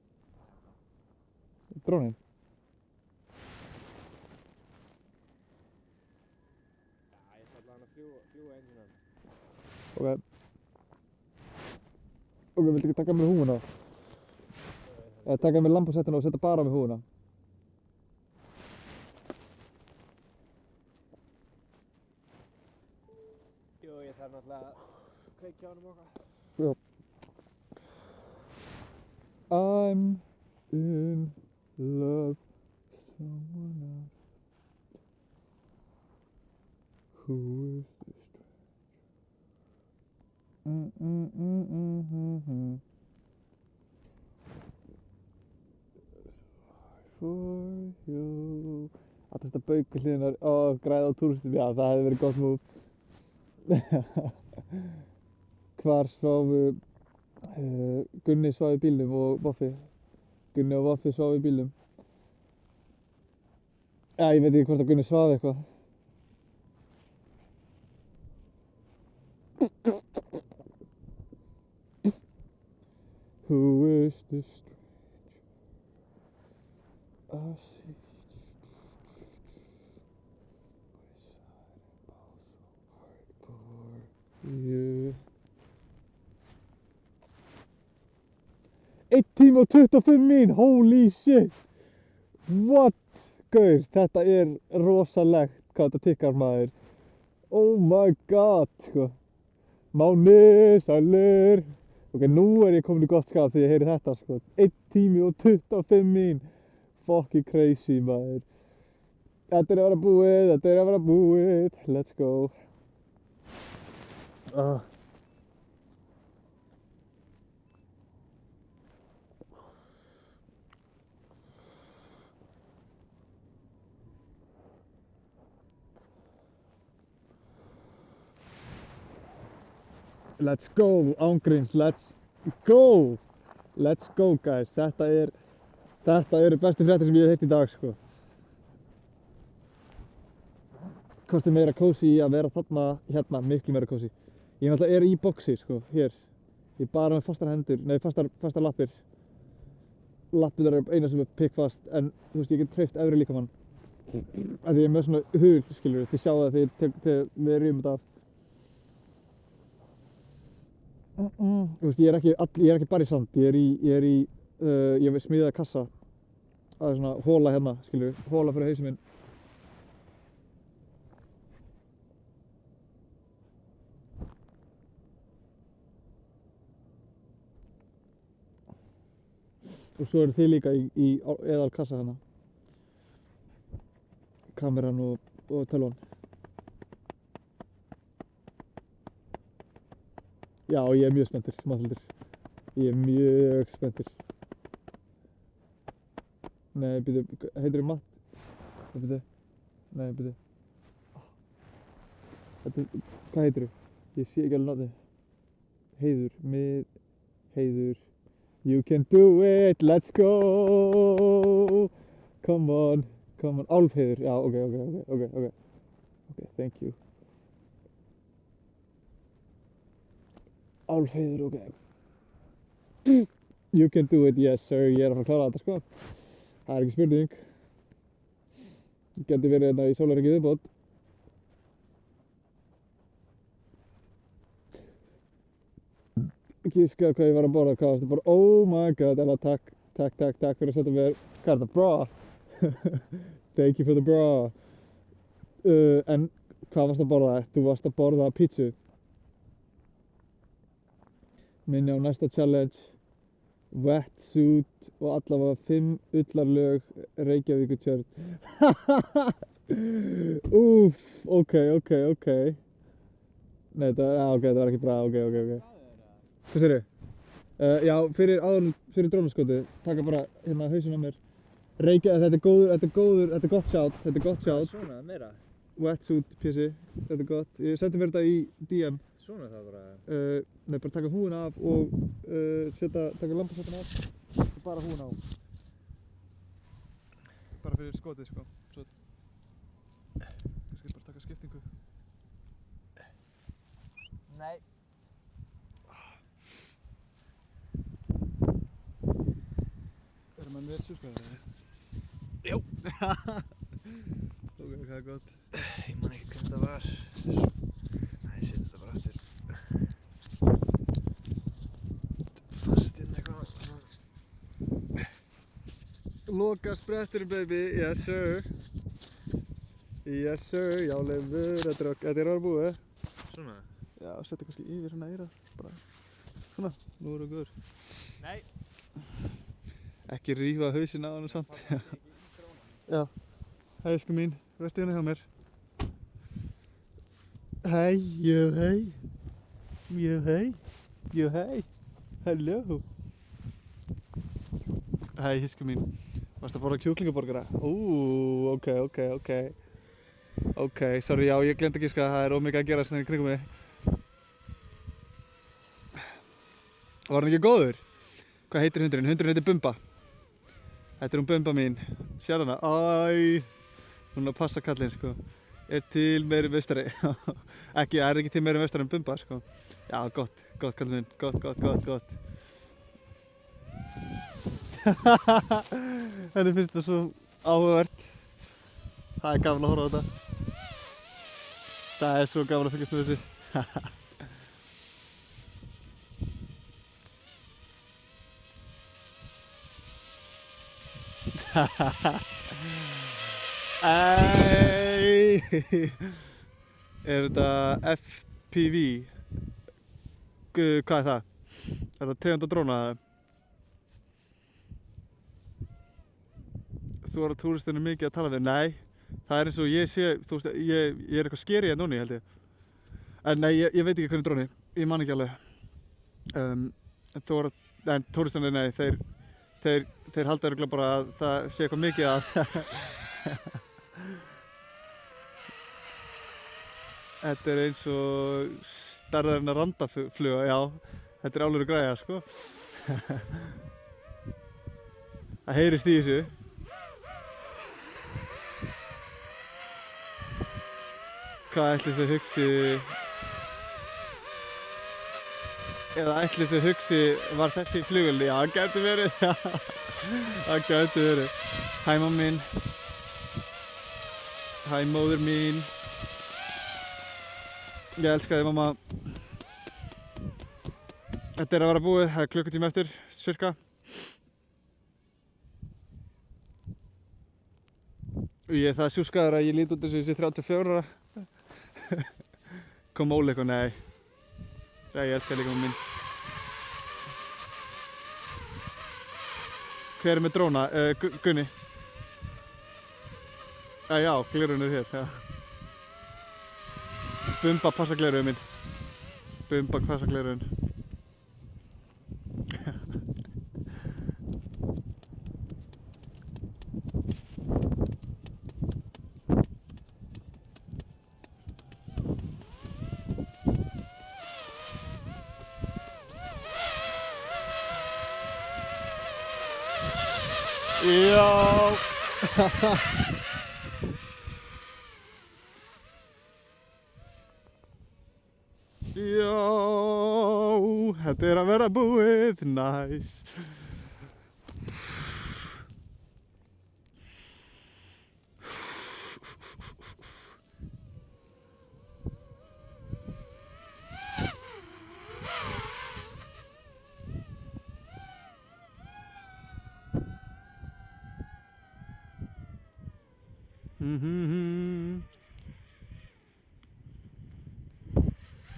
Dróninn. Já, ég ætla allavega að fljúga einu sinni. Ok, viltu ekki taka með húfuna? Eða taka með lambasettuna og setja bara með húfuna? Jú, ég þarf náttúrulega að kveikja á honum og eitthvað. Já. I'm in love with someone else. Who is this stranger? For you. Alltaf þetta bauk við hliðinar, græða á túristum, já það hefði verið gott move. Hvar sváfu Gunni svaf í bílnum og Voffi. Gunni og Voffi sváfu í bílnum. Já, ég veit ekki hvort að Gunni svaf eitthvað. Who is this stranger? I see for you. 1 tíma og 25 mín, holy shit. What? Gaur, þetta er rosalegt hvað þetta tikkar maður. Oh my god, sko. Máni, sælir. Ok, nú er ég komin í gott skap þegar ég heyri þetta, sko. 1 tími og 25 mín. Fucking crazy, maður. Þetta er að vera búið, let's go. Let's go, ángríns, let's go! Let's go, guys. Þetta eru bestu fréttir sem ég hef heyrt í dag, sko. Kosti meira kósí að vera þarna, hérna, miklu meira kósí. Ég náttúrulega í boxi, sko, hér. Ég bara með fastar hendur, nei, fastar lappir. Lappir eru eina sem er pikkfast, en þú veist, ég get hreyft efri líkamann. Því ég er með svona hul, skilur, þið sjáu það þegar við rýfum þetta af. Þú veist, ég er ekki bara í sand, ég hef smíðað kassa. Það er svona hóla hérna, skilur, hóla fyrir hausinn minn. Og svo eru þið líka í eðal kassa hérna. Kameran og tölvan. Já, ég er mjög spenntur, Matthildur. Ég er mjög spenntur. Nei, byrju, heitir þið Matt? Nei, byrju. Nei, byrju. Hvað heitir þú? Ég sé ekki alveg nafnið. Heiður. You can do it, let's go! Come on. Álfheiður, já, ok, thank you. Álfheiður, ok. You can do it, yes sir, ég er að fara að klára þetta, sko. Það er ekki spurning. Ég geti verið hérna í sólarhringi viðbót. Gíska hvað ég var að borða, hvað varstu að borða? Oh my god, Ella, takk fyrir að setja mér, hvað er þetta, bra? Thank you for the bra. En hvað varstu að borða? Þú varst að borða pítsu. Minni á næsta challenge. Wetsuit og allavega 5 ullarlög Reykjavíkurtjörn. Úff, ok. Nei, það var ekki bra, ok. Hvað segirðu? Já, fyrir drónaskotið, taka bara hérna hausinn á mér. Þetta er gott shot. Svona, meira? Wetsuit pjessi, þetta er gott. Ég sendi mér þetta í DM. Svona það bara? Nei, bara taka húina af og taka lambasottina af og bara húina á. Bara fyrir skotið, sko. Svo kannski bara taka skiptingu. Nei. Erum maður með sjúskaðar? Jú. Ok, það er gott. Ég man ekkert hvernig það var. Nei, ég setja þetta bara aftur. Fast inn eitthvað. Loka spretturinn, baby. Yes sir. Já, leifur. Þetta er ára búið. Svona? Já, setja kannski yfir hérna eyrað. Bara svona. Nú erum við góður. Nei. Ekki rífa hausinn á hann samt. Já. Hei, sko mín. Vertu hérna hjá mér. Hei. Hello. Hei, hisku mín. Varstu að borða kjúklingaborgara? Ok. Ok, sorry, já, ég gleymdi að giska að það er ómikið að gera svona í kringum mig. Var hann ekki góður? Hvað heitir hundurinn? Hundurinn heitir Bumba. Þetta er hún Bumba mín. Sér hana? Hún er að passa kallinn, sko. Er til meiri meistari. Það er ekki til meiri meistari en Bumba, sko. Já, gott kallinn minn. Gott. Henni finnst þetta svo áhugavert. Það er gaman að horfa á þetta. Það er svo gaman að fylgjast með þessu. Er þetta FPV? Hvað er það? Er það tegund af dróna? Þú var á túristinu mikið að tala við? Nei, það er eins og ég sé, þú veist, ég er eitthvað skeri hérna núna, held ég. En nei, ég veit ekki hvernig dróni, ég man ekki alveg. En túristinu, nei, þeir halda örugglega bara að það sé eitthvað mikið að Þetta er eins og stærðar en að randafluga, já, þetta er alveg græja, sko. Það heyrist í þessu. Hvað ætli þau hugsi, eða ætli þau hugsi, var þessi flugvél? Já, það gæti verið, já, það gæti verið. Hæ mamma mín, hæ móður mín, ég elska þig mamma. Þetta er að vera búið, það er klukkutíma eftir, cirka. Og ég er það sjúskaður að ég lít út eins og ég sé 34 ára. Kom Óli eitthvað, nei. Nei, ég elska líka mamma mín. Hver er með dróna? Gunni? Já, glerun er hér, já. Bumba passa glerun minn. Bumba passa glerun. Já. Já, þetta er að vera búið, næs.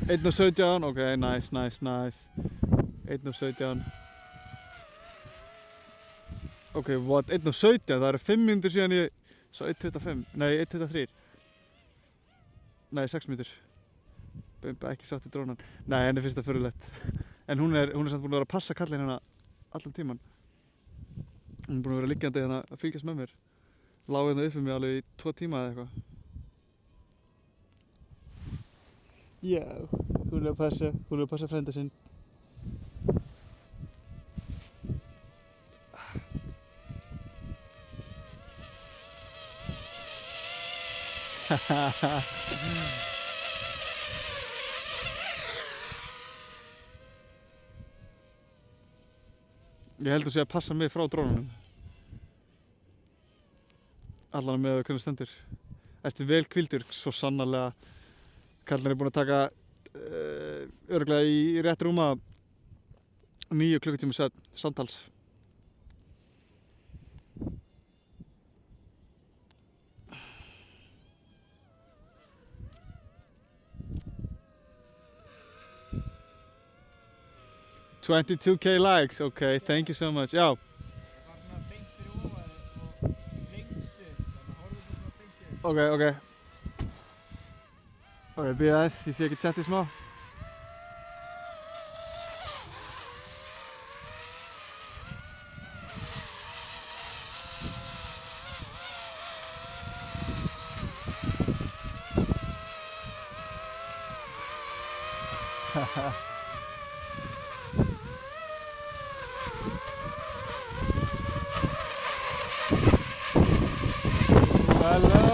Einn og 17, ok, nice. 1 og 17. Ok, what? 1 og 17, það eru 5 mínútur síðan ég sá 1.25, nei 1.23. Nei, 6 mínútur. Bumba ekki sátt í drónan. Nei, henni finnst það furðulegt. En hún er samt búin að vera að passa kallinn hérna allan tíman. Hún er búin að vera liggjandi hérna að fylgjast með mér. Lá hérna upp með mig alveg í 2 tíma eða eitthvað. Já, hún er að passa frænda sinn. Ég held að sé að passa mig frá drónunum. Allan með hvernig stendur. Ertu vel hvíldur, svo sannarlega. Karlinn er búinn að taka örugglega í rétt rúma 9 klukkutíma samtals. $22K likes, okay, thank you so much. Já. Það var svona beint fyrir ofan og lengstu, þannig að horfðu svona beint fyrir. Ok. Ok, bíða þess, ég sé ekki chatið smá. Hello!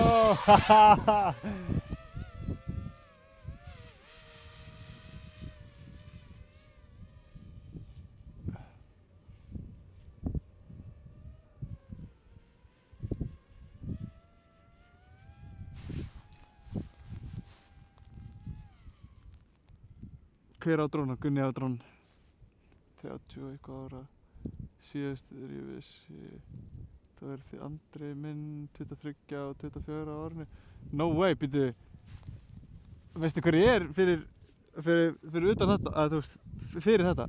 Hver á dróna? Gunni á drón. 30 eitthvað ára. Síðast þegar ég vissi. Það þið Andri minn 23 og 24 á árinu. No way, býtu. Veistu hver ég er fyrir utan þetta? Þú veist, fyrir þetta?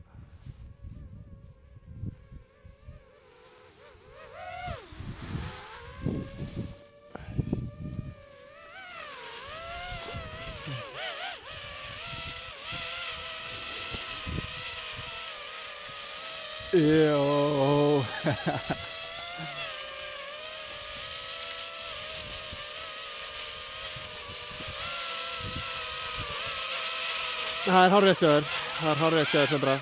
Jó. Það er hárrétt hjá þér. Það er hárrétt hjá þér, Sandra.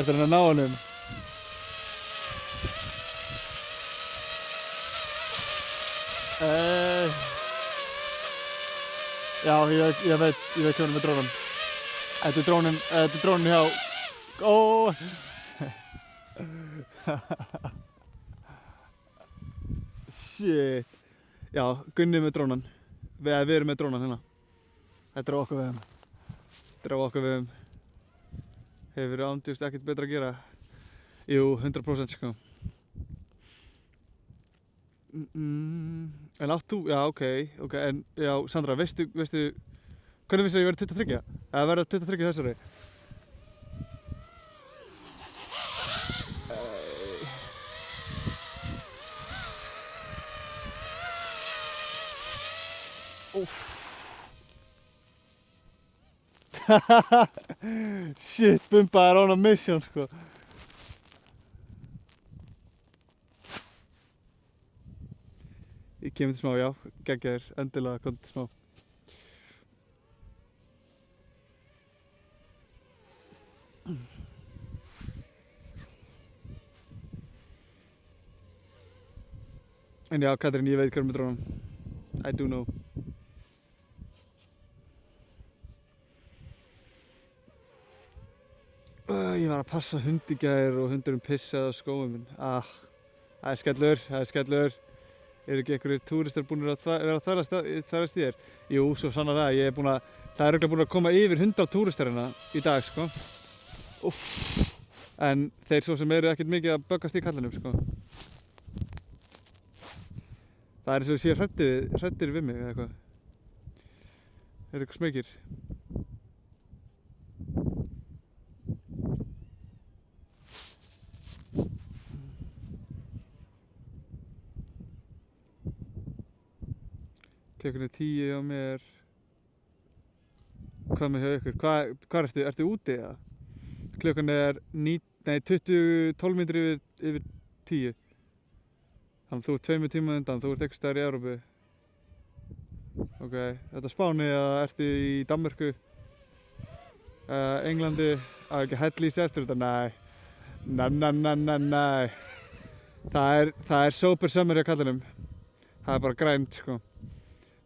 Ertu að ná honum? Já, ég veit hvað er með drónan. Þetta er drónin hjá... Ó! Shit. Já, Gunni með drónan. Við erum með drónan hérna. Þetta er á okkar vegum. Hefur ándjúst ekkert betra að gera. Jú, 100% sko. En átt þú? Já, ok, en já, Sandra, veistu, hvernig finnst þér að ég verði 23? Eða verða 23 þessari? Shit, Bumba er on a mission sko. Ég kemur til smá, já, geggjaðir, endilega kom til smá. En já, Katrín, ég veit hvað er með drónan. I do know. Ég var að passa hund í gær og hundurinn pissaði á skóinn minn. Það er skellur. Eru ekki einhverjir túristar búinir að vera að þvælast í þér? Jú, svo sannarlega, það er örugglega búin að koma yfir 100 túristar hérna í dag, sko. Úff. En þeir svo sem eru ekkert mikið að böggast í kallinum, sko. Það er eins og þeir séu hræddir við mig eða eitthvað. Eru eitthvað smekir? Klukkan er 10 á mér. Hvað með hjá ykkur? Hvar ertu? Ertu úti eða? Klukkan er 12 mínútur yfir 10. Þannig að þú ert 2 tíma undan, þú ert einhvers staðar í Evrópu. Ok, þetta er Spáni eða ertu í Danmörku? Englandi? Ekki hella í sig eftir þetta? Nei. Það er sober summer hjá kallinum. Það er bara grænt, sko.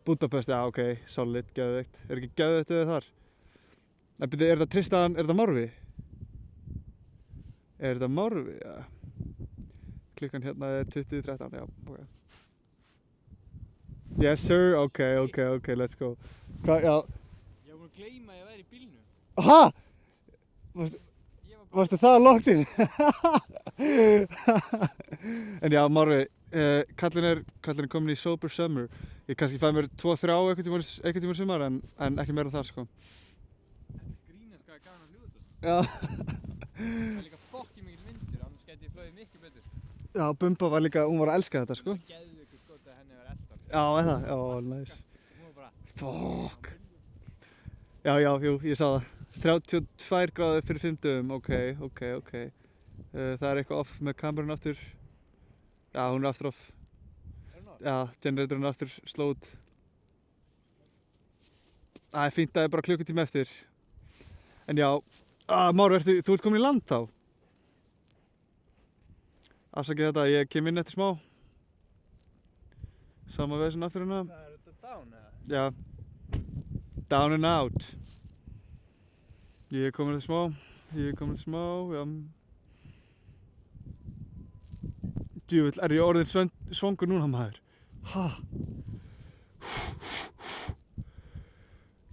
Budapest, já, ok, solid, geðveikt. Er ekki geðveikt við þar? Er þetta Tristan, er þetta Morfi? Er þetta Morfi, já. Klukkan hérna er 20:13, já, ok. Yes sir, ok, let's go. Hvað, já. Ég var búinn að gleyma að ég væri í bílnum. Aha! Varstu það locked in? En já, Morfi, kallinn er komin í sober summer. Ég kannski fæ mér 2-3 einhvern tímann sumar en ekki meira en það, sko. Þetta grínast hvað er gaman að fljúga þetta. Já. Það er líka fokki mikill vindur, annars gæti ég flogið miklu betur. Já, Bumba var líka, hún var að elska þetta, sko. Það geðið ekki skot að henni var eldan. Já, eða? Já, nice. Hún var bara... Fuck. Já, jú, ég sá það. 32 gráður fyrir 5 dögum, ok. Það er eitthvað off með kamerun aftur. Já, hún er aftur off. Já, generatorinn er aftur slóð. Það er fínt að það er bara klukkutíma eftir. En já, Máru, þú ert komin í land þá? Afsakið þetta, ég kem inn eftir smá. Sama veginn aftur hérna. Það er þetta down eða? Já. Down and out. Ég er komin eftir smá, já. Djúvill, er ég orðinn svangur núna, maður? Ha?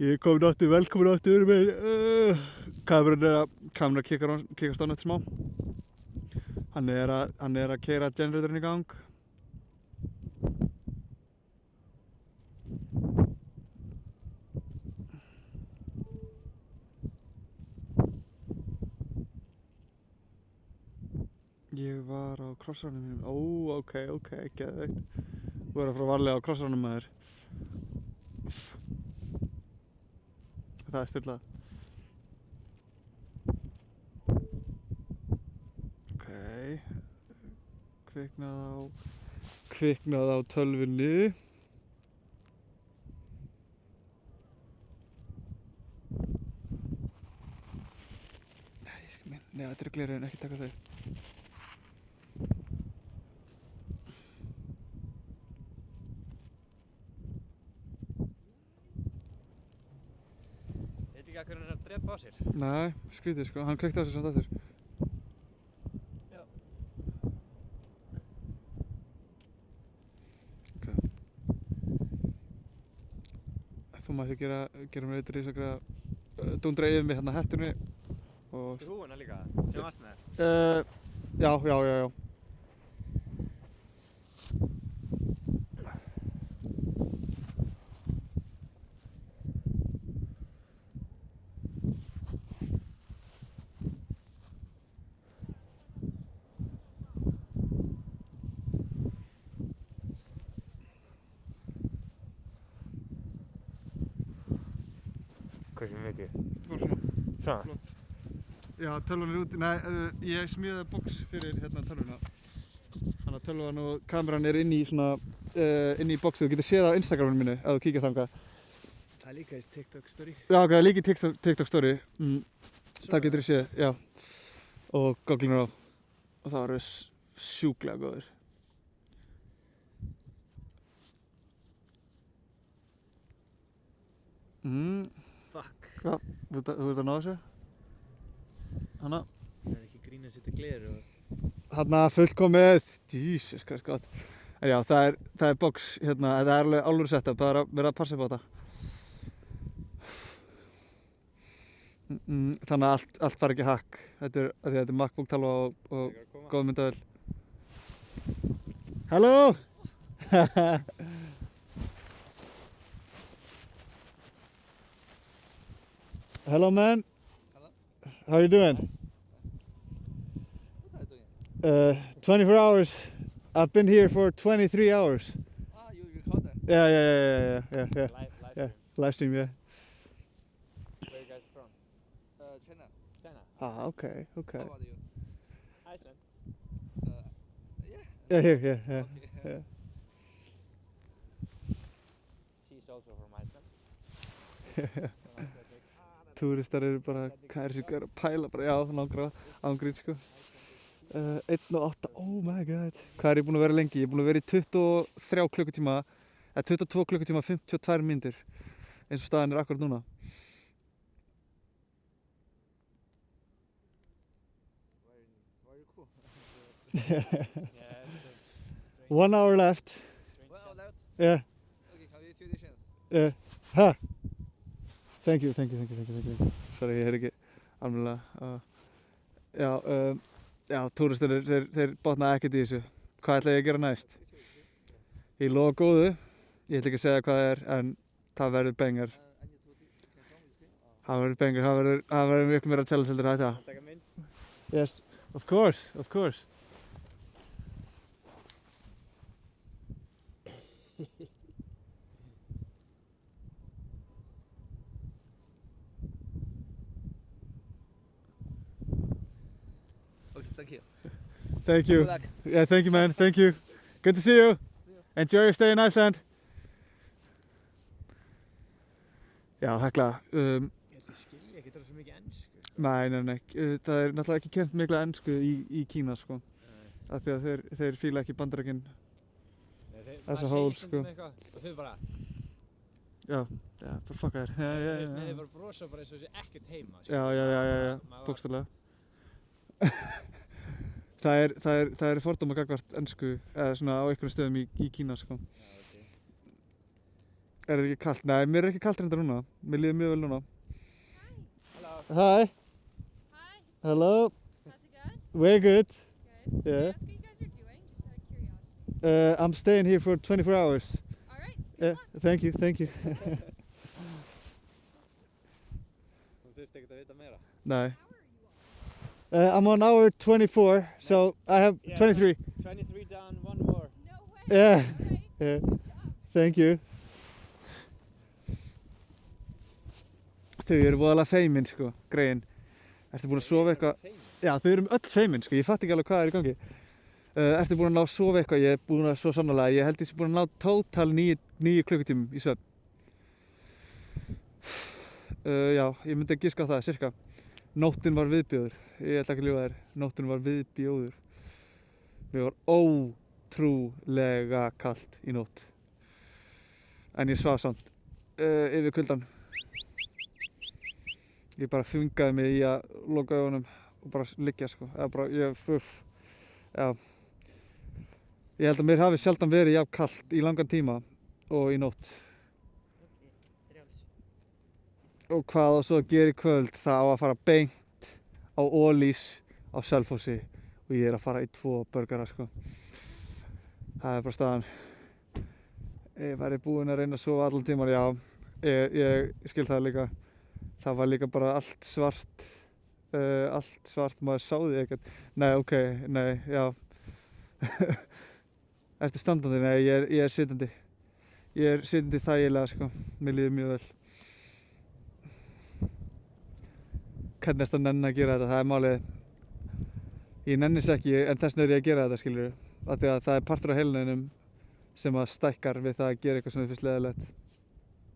Ég er komin aftur, velkomin aftur með kamerun kikkast á eftir smá. Hann er að keyra generatorinn í gang. Ég var á crossrunum mínum. Ó, ok, geðveikt. Þú verður að fara varlega á crossrunum, maður. Það er stillað. Ok. Kviknað á tölvunni. Nei, þetta eru gleraugun, ekki taka þau. Veit ekki að hvernig hann er að drepa á sér. Nei, skrítið sko, hann kveikti á sig samt aftur. Já. Ok. Þú maður ekki gera mér eitthvað risaklega dúndra yfir mig hérna hettunni og... Þú húfuna líka, sem varst með þér. Já. Hversu mikið? Bara svona. Svona? Já, tölvan er úti. Nei, ég smíðaði box fyrir hérna tölvuna. Þannig að tölvan og kameran er inn í svona, inn í boxið. Þú getur séð á Instagraminu mínu ef þú kíkir þangað. Það er líka í TikTok story. Já, ok, líka í TikTok story. Þar getur þú séð, já. Og gogglinur á. Og það var sjúklega góður. Fuck. Já, þú ert að ná þessu? Hanna. Það er ekki grín að setja gler og... Hanna, fullkomið. Jesus, hvað er gott. En já, það er box hérna, það er alveg alvöru setup, það er að vera að passa upp á þetta. Þannig að allt var ekki hack. Þetta er MacBook talva og góð myndavél. Hello! Hello man. Hello. How are you doing? What are you doing? 24 hours. I've been here for 23 hours. Ah, you record there? Yeah. Live stream, yeah. Where are you guys from? China. China? Ah, okay. How about you? Iceland. Yeah. Yeah, here, yeah. Okay. Yeah. She's also from Iceland. Túristar eru bara, hvað er þessi að pæla bara, já, langra ángrín, sko. 1:08, oh my god. Hvað er ég búinn að vera lengi? Ég er búinn að vera í 23 klukkutíma, eða 22 klukkutíma, 52 mínútur, eins og staðan er akkurat núna. Why are you cool? Yeah, it's 1 hour left. Well, left. Yeah. Okay, congratulations. Ha. Thank you. Sorry, ég heyr ekki almennilega. Já, túristar, þeir botnaði ekkert í þessu. Hvað ætla ég að gera næst? Ég lofa góðu. Ég ætla ekki að segja hvað það er, en það verður bengar. Það verður bengar, það verður miklu meira challenge heldur en þetta. Taka mynd. Yes, of course. Okay, thank you. Thank you. Good luck. Yeah, thank you, man. Thank you. Good to see you. Enjoy your stay in Iceland. Já, Hekla. Ég skilji ekki svo mikið ennsku. Nei. Það er náttúrulega ekki kennt mikla ensku í Kína, sko. Af því að þeir fíla ekki Bandaríkin. Þessa hól, sko. Og þau bara, Já, bara fucka þér. þau bara brosa bara eins og þessi ekkert heima. Já, bókstaflega. Það er fordóma gagnvart ensku, eða svona á einhverjum stöðum í Kína, sko. Já, ok. Er það ekki kalt? Nei, mér er ekki kalt reyndar núna. Mér líður mjög vel núna. Hello. Hi. Hi, Hello. how's it going? Very good. Good. Yeah. Can I ask what you guys are doing, just out of curiosity? I'm staying here for 24 hours. All right, good luck. Thank you. Þú þurfti ekkert að vita meira. Nei. How are you on? I'm on hour 24, so I have Yeah. 23. 23 down, one more. No way. Yeah. All right. Yeah. Good job. Thank you. Þau eru voðalega feimin, sko, greyin. Ertu búin að sofa eitthvað? Já, þau eru öll feimin, sko, ég fatt ekki alveg hvað er í gangi. Ertu búin að ná að sofa eitthvað? Ég er búin að svo sannarlega. Ég held ég sé búin að ná tótal 9 klukkutímum í svefn. Já, ég myndi að giska á það, cirka. Nóttin var viðbjóður, ég ætla ekki að ljúga þér, nóttin var viðbjóður. Mér var ótrúlega kalt í nótt. En ég svaf samt yfir kuldann. Ég bara þvingaði mig í að loka augunum og bara liggja sko. Eða bara, já. Ég held að mér hafi sjaldan verið jafn kalt í langan tíma og í nótt. Og hvað á svo að gera í kvöld, það á að fara beint á Ólís á Selfossi og ég er að fara í 2 burgara sko. Það er bara staðan. Ég væri búinn að reyna að sofa allan tíman, já, ég skil það líka. Það var líka bara allt svart, maður sá því ekkert. Nei, ok, nei, já. Ertu standandi? Nei, ég er sitjandi. Ég er sitjandi þægilega sko, mér líður mjög vel. Hvernig ertu að nenna að gera þetta, það er málið. Ég nennis ekki, en þess vegna er ég að gera þetta, skilurðu. Af því að það er partur á heilunum sem að stækkar við það að gera eitthvað sem þið finnst leiðilegt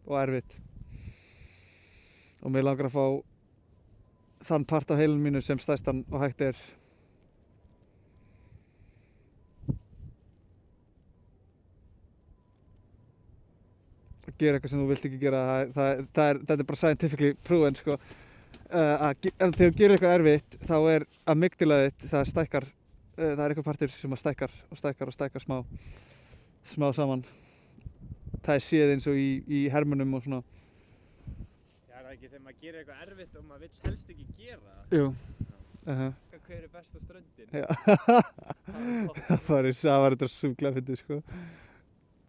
og erfitt. Og mér langar að fá þann part af heilunum mínu sem stærstan og hægt er. Að gera eitthvað sem þú vilt ekki gera, þetta er bara scientifically proven sko. Ef þú gerir eitthvað erfitt, þá er amygdala þitt, það stækkar, það er eitthvað partur sem að stækkar og stækkar smá saman. Það er séð eins og í hermunum og svona. Já, er það ekki þegar maður gerir eitthvað erfitt og maður vill helst ekki gera það? Jú. Hver er besta ströndin? Já. Það var þetta sjúklega fyndið sko.